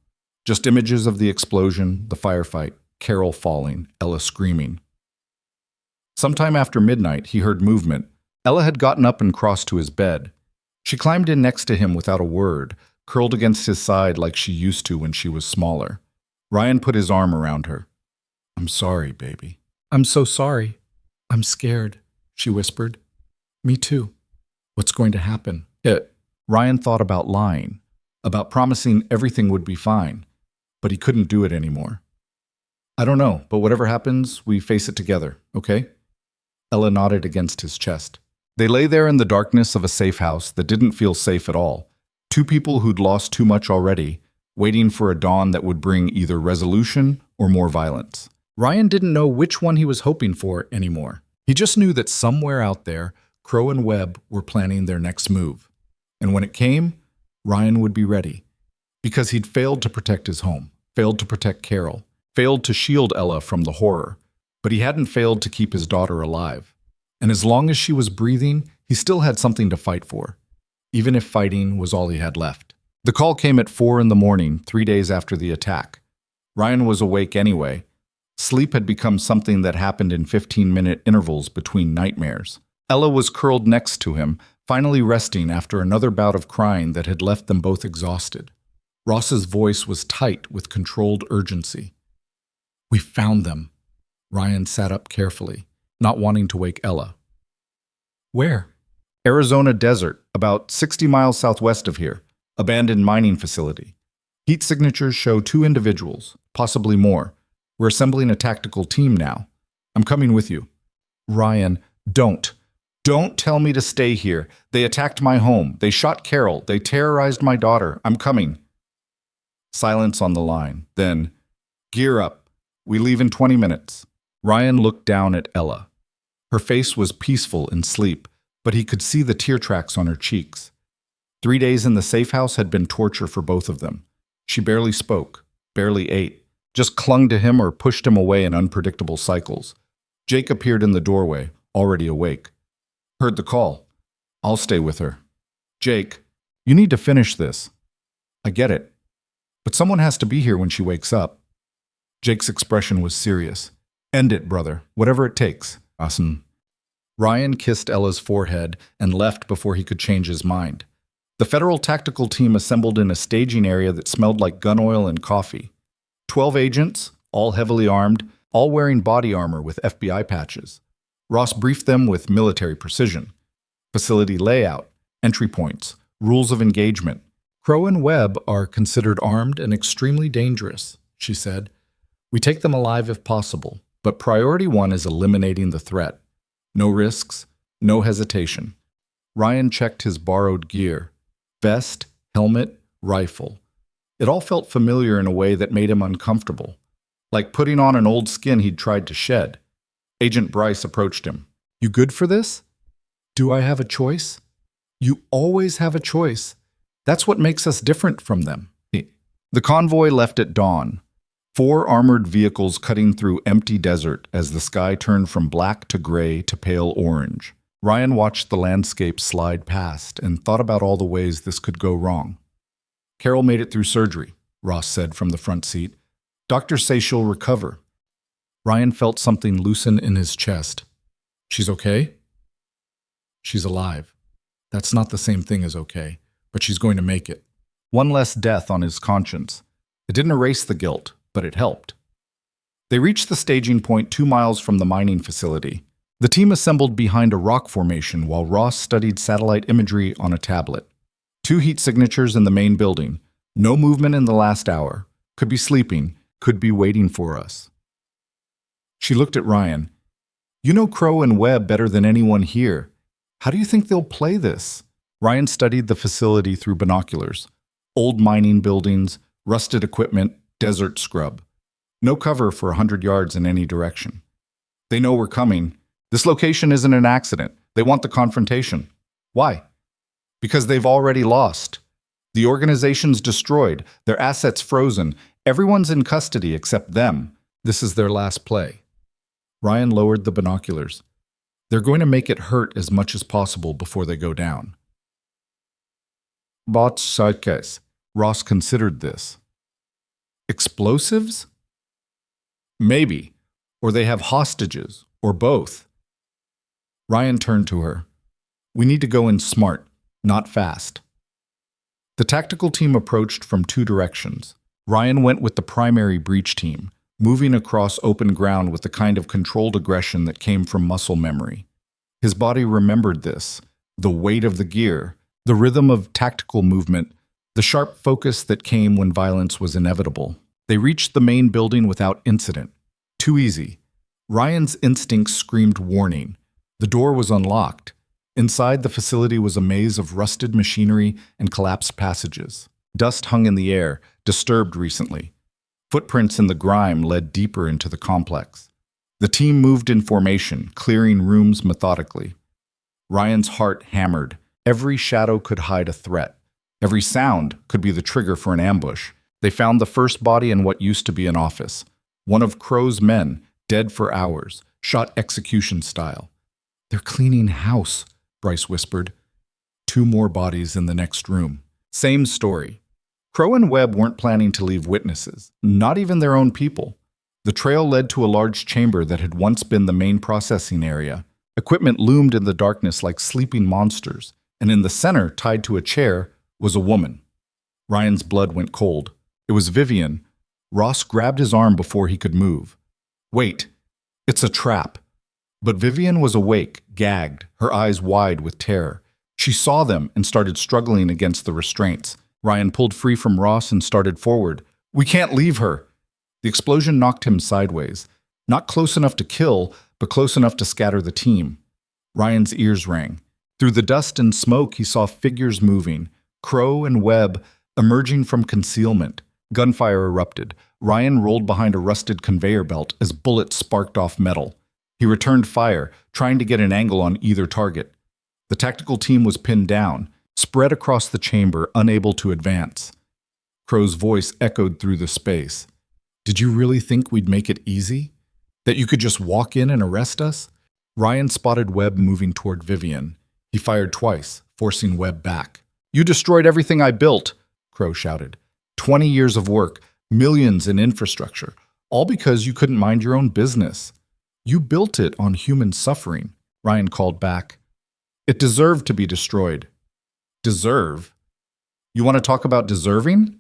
Speaker 1: Just images of the explosion, the firefight, Carol falling, Ella screaming. Sometime after midnight, he heard movement. Ella had gotten up and crossed to his bed. She climbed in next to him without a word, curled against his side like she used to when she was smaller. Ryan put his arm around her. "I'm sorry, baby." "I'm so sorry. I'm scared," she whispered. "Me too. What's going to happen?" Ryan thought about lying. about promising everything would be fine, but he couldn't do it anymore. I don't know, but whatever happens, we face it together, okay? Ella nodded against his chest. They lay there in the darkness of a safe house that didn't feel safe at all. Two people who'd lost too much already, waiting for a dawn that would bring either resolution or more violence. Ryan didn't know which one he was hoping for anymore. He just knew that somewhere out there, Crow and Webb were planning their next move. And when it came, Ryan would be ready. Because he'd failed to protect his home, failed to protect Carol, failed to shield Ella from the horror, but he hadn't failed to keep his daughter alive. And as long as she was breathing, he still had something to fight for, even if fighting was all he had left. The call came at 4 a.m, 3 days after the attack. Ryan was awake anyway. Sleep had become something that happened in 15-minute intervals between nightmares. Ella was curled next to him, finally resting after another bout of crying that had left them both exhausted. Ross's voice was tight with controlled urgency. "We found them." Ryan sat up carefully, not wanting to wake Ella. "Where?" "Arizona desert, about 60 miles southwest of here. Abandoned mining facility. Heat signatures show 2 individuals, possibly more. We're assembling a tactical team now. I'm coming with you." "Ryan, don't. Don't tell me to stay here. They attacked my home. They shot Carol. They terrorized my daughter. I'm coming." Silence on the line. Then, "Gear up. We leave in 20 minutes. Ryan looked down at Ella. Her face was peaceful in sleep, but he could see the tear tracks on her cheeks. 3 days in the safe house had been torture for both of them. She barely spoke, barely ate, just clung to him or pushed him away in unpredictable cycles. Jake appeared in the doorway, already awake. "Heard the call. I'll stay with her." "Jake, you need to finish this." "I get it. But someone has to be here when she wakes up." Jake's expression was serious. "End it, brother, whatever it takes." Awesome. Ryan kissed Ella's forehead and left before he could change his mind. The federal tactical team assembled in a staging area that smelled like gun oil and coffee. 12 agents, all heavily armed, all wearing body armor with FBI patches. Ross briefed them with military precision. Facility layout, entry points, rules of engagement. "Crow and Webb are considered armed and extremely dangerous," she said. "We take them alive if possible, but priority 1 is eliminating the threat. No risks, no hesitation." Ryan checked his borrowed gear. Vest, helmet, rifle. It all felt familiar in a way that made him uncomfortable, like putting on an old skin he'd tried to shed. Agent Bryce approached him. "You good for this?" "Do I have a choice?" "You always have a choice. That's what makes us different from them." The convoy left at dawn. 4 armored vehicles cutting through empty desert as the sky turned from black to gray to pale orange. Ryan watched the landscape slide past and thought about all the ways this could go wrong. "Carol made it through surgery," Ross said from the front seat. "Doctors say she'll recover." Ryan felt something loosen in his chest. "She's okay?" "She's alive. That's not the same thing as okay, but she's going to make it." One less death on his conscience. It didn't erase the guilt, but it helped. They reached the staging point 2 miles from the mining facility. The team assembled behind a rock formation while Ross studied satellite imagery on a tablet. 2 heat signatures in the main building. No movement in the last hour. Could be sleeping, could be waiting for us. She looked at Ryan. "You know Crow and Webb better than anyone here. How do you think they'll play this?" Ryan studied the facility through binoculars. Old mining buildings, rusted equipment, desert scrub. No cover for 100 yards in any direction. "They know we're coming. This location isn't an accident. They want the confrontation." "Why?" "Because they've already lost. The organization's destroyed, their assets frozen. Everyone's in custody except them. This is their last play." Ryan lowered the binoculars. "They're going to make it hurt as much as possible before they go down." "Bot sidecase." Ross considered this. "Explosives?" "Maybe. Or they have hostages, or both." Ryan turned to her. "We need to go in smart, not fast." The tactical team approached from 2 directions. Ryan went with the primary breach team, moving across open ground with the kind of controlled aggression that came from muscle memory. His body remembered this, the weight of the gear, the rhythm of tactical movement, the sharp focus that came when violence was inevitable. They reached the main building without incident. Too easy. Ryan's instincts screamed warning. The door was unlocked. Inside the facility was a maze of rusted machinery and collapsed passages. Dust hung in the air, disturbed recently. Footprints in the grime led deeper into the complex. The team moved in formation, clearing rooms methodically. Ryan's heart hammered. Every shadow could hide a threat. Every sound could be the trigger for an ambush. They found the first body in what used to be an office. One of Crow's men, dead for hours, shot execution style. "They're cleaning house," Bryce whispered. 2 more bodies in the next room. Same story. Crow and Webb weren't planning to leave witnesses, not even their own people. The trail led to a large chamber that had once been the main processing area. Equipment loomed in the darkness like sleeping monsters, and in the center, tied to a chair, was a woman. Ryan's blood went cold. It was Vivian. Ross grabbed his arm before he could move. "Wait, it's a trap." But Vivian was awake, gagged, her eyes wide with terror. She saw them and started struggling against the restraints. Ryan pulled free from Ross and started forward. "We can't leave her." The explosion knocked him sideways. Not close enough to kill, but close enough to scatter the team. Ryan's ears rang. Through the dust and smoke, he saw figures moving. Crow and Webb emerging from concealment. Gunfire erupted. Ryan rolled behind a rusted conveyor belt as bullets sparked off metal. He returned fire, trying to get an angle on either target. The tactical team was pinned down, spread across the chamber, unable to advance. Crow's voice echoed through the space. "Did you really think we'd make it easy? That you could just walk in and arrest us?" Ryan spotted Webb moving toward Vivian. He fired twice, forcing Webb back. "You destroyed everything I built," Crow shouted. 20 years of work, millions in infrastructure, all because you couldn't mind your own business. "You built it on human suffering," Ryan called back. "It deserved to be destroyed." "Deserve? You want to talk about deserving?"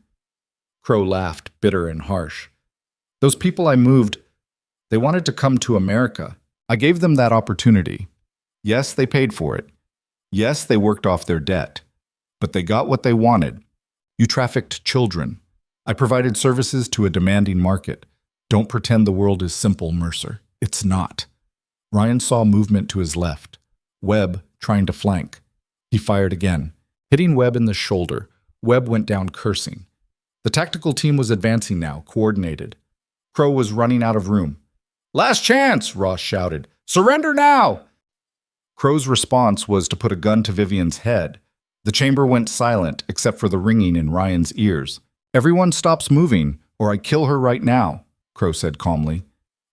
Speaker 1: Crow laughed, bitter and harsh. "Those people I moved, they wanted to come to America. I gave them that opportunity. Yes, they paid for it. Yes, they worked off their debt. But they got what they wanted. You trafficked children. I provided services to a demanding market. Don't pretend the world is simple, Mercer. It's not." Ryan saw movement to his left. Webb trying to flank. He fired again, hitting Webb in the shoulder. Webb went down cursing. The tactical team was advancing now, coordinated. Crow was running out of room. "Last chance!" Ross shouted. "Surrender now!" Crow's response was to put a gun to Vivian's head. The chamber went silent, except for the ringing in Ryan's ears. "Everyone stops moving, or I kill her right now," Crow said calmly.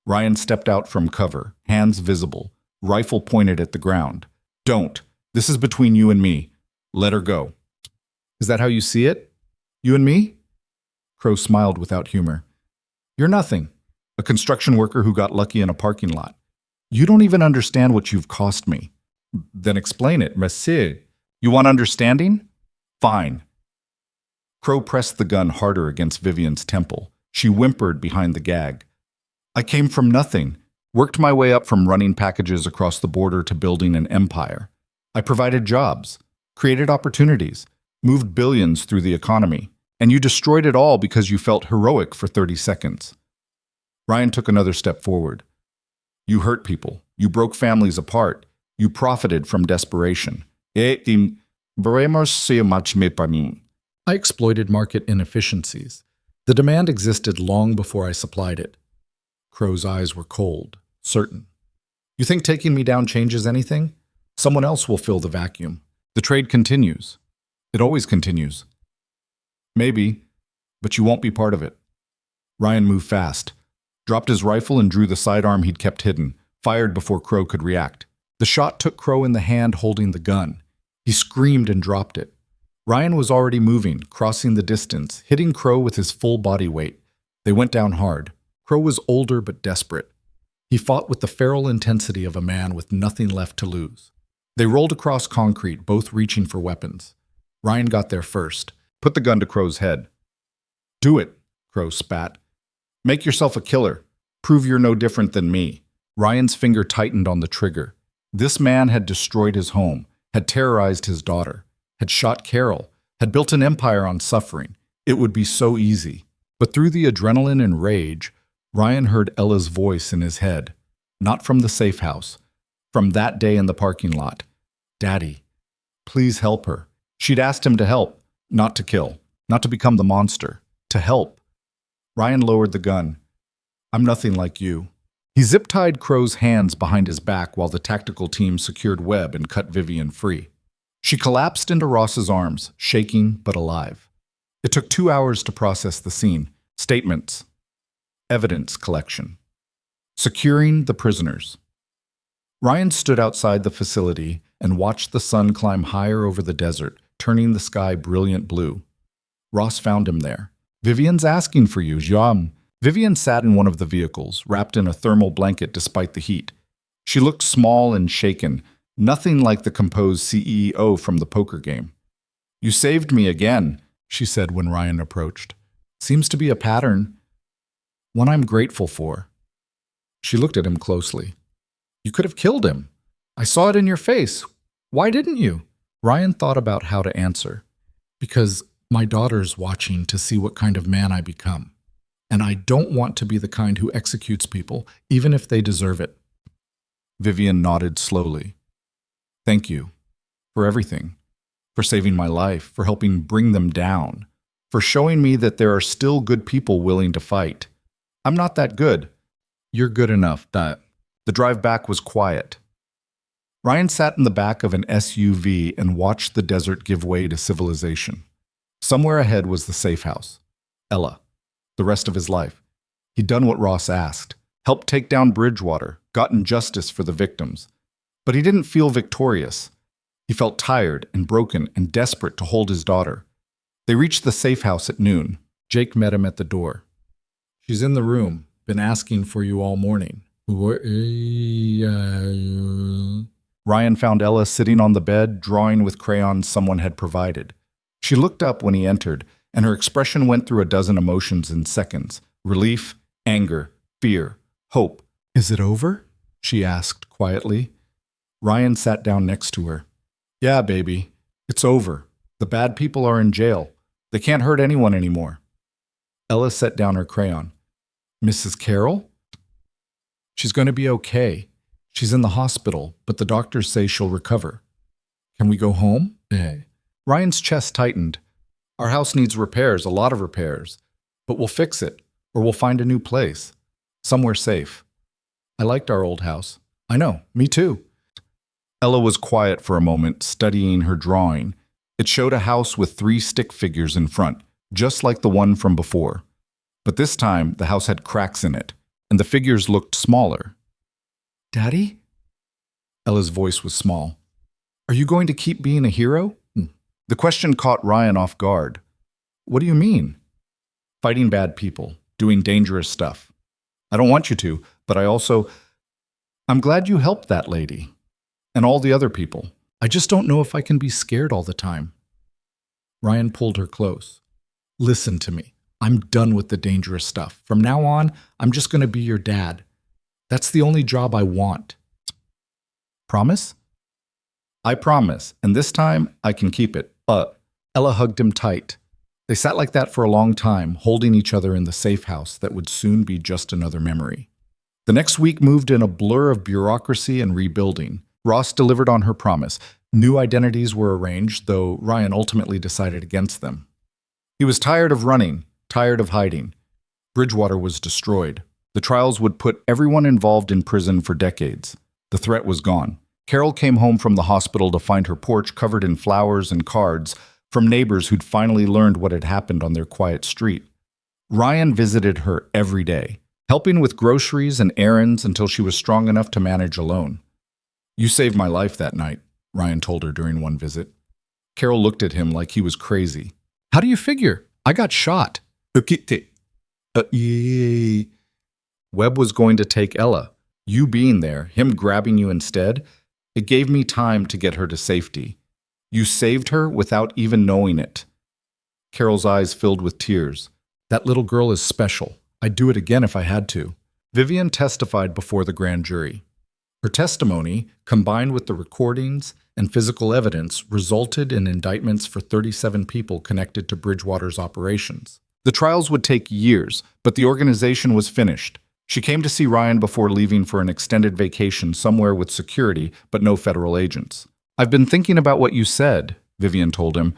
Speaker 1: Ryan stepped out from cover, hands visible, rifle pointed at the ground. "Don't. This is between you and me. Let her go." "Is that how you see it? You and me?" Crow smiled without humor. "You're nothing. A construction worker who got lucky in a parking lot. You don't even understand what you've cost me." "Then explain it, monsieur. You want understanding? Fine." Crow pressed the gun harder against Vivian's temple. She whimpered behind the gag. "I came from nothing, worked my way up from running packages across the border to building an empire. I provided jobs, created opportunities, moved billions through the economy, and you destroyed it all because you felt heroic for 30 seconds. Ryan took another step forward. "You hurt people. You broke families apart. You profited from desperation. I exploited market inefficiencies. The demand existed long before I supplied it." Crow's eyes were cold, certain. "You think taking me down changes anything? Someone else will fill the vacuum. The trade continues. It always continues." "Maybe, but you won't be part of it." Ryan moved fast, dropped his rifle and drew the sidearm he'd kept hidden, fired before Crow could react. The shot took Crow in the hand holding the gun. He screamed and dropped it. Ryan was already moving, crossing the distance, hitting Crow with his full body weight. They went down hard. Crow was older but desperate. He fought with the feral intensity of a man with nothing left to lose. They rolled across concrete, both reaching for weapons. Ryan got there first, put the gun to Crow's head. "Do it," Crow spat. "Make yourself a killer. Prove you're no different than me." Ryan's finger tightened on the trigger. This man had destroyed his home, had terrorized his daughter, had shot Carol, had built an empire on suffering. It would be so easy. But through the adrenaline and rage, Ryan heard Ella's voice in his head, not from the safe house, from that day in the parking lot. Daddy, please help her. She'd asked him to help, not to kill, not to become the monster, to help. Ryan lowered the gun. I'm nothing like you. He zip-tied Crow's hands behind his back while the tactical team secured Webb and cut Vivian free. She collapsed into Ross's arms, shaking but alive. It took 2 hours to process the scene. Statements. Evidence collection. Securing the prisoners. Ryan stood outside the facility and watched the sun climb higher over the desert, turning the sky brilliant blue. Ross found him there. Vivian's asking for you, Jean. Vivian sat in one of the vehicles, wrapped in a thermal blanket despite the heat. She looked small and shaken, nothing like the composed CEO from the poker game. You saved me again, she said when Ryan approached. Seems to be a pattern. One I'm grateful for. She looked at him closely. You could have killed him. I saw it in your face. Why didn't you? Ryan thought about how to answer. Because my daughter's watching to see what kind of man I become. And I don't want to be the kind who executes people, even if they deserve it. Vivian nodded slowly. Thank you. For everything. For saving my life. For helping bring them down. For showing me that there are still good people willing to fight. I'm not that good. You're good enough. The drive back was quiet. Ryan sat in the back of an SUV and watched the desert give way to civilization. Somewhere ahead was the safe house. Ella. The rest of his life. He'd done what Ross asked, helped take down Bridgewater, gotten justice for the victims. But he didn't feel victorious. He felt tired and broken and desperate to hold his daughter. They reached the safe house at noon. Jake met him at the door. She's in the room. Been asking for you all morning. Ryan found Ella sitting on the bed, drawing with crayons someone had provided. She looked up when he entered, and her expression went through a dozen emotions in seconds. Relief, anger, fear, hope. Is it over? She asked quietly. Ryan sat down next to her. Yeah, baby. It's over. The bad people are in jail. They can't hurt anyone anymore. Ella set down her crayon. Mrs. Carroll? She's going to be okay. She's in the hospital, but the doctors say she'll recover. Can we go home? Ryan's chest tightened. Our house needs repairs, a lot of repairs. But we'll fix it, or we'll find a new place. Somewhere safe. I liked our old house. I know, me too. Ella was quiet for a moment, studying her drawing. It showed a house with 3 stick figures in front, just like the one from before. But this time, the house had cracks in it, and the figures looked smaller. Daddy? Ella's voice was small. Are you going to keep being a hero? The question caught Ryan off guard. What do you mean? Fighting bad people, doing dangerous stuff. I don't want you to, but I'm glad you helped that lady. And all the other people. I just don't know if I can be scared all the time. Ryan pulled her close. Listen to me. I'm done with the dangerous stuff. From now on, I'm just going to be your dad. That's the only job I want. Promise? I promise, and this time I can keep it. Ella hugged him tight. They sat like that for a long time, holding each other in the safe house that would soon be just another memory. The next week moved in a blur of bureaucracy and rebuilding. Ross delivered on her promise. New identities were arranged, though Ryan ultimately decided against them. He was tired of running, tired of hiding. Bridgewater was destroyed. The trials would put everyone involved in prison for decades. The threat was gone. Carol came home from the hospital to find her porch covered in flowers and cards from neighbors who'd finally learned what had happened on their quiet street. Ryan visited her every day, helping with groceries and errands until she was strong enough to manage alone. You saved my life that night, Ryan told her during one visit. Carol looked at him like he was crazy. How do you figure? I got shot. Webb was going to take Ella. You being there, him grabbing you instead, it gave me time to get her to safety. You saved her without even knowing it. Carol's eyes filled with tears. That little girl is special. I'd do it again if I had to. Vivian testified before the grand jury. Her testimony, combined with the recordings and physical evidence, resulted in indictments for 37 people connected to Bridgewater's operations. The trials would take years, but the organization was finished. She came to see Ryan before leaving for an extended vacation somewhere with security, but no federal agents. "I've been thinking about what you said," Vivian told him,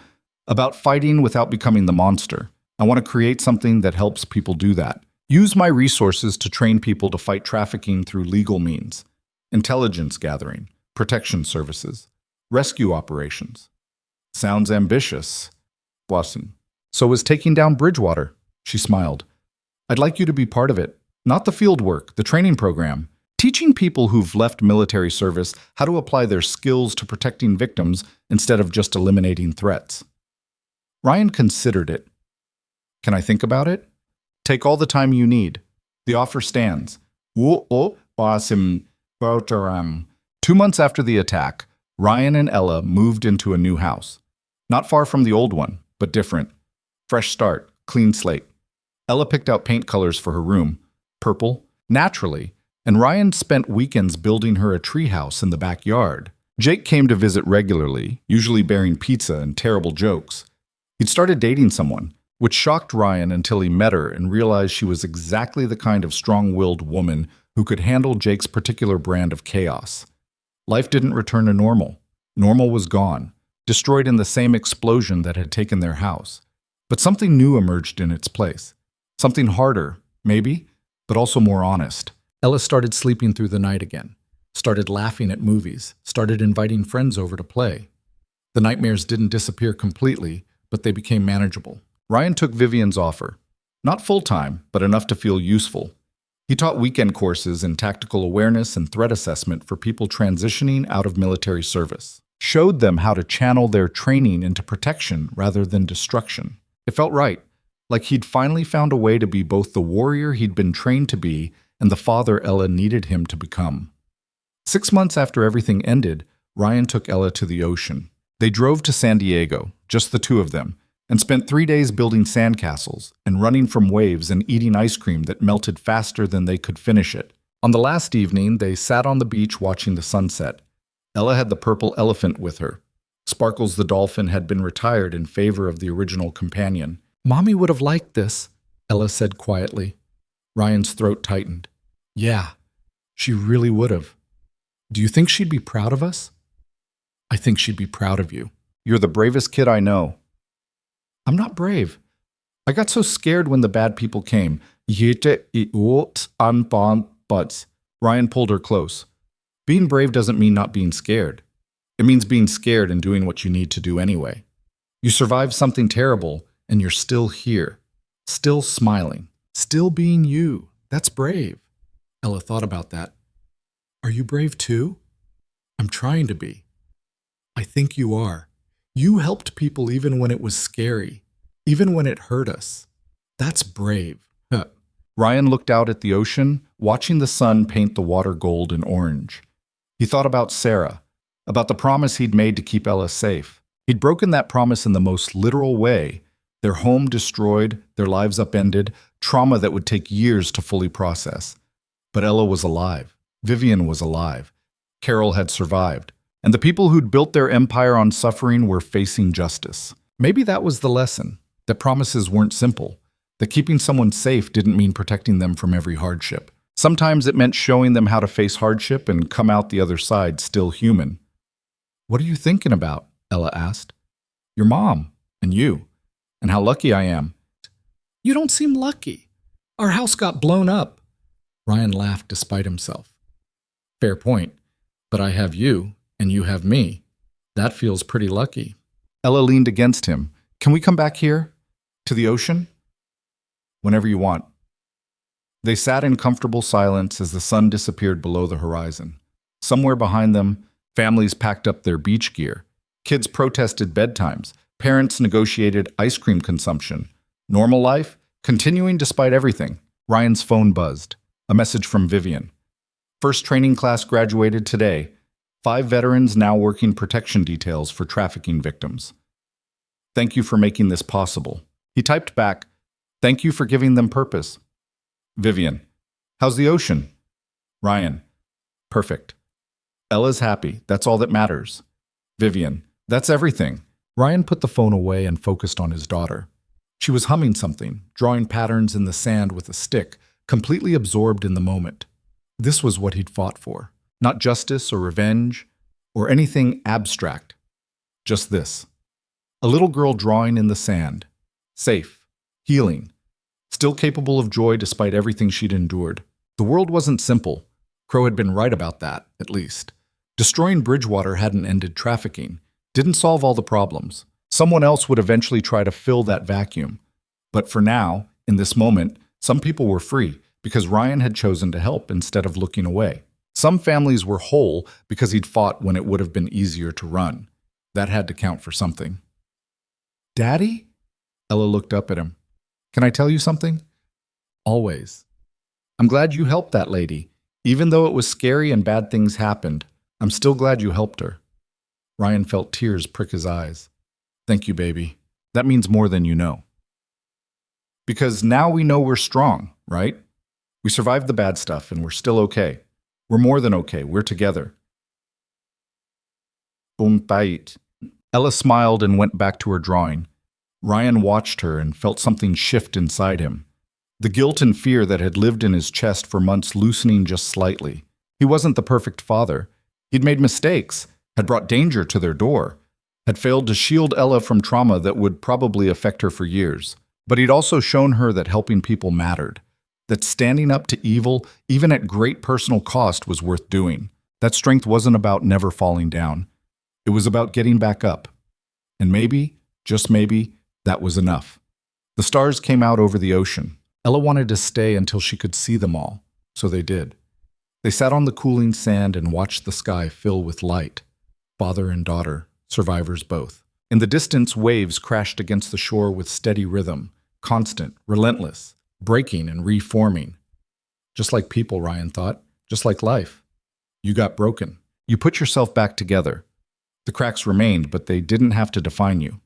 Speaker 1: "about fighting without becoming the monster. I want to create something that helps people do that. Use my resources to train people to fight trafficking through legal means. Intelligence gathering, protection services, rescue operations." "Sounds ambitious." Wasson. "So is taking down Bridgewater." She smiled. "I'd like you to be part of it. Not the field work, the training program. Teaching people who've left military service how to apply their skills to protecting victims instead of just eliminating threats." Ryan considered it. "Can I think about it?" "Take all the time you need. The offer stands." 2 months after the attack, Ryan and Ella moved into a new house. Not far from the old one, but different. Fresh start, clean slate. Ella picked out paint colors for her room, purple, naturally, and Ryan spent weekends building her a treehouse in the backyard. Jake came to visit regularly, usually bearing pizza and terrible jokes. He'd started dating someone, which shocked Ryan until he met her and realized she was exactly the kind of strong-willed woman who could handle Jake's particular brand of chaos. Life didn't return to normal. Normal was gone, destroyed in the same explosion that had taken their house. But something new emerged in its place. Something harder, maybe, but also more honest. Ella started sleeping through the night again, started laughing at movies, started inviting friends over to play. The nightmares didn't disappear completely, but they became manageable. Ryan took Vivian's offer. Not full-time, but enough to feel useful. He taught weekend courses in tactical awareness and threat assessment for people transitioning out of military service. Showed them how to channel their training into protection rather than destruction. It felt right, like he'd finally found a way to be both the warrior he'd been trained to be and the father Ella needed him to become. 6 months after everything ended, Ryan took Ella to the ocean. They drove to San Diego, just the two of them, and spent 3 days building sandcastles and running from waves and eating ice cream that melted faster than they could finish it. On the last evening, they sat on the beach watching the sunset. Ella had the purple elephant with her. Sparkles the dolphin had been retired in favor of the original companion. "Mommy would have liked this," Ella said quietly. Ryan's throat tightened. "Yeah, she really would have. Do you think she'd be proud of us?" "I think she'd be proud of you. You're the bravest kid I know." "I'm not brave. I got so scared when the bad people came." Ryan pulled her close. "Being brave doesn't mean not being scared. It means being scared and doing what you need to do anyway. You survived something terrible, and you're still here, still smiling, still being you. That's brave." Ella thought about that. "Are you brave too?" "I'm trying to be." "I think you are. You helped people even when it was scary, even when it hurt us. That's brave." Ryan looked out at the ocean, watching the sun paint the water gold and orange. He thought about Sarah, about the promise he'd made to keep Ella safe. He'd broken that promise in the most literal way. Their home destroyed, their lives upended, trauma that would take years to fully process. But Ella was alive. Vivian was alive. Carol had survived. And the people who'd built their empire on suffering were facing justice. Maybe that was the lesson, that promises weren't simple, that keeping someone safe didn't mean protecting them from every hardship. Sometimes it meant showing them how to face hardship and come out the other side still human. "What are you thinking about?" Ella asked. "Your mom, and you, and how lucky I am." "You don't seem lucky. Our house got blown up." Ryan laughed despite himself. "Fair point, but I have you, and you have me. That feels pretty lucky." Ella leaned against him. "Can we come back here? To the ocean?" "Whenever you want." They sat in comfortable silence as the sun disappeared below the horizon. Somewhere behind them, families packed up their beach gear. Kids protested bedtimes. Parents negotiated ice cream consumption. Normal life, continuing despite everything. Ryan's phone buzzed. A message from Vivian. "First training class graduated today. 5 veterans now working protection details for trafficking victims. Thank you for making this possible." He typed back, "Thank you for giving them purpose." Vivian, "How's the ocean?" Ryan, "Perfect. Ella's happy. That's all that matters. Vivian, that's everything. Ryan put the phone away and focused on his daughter. She was humming something, drawing patterns in the sand with a stick, completely absorbed in the moment. This was what he'd fought for. Not justice or revenge or anything abstract. Just this. A little girl drawing in the sand. Safe. Healing. Still capable of joy despite everything she'd endured. The world wasn't simple. Crow had been right about that, at least. Destroying Bridgewater hadn't ended trafficking. Didn't solve all the problems. Someone else would eventually try to fill that vacuum. But for now, in this moment, some people were free because Ryan had chosen to help instead of looking away. Some families were whole because he'd fought when it would have been easier to run. That had to count for something. Daddy? Ella looked up at him. Can I tell you something? Always. I'm glad you helped that lady. Even though it was scary and bad things happened, I'm still glad you helped her. Ryan felt tears prick his eyes. Thank you, baby. That means more than you know. Because now we know we're strong, right? We survived the bad stuff and we're still okay. We're more than okay. We're together. Bait. Ella smiled and went back to her drawing. Ryan watched her and felt something shift inside him. The guilt and fear that had lived in his chest for months loosening just slightly. He wasn't the perfect father. He'd made mistakes, had brought danger to their door, had failed to shield Ella from trauma that would probably affect her for years. But he'd also shown her that helping people mattered, that standing up to evil, even at great personal cost, was worth doing. That strength wasn't about never falling down. It was about getting back up. And maybe, just maybe, that was enough. The stars came out over the ocean. Ella wanted to stay until she could see them all, so they did. They sat on the cooling sand and watched the sky fill with light. Father and daughter, survivors both. In the distance, waves crashed against the shore with steady rhythm, constant, relentless, breaking and reforming. Just like people, Ryan thought, just like life. You got broken. You put yourself back together. The cracks remained, but they didn't have to define you.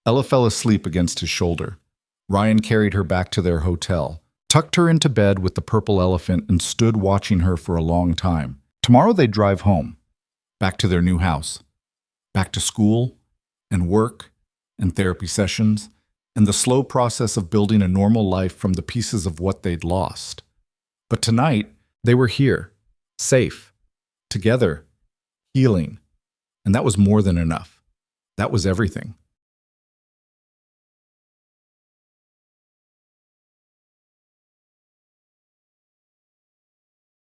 Speaker 1: Ella fell asleep against his shoulder. Ryan carried her back to their hotel, tucked her into bed with the purple elephant, and stood watching her for a long time. Tomorrow they'd drive home, back to their new house, back to school and work and therapy sessions, and the slow process of building a normal life from the pieces of what they'd lost. But tonight, they were here, safe, together, healing, and that was more than enough. That was everything.